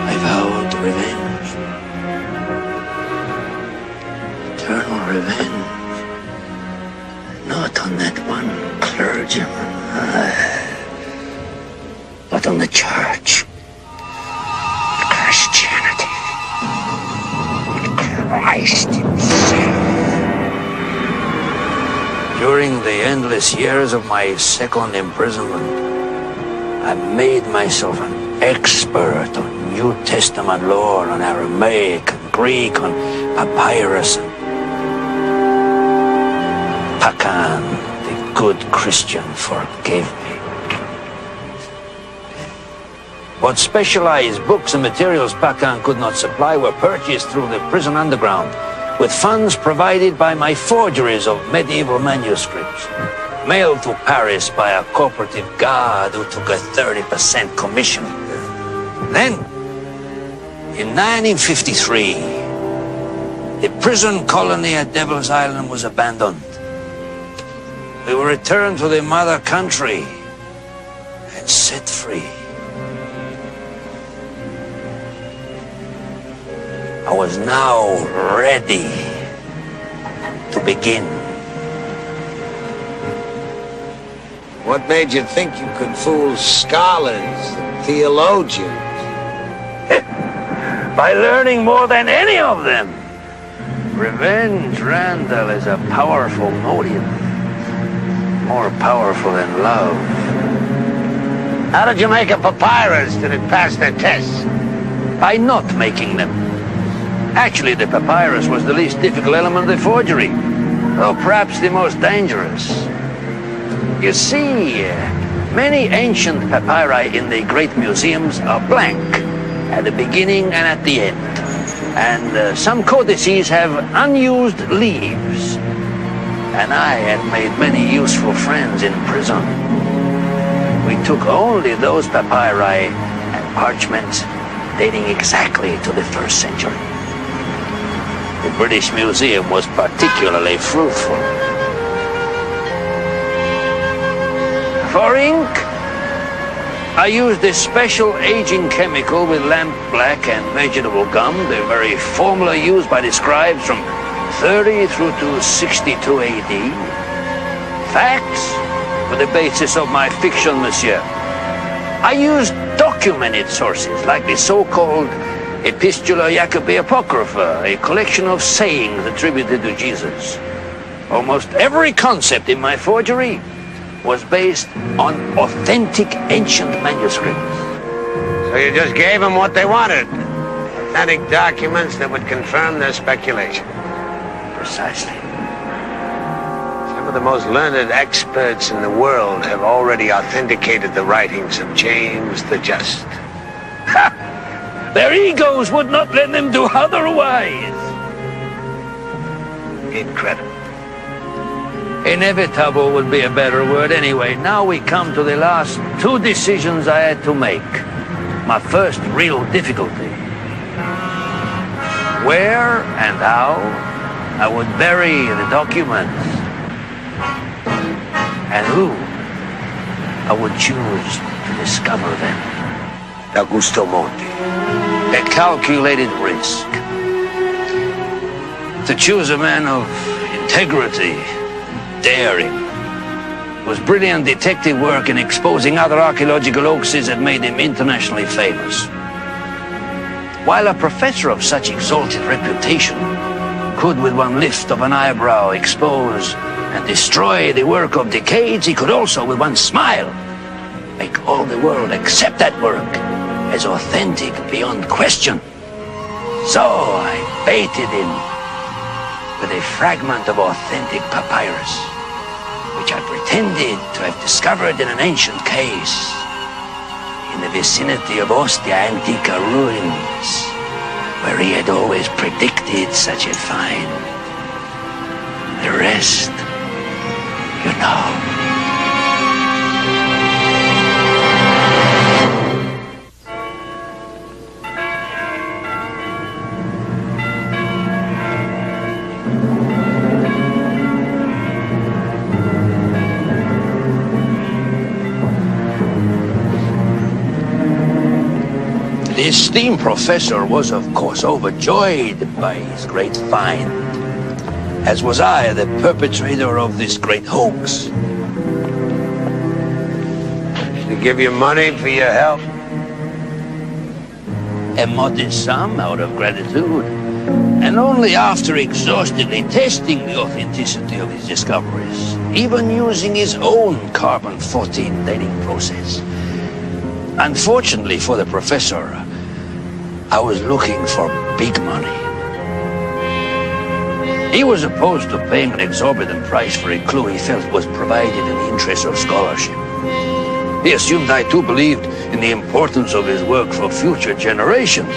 I vowed revenge. Eternal revenge. Not on that one clergyman, but on the church. Christianity. Christ himself. During the endless years of my second imprisonment, I made myself an expert on New Testament lore, on Aramaic, and Greek, on papyrus. Pacan, the good Christian, forgave me. What specialized books and materials Pacan could not supply were purchased through the prison underground, with funds provided by my forgeries of medieval manuscripts, mailed to Paris by a cooperative guard who took a 30% commission. Then, in 1953, the prison colony at Devil's Island was abandoned. We were returned to the mother country and set free. I was now ready to begin. What made you think you could fool scholars and theologians? By learning more than any of them. Revenge, Randall, is a powerful motive. More powerful than love. How did you make a papyrus? Did it pass their tests? By not making them. Actually, the papyrus was the least difficult element of the forgery, though perhaps the most dangerous. You see, many ancient papyri in the great museums are blank at the beginning and at the end. And some codices have unused leaves. And I had made many useful friends in prison. We took only those papyri and parchments dating exactly to the 1st century. The British Museum was particularly fruitful. For ink, I used a special aging chemical with lamp black and vegetable gum, the very formula used by the scribes from 30 through to 62 AD. Facts were the basis of my fiction, monsieur. I used documented sources like the so-called Epistula Jacobi Apocrypha, a collection of sayings attributed to Jesus. Almost every concept in my forgery was based on authentic ancient manuscripts. So you just gave them what they wanted. Authentic documents that would confirm their speculation. Precisely. Some of the most learned experts in the world have already authenticated the writings of James the Just. Their egos would not let them do otherwise. Incredible. Inevitable would be a better word anyway. Now we come to the last 2 decisions I had to make. My first real difficulty. Where and how I would bury the documents. And who I would choose to discover them. Augusto Monti. A calculated risk. To choose a man of integrity, daring, whose brilliant detective work in exposing other archaeological hoaxes had made him internationally famous. While a professor of such exalted reputation could, with one lift of an eyebrow, expose and destroy the work of decades, he could also, with one smile, make all the world accept that work as authentic beyond question. So I baited him with a fragment of authentic papyrus, which I pretended to have discovered in an ancient case in the vicinity of Ostia Antica ruins, where he had always predicted such a find. The rest, you know. The esteemed professor was, of course, overjoyed by his great find, as was I, the perpetrator of this great hoax. To give you money for your help? A modest sum out of gratitude, and only after exhaustively testing the authenticity of his discoveries, even using his own carbon-14 dating process. Unfortunately for the professor, I was looking for big money. He was opposed to paying an exorbitant price for a clue he felt was provided in the interest of scholarship. He assumed I too believed in the importance of his work for future generations.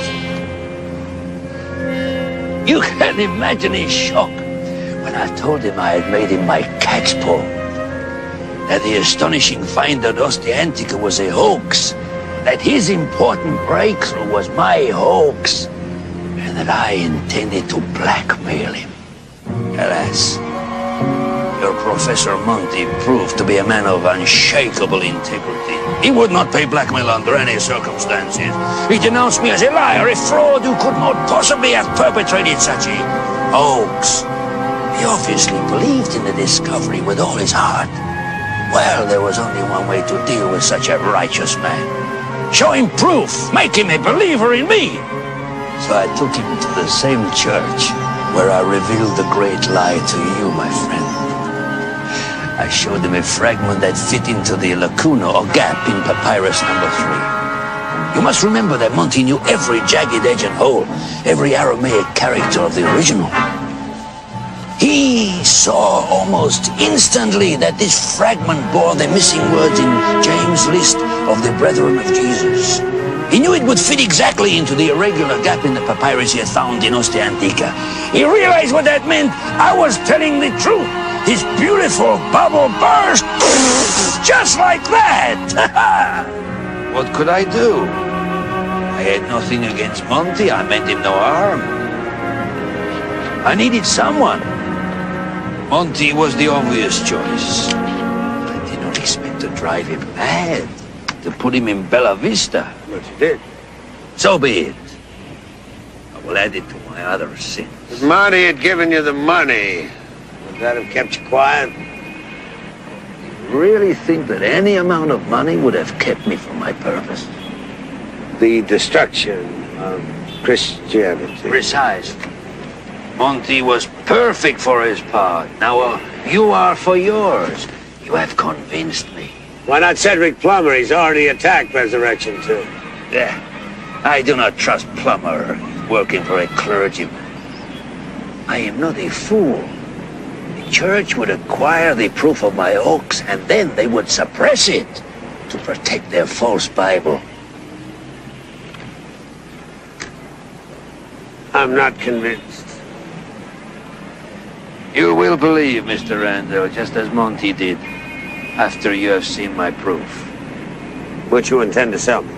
You can imagine his shock when I told him I had made him my cat's paw, that the astonishing find at Ostiantica was a hoax, that his important breakthrough was my hoax, and that I intended to blackmail him. Alas, your Professor Monty proved to be a man of unshakable integrity. He would not pay blackmail under any circumstances. He denounced me as a liar, a fraud who could not possibly have perpetrated such a hoax. He obviously believed in the discovery with all his heart. Well, there was only one way to deal with such a righteous man. Show him proof, make him a believer in me. So I took him to the same church where I revealed the great lie to you, my friend. I showed him a fragment that fit into the lacuna or gap in papyrus number 3. You must remember that Monty knew every jagged edge and hole, every Aramaic character of the original. He saw almost instantly that this fragment bore the missing words in James' list of the Brethren of Jesus. He knew it would fit exactly into the irregular gap in the papyrus he had found in Ostiantica. He realized what that meant. I was telling the truth. His beautiful bubble burst just like that. What could I do? I had nothing against Monty. I meant him no harm. I needed someone. Monty was the obvious choice. I did not expect to drive him mad, to put him in Bella Vista. But you did. So be it. I will add it to my other sins. If Monty had given you the money, would that have kept you quiet? You really think that any amount of money would have kept me from my purpose? The destruction of Christianity. Precisely. Monty was perfect for his part. Now you are for yours. You have convinced me. Why not Cedric Plummer? He's already attacked Resurrection 2. Yeah, I do not trust Plummer working for a clergyman. I am not a fool. The church would acquire the proof of my hoax, and then they would suppress it to protect their false Bible. I'm not convinced. You will believe, Mr. Randall, just as Monty did, after you have seen my proof. What you intend to sell me?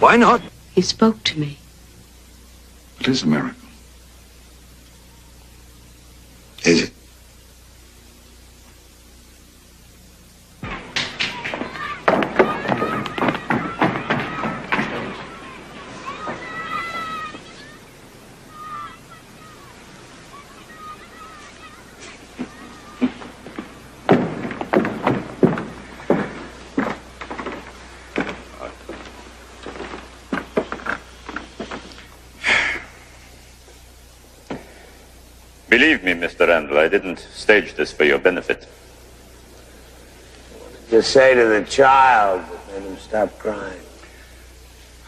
Why not? He spoke to me. It is a miracle. Is it? Believe me, Mr. Randall, I didn't stage this for your benefit. Just say to the child that made him stop crying.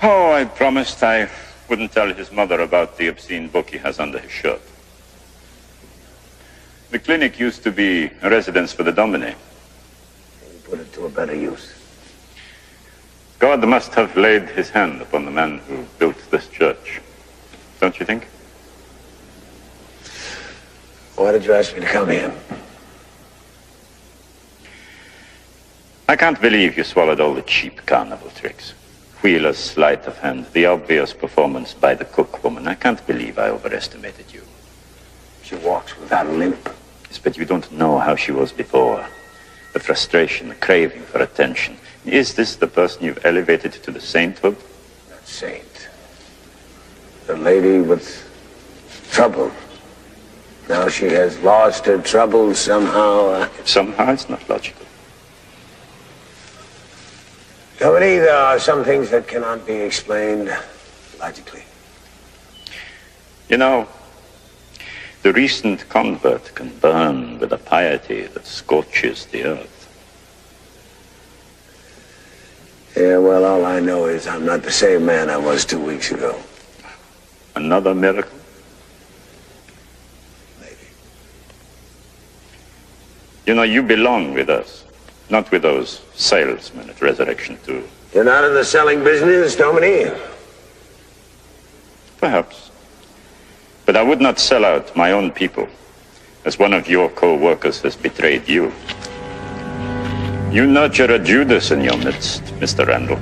Oh, I promised I wouldn't tell his mother about the obscene book he has under his shirt. The clinic used to be a residence for the Domine. You put it to a better use. God must have laid his hand upon the man who built this church. Don't you think? Why did you ask me to come here? I can't believe you swallowed all the cheap carnival tricks. Wheeler's sleight of hand, the obvious performance by the cook woman. I can't believe I overestimated you. She walks without a limp. Yes, but you don't know how she was before. The frustration, the craving for attention. Is this the person you've elevated to the sainthood? Not saint. The lady with trouble. Now she has lost her trouble somehow. Somehow it's not logical. Nobody, there are some things that cannot be explained logically. You know, the recent convert can burn with a piety that scorches the earth. Yeah, well, all I know is I'm not the same man I was 2 weeks ago. Another miracle? You know, you belong with us, not with those salesmen at Resurrection 2. You're not in the selling business, Dominique? Perhaps. But I would not sell out my own people, as one of your co-workers has betrayed you. You nurture a Judas in your midst, Mr. Randall.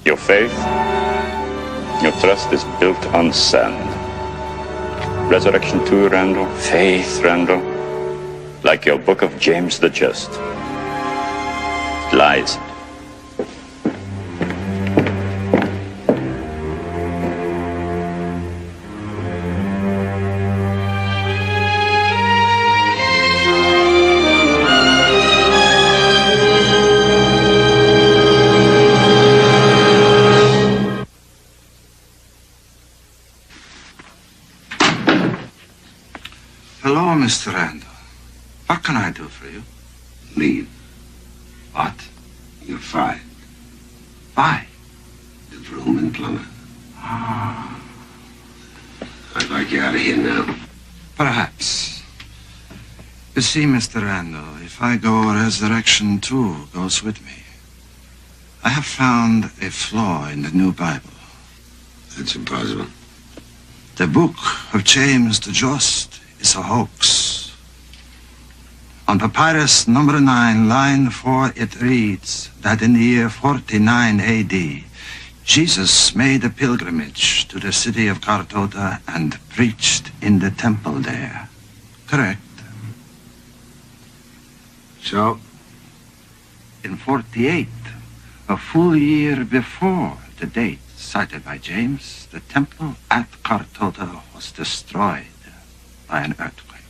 Your faith, your trust is built on sand. Resurrection 2, Randall, faith, Randall, like your book of James the Just. It lies. Hello, Mr. Randall. What can I do for you? Leave. What? You're fired. Why? The room and plumber. Ah, I'd like you out of here now. perhaps. You see, Mr. Randall, if I go, Resurrection 2 goes with me. I have found a flaw in the new Bible. That's impossible. The book of James the Just is a hoax. On papyrus number 9, line 4, it reads that in the year 49 AD, Jesus made a pilgrimage to the city of Carthota and preached in the temple there. Correct. So? In 48, a full year before the date cited by James, the temple at Carthota was destroyed by an earthquake.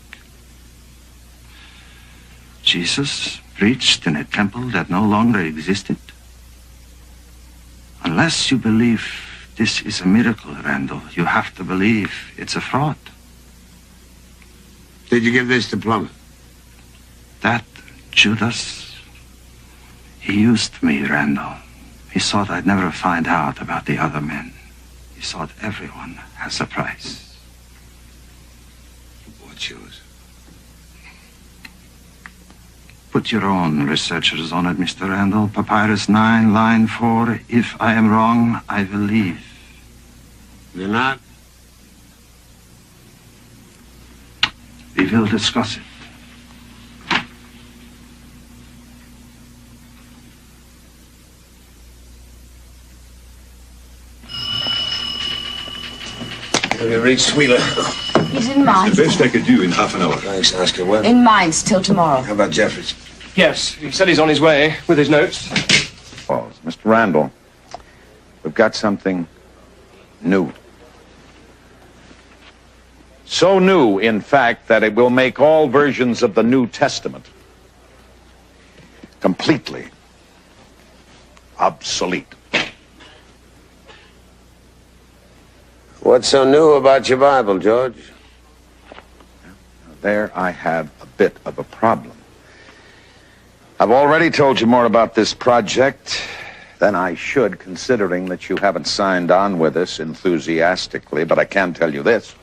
Jesus preached in a temple that no longer existed. Unless you believe this is a miracle, Randall, you have to believe it's a fraud. Did you give this to Plummer? That Judas, he used me, Randall. He thought I'd never find out about the other men. He thought everyone has a price. What's yours? Put your own researchers on it, Mr. Randall. Papyrus 9, line 4. If I am wrong, I will leave. You're not? We will discuss it. Have you reached Wheeler? He's in Mines. The best I could do in half an hour. Thanks, Oscar. Well, In Mines till tomorrow. how about Jeffries? Yes, he said he's on his way with his notes. Falls. Mr. Randall, we've got something new. So new, in fact, that it will make all versions of the New Testament completely obsolete. What's so new about your Bible, George? There I have a bit of a problem. I've already told you more about this project than I should, considering that you haven't signed on with us enthusiastically, but I can tell you this,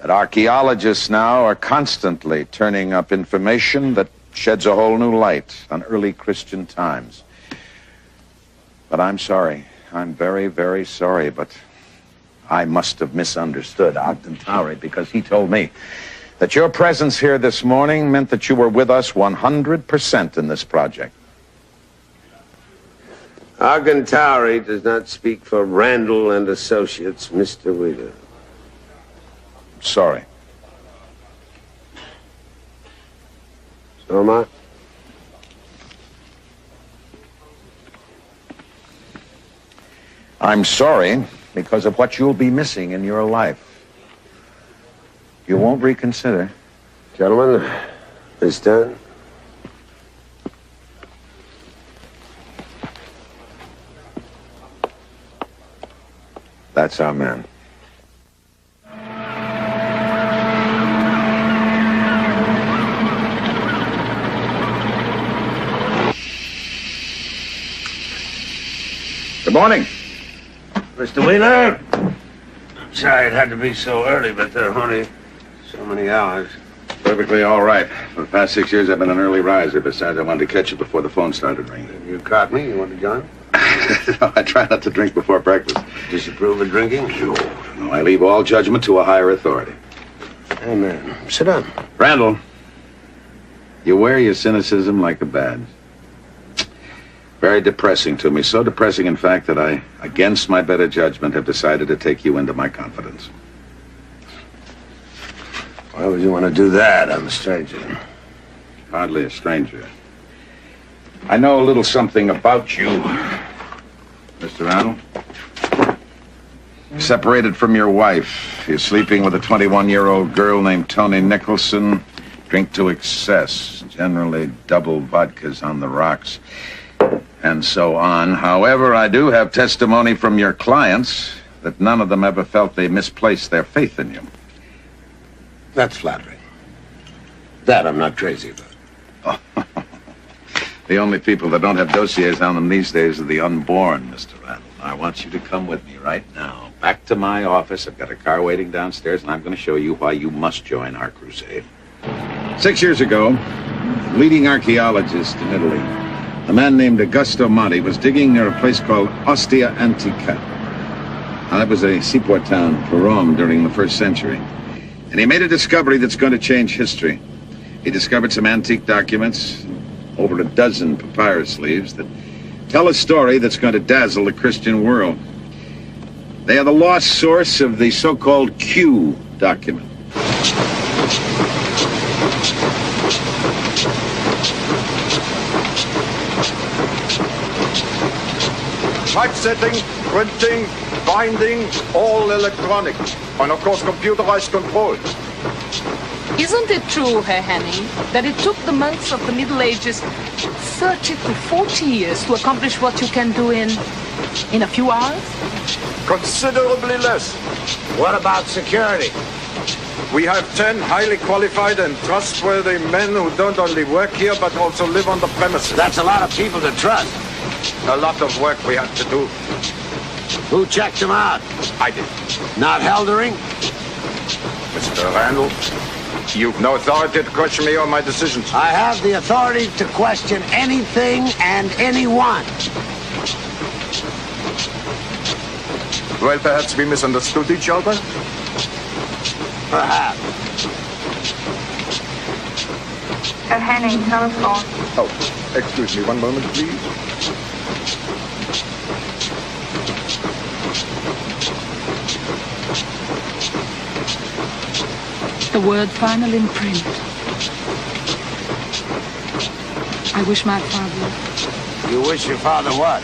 that archaeologists now are constantly turning up information that sheds a whole new light on early Christian times. But I'm sorry. I'm very, very sorry, but I must have misunderstood Ogden Towery, because he told me that your presence here this morning meant that you were with us 100% in this project. Ogden Towery does not speak for Randall and Associates, Mr. Wheeler. Sorry. So am I. I'm sorry because of what you'll be missing in your life. You won't reconsider. Gentlemen, it's done. That's our man. Good morning. Mr. Wheeler? I'm sorry it had to be so early, but there are only so many hours. Perfectly all right. For the past 6 years, I've been an early riser. Besides, I wanted to catch you before the phone started ringing. You caught me. You want to join? No, I try not to drink before breakfast. Disapprove of drinking? No, I leave all judgment to a higher authority. Hey, man. Sit down. Randall, you wear your cynicism like a badge. Very depressing to me. So depressing, in fact, that I, against my better judgment, have decided to take you into my confidence. Why would you want to do that? I'm a stranger. Hardly a stranger. I know a little something about you, Mr. Randall. Separated from your wife. You're sleeping with a 21-year-old girl named Toni Nicholson. Drink to excess. Generally double vodkas on the rocks. And so on. However, I do have testimony from your clients that none of them ever felt they misplaced their faith in you. That's flattering. That I'm not crazy about. The only people that don't have dossiers on them these days are the unborn, Mr. Randall. I want you to come with me right now. Back to my office. I've got a car waiting downstairs, and I'm going to show you why you must join our crusade. 6 years ago, a leading archaeologist in Italy, a man named Augusto Monti, was digging near a place called Ostia Antica. Now, that was a seaport town for Rome during the 1st century. And he made a discovery that's going to change history. He discovered some antique documents, over a dozen papyrus leaves, that tell a story that's going to dazzle the Christian world. They are the lost source of the so-called Q document. Typesetting, printing, binding, all electronic. And of course, computerized control. Isn't it true, Herr Henning, that it took the monks of the Middle Ages 30 to 40 years to accomplish what you can do in a few hours? Considerably less. What about security? We have 10 highly qualified and trustworthy men who don't only work here, but also live on the premises. That's a lot of people to trust. A lot of work we have to do. Who checked them out? I did. Not Heldering? Mr. Randall, you've no authority to question me or my decisions. I have the authority to question anything and anyone. Well, perhaps we misunderstood each other? Perhaps. Herr Henning, telephone. Oh, excuse me one moment, please. The word final in print. I wish my father... You wish your father what?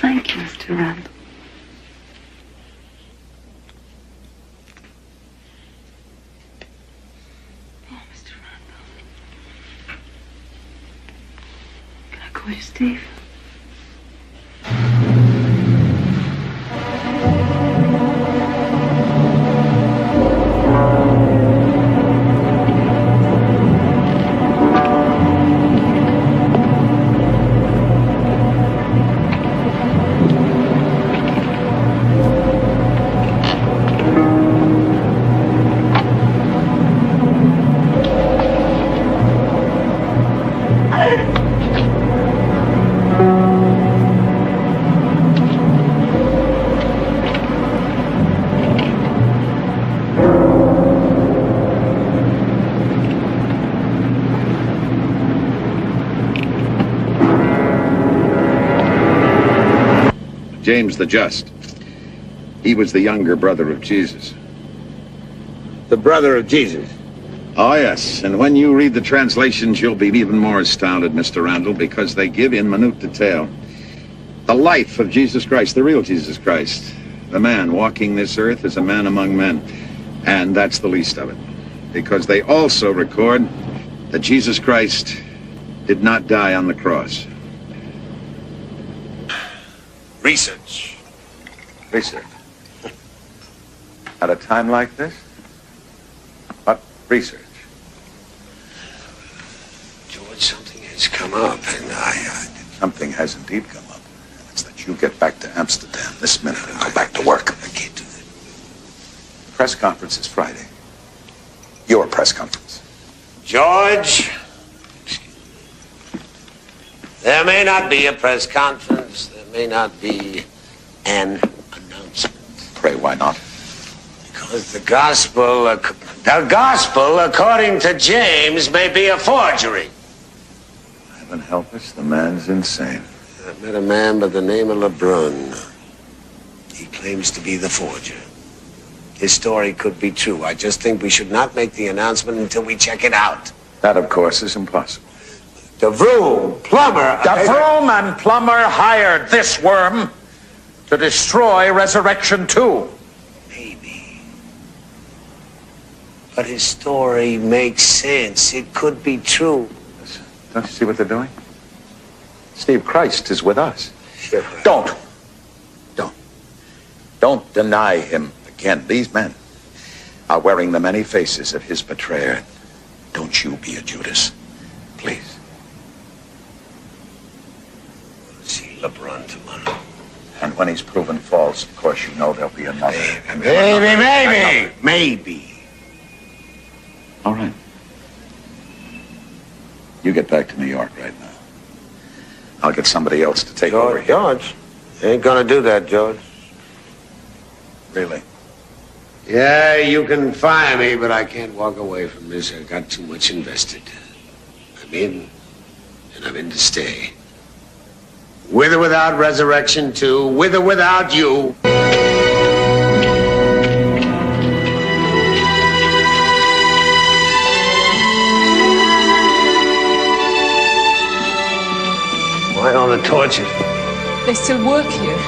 Thank you, Mr. Randall. Call you Steve. James the Just. He was the younger brother of Jesus. The brother of Jesus? Oh, yes. And when you read the translations, you'll be even more astounded, Mr. Randall, because they give in minute detail the life of Jesus Christ, the real Jesus Christ. The man walking this earth is a man among men. And that's the least of it. Because they also record that Jesus Christ did not die on the cross. Research. Research. At a time like this? What Research. George, something has come up, and Something has indeed come up. It's that you get back to Amsterdam this minute and go back to work. I can't do that. Press conference is Friday. Your press conference. George, there may not be a press conference. There may not be an announcement. Pray, why not? Because the gospel, according to James, may be a forgery. Heaven help us, the man's insane. I met a man by the name of Lebrun. He claims to be the forger. His story could be true. I just think we should not make the announcement until we check it out. That, of course, is impossible. DeVroom, Plummer... DeVroom and Plummer hired this worm to destroy Resurrection 2. Maybe. But his story makes sense. It could be true. Don't you see what they're doing? Steve Christ is with us. Sure. Don't deny him again. These men are wearing the many faces of his betrayer. Don't you be a Judas, please. See LeBron tomorrow. And when he's proven false, of course, you know there'll be another. Maybe. All right. You get back to New York right now. I'll get somebody else to take over here. George, ain't gonna do that, George. Really? Yeah, you can fire me, but I can't walk away from this. I got too much invested. I'm in, and I'm in to stay. With or without Resurrection 2, with or without you. Why all the torture? They still work here.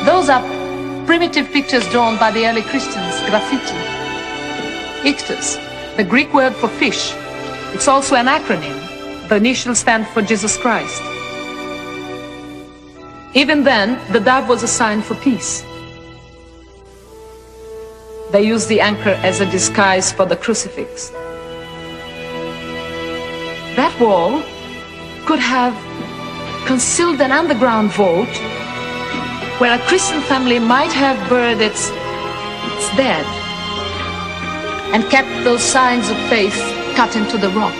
Those are primitive pictures drawn by the early Christians, graffiti. Ictus, the Greek word for fish. It's also an acronym. The initials stand for Jesus Christ. Even then, the dove was a sign for peace. They used the anchor as a disguise for the crucifix. That wall could have concealed an underground vault where a Christian family might have buried its dead and kept those signs of faith cut into the rock.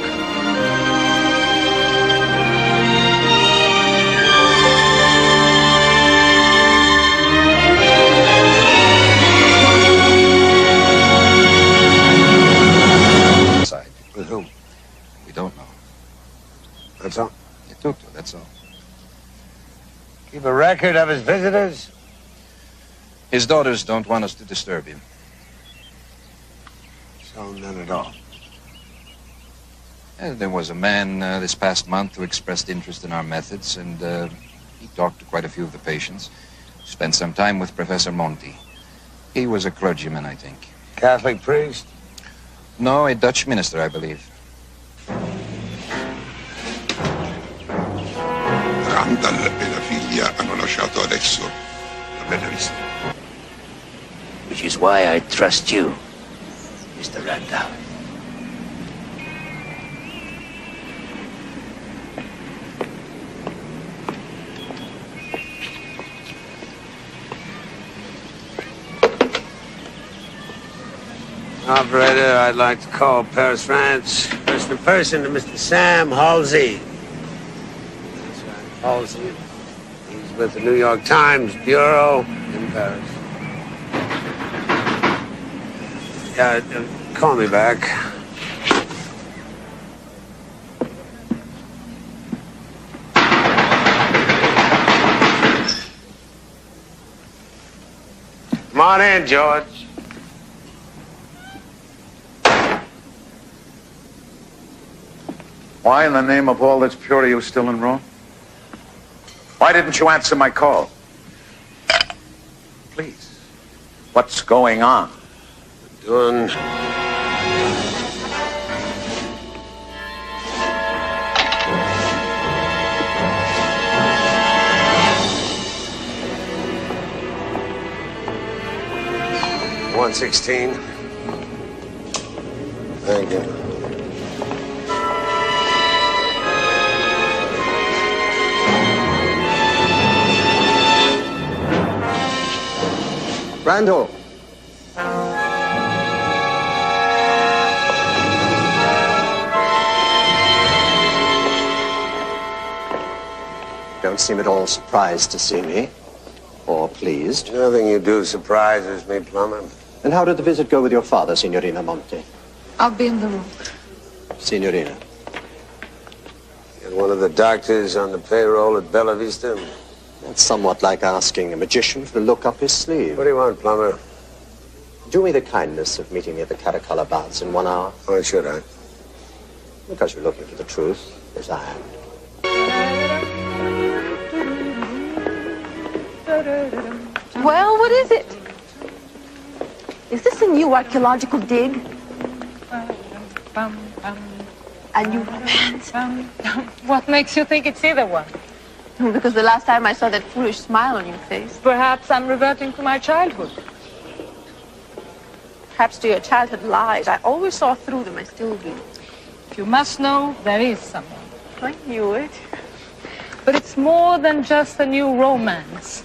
With whom? We don't know. That's all? That's all. Keep a record of his visitors? His daughters don't want us to disturb him. So none at all. And there was a man this past month who expressed interest in our methods, and he talked to quite a few of the patients. Spent some time with Professor Monti. He was a clergyman, I think. Catholic priest? No, a Dutch minister, I believe. Randall e la figlia hanno lasciato adesso la bella vista. Which is why I trust you, Mr. Randall. Operator, I'd like to call Paris, France. First in person to Mr. Sam Halsey. That's right, Halsey. He's with the New York Times Bureau in Paris. Yeah, call me back. Come on in, George. Why in the name of all that's pure are you still in Rome? Why didn't you answer my call? Please. What's going on? Doing... $116. Thank you. Randall. Don't seem at all surprised to see me. Or pleased. Nothing you do surprises me, Plummer. And how did the visit go with your father, Signorina Monti? I'll be in the room. Signorina. You're one of the doctors on the payroll at Bella Vista? That's somewhat like asking a magician to look up his sleeve. What do you want, Plummer? Do me the kindness of meeting me at the Caracalla Baths in 1 hour. Why should I? Because you're looking for the truth, as I am. Well, what is it? Is this a new archaeological dig? A new romance? What makes you think it's either one? Because the last time I saw that foolish smile on your face. Perhaps I'm reverting to my childhood. Perhaps to your childhood lies. I always saw through them. I still do. If you must know, there is someone. I knew it. But it's more than just a new romance.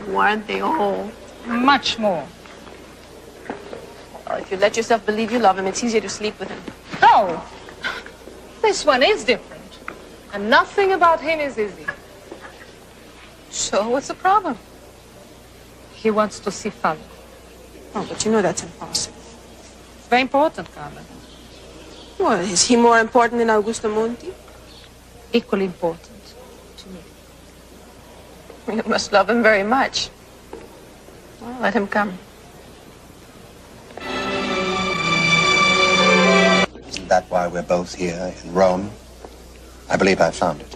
Weren't they all? Much more. Well, if you let yourself believe you love him, it's easier to sleep with him. Oh, this one is different. And nothing about him is easy. So what's the problem? He wants to see Falco. Oh, but you know that's impossible. It's very important, Carmen. Well, is he more important than Augusto Monti? Equally important to me. You must love him very much. Well, let him come. Isn't that why we're both here in Rome? I believe I found it.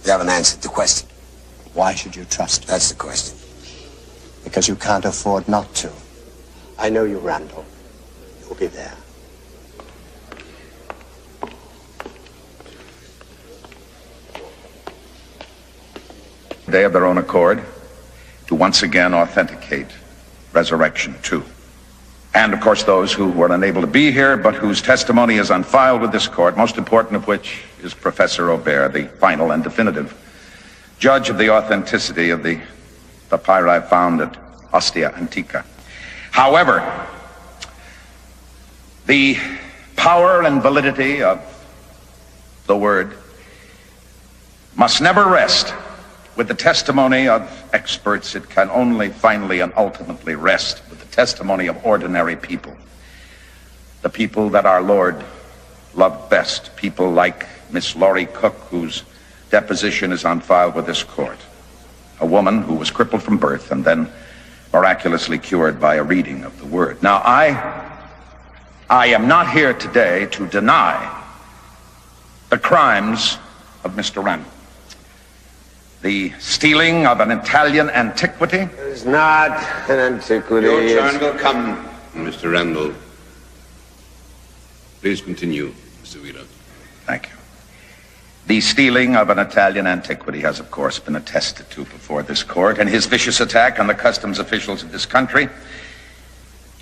You haven't answered the question. Why should you trust me? That's the question. Because you can't afford not to. I know you, Randall. You'll be there. They of their own accord to once again authenticate Resurrection 2. And, of course, those who were unable to be here, but whose testimony is on file with this court, most important of which is Professor Aubert, the final and definitive judge of the authenticity of the papyri found at Ostia Antica. However, the power and validity of the word must never rest with the testimony of experts. It can only finally and ultimately rest with the testimony of ordinary people. The people that our Lord loved best. People like Miss Laurie Cook, whose deposition is on file with this court. A woman who was crippled from birth and then miraculously cured by a reading of the word. Now, I am not here today to deny the crimes of Mr. Randall. The stealing of an Italian antiquity is not an antiquity. George Randall, come, Mr. Randall. Please continue, Mr. Wheeler. Thank you. The stealing of an Italian antiquity has, of course, been attested to before this court, and his vicious attack on the customs officials of this country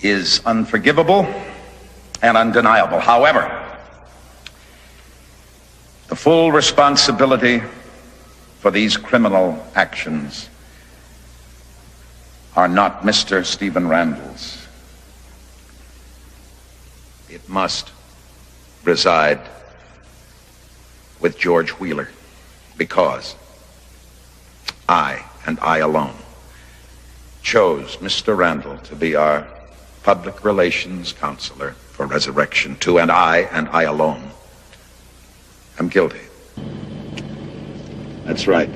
is unforgivable and undeniable. However, the full responsibility for these criminal actions are not Mr. Stephen Randall's. It must reside with George Wheeler, because I, and I alone, chose Mr. Randall to be our public relations counselor for Resurrection 2, and I alone, am guilty. That's right.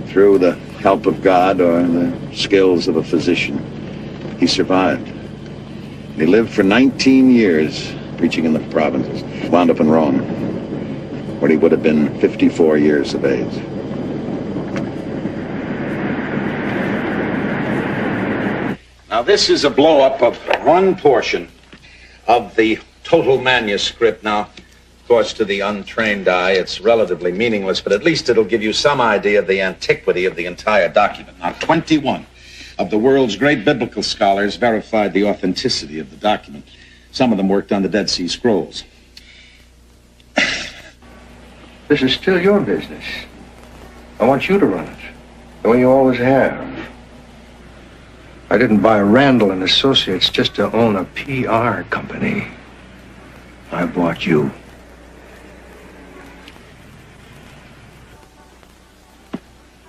Through the help of God or the skills of a physician, he survived. He lived for 19 years preaching in the provinces. Wound up in Rome, where he would have been 54 years of age. this is a blow-up of one portion of the total manuscript. Now, of course, to the untrained eye, it's relatively meaningless, but at least it'll give you some idea of the antiquity of the entire document. Now, 21 of the world's great biblical scholars verified the authenticity of the document. Some of them worked on the Dead Sea Scrolls. This is still your business. I want you to run it, the way you always have. I didn't buy Randall and Associates just to own a PR company. I bought you.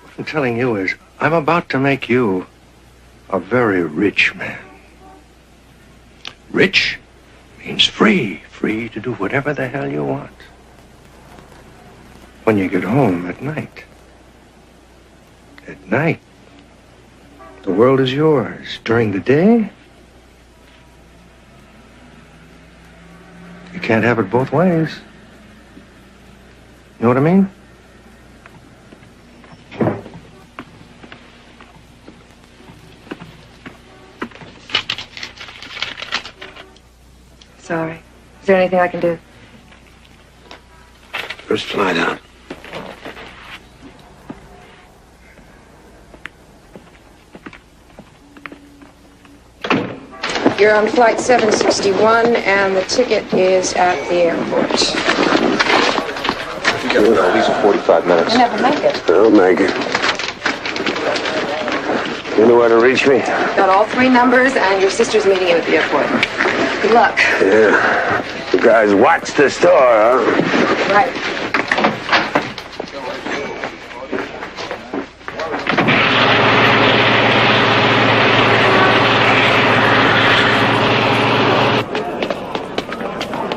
What I'm telling you is, I'm about to make you a very rich man. Rich means free to do whatever the hell you want. When you get home at night. At night, the world is yours. During the day, you can't have it both ways. You know what I mean? Sorry. Is there anything I can do? First lie down. You're on flight 761, and the ticket is at the airport. At least 45 minutes. You'll never make it. I'll make it. You know where to reach me? Got all 3 numbers, and your sister's meeting you at the airport. Good luck. Yeah. You guys watch the store, huh? Right.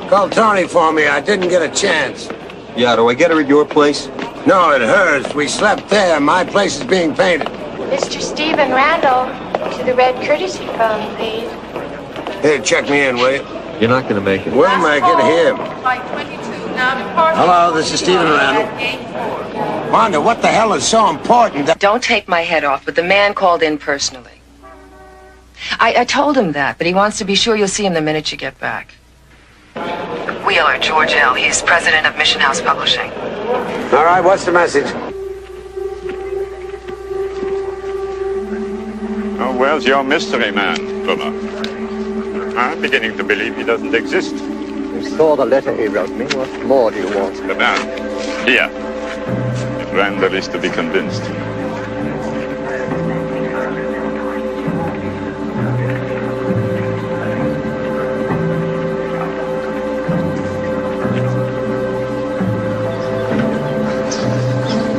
Call Tony for me. I didn't get a chance. Yeah, do I get her at your place? No, at hers. We slept there. My place is being painted. Mr. Stephen Randall, to the red courtesy phone, please. Here, check me in, will you? You're not going to make it. We'll make it here. Flight 22, now departing. Hello, this is Stephen Randall. Wanda, what the hell is so important that... Don't take my head off, but the man called in personally. I told him that, but he wants to be sure you'll see him the minute you get back. Wheeler, George L. He's president of Mission House Publishing. All right, what's the message? Oh, where's your mystery man, Fuller? I'm beginning to believe he doesn't exist. You saw the letter he wrote me. What more do you want? The man. Here. If Randall is to be convinced.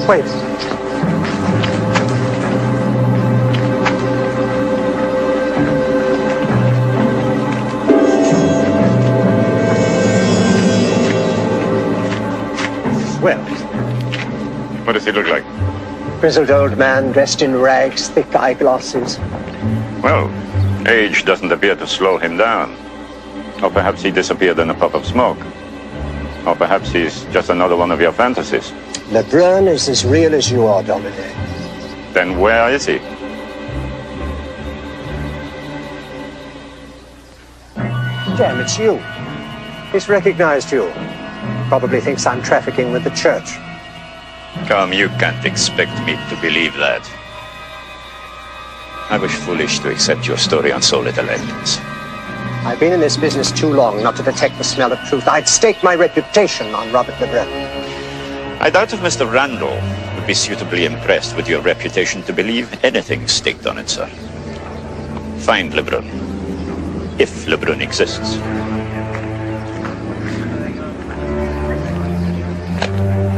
Wait. Well. What does he look like? Grizzled old man dressed in rags, thick eyeglasses. Well, age doesn't appear to slow him down. Or perhaps he disappeared in a puff of smoke. Or perhaps he's just another one of your fantasies. Lebrun is as real as you are, Dominic. Then where is he? Damn, it's you. He's recognized you. Probably thinks I'm trafficking with the church. Come, you can't expect me to believe that. I was foolish to accept your story on so little evidence. I've been in this business too long not to detect the smell of truth. I'd stake my reputation on Robert Lebrun. I doubt if Mr. Randall would be suitably impressed with your reputation to believe anything staked on it, sir. Find Lebrun, if Lebrun exists.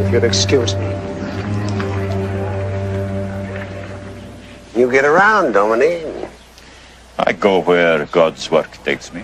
If you'll excuse me. You get around, Dominique. I go where God's work takes me.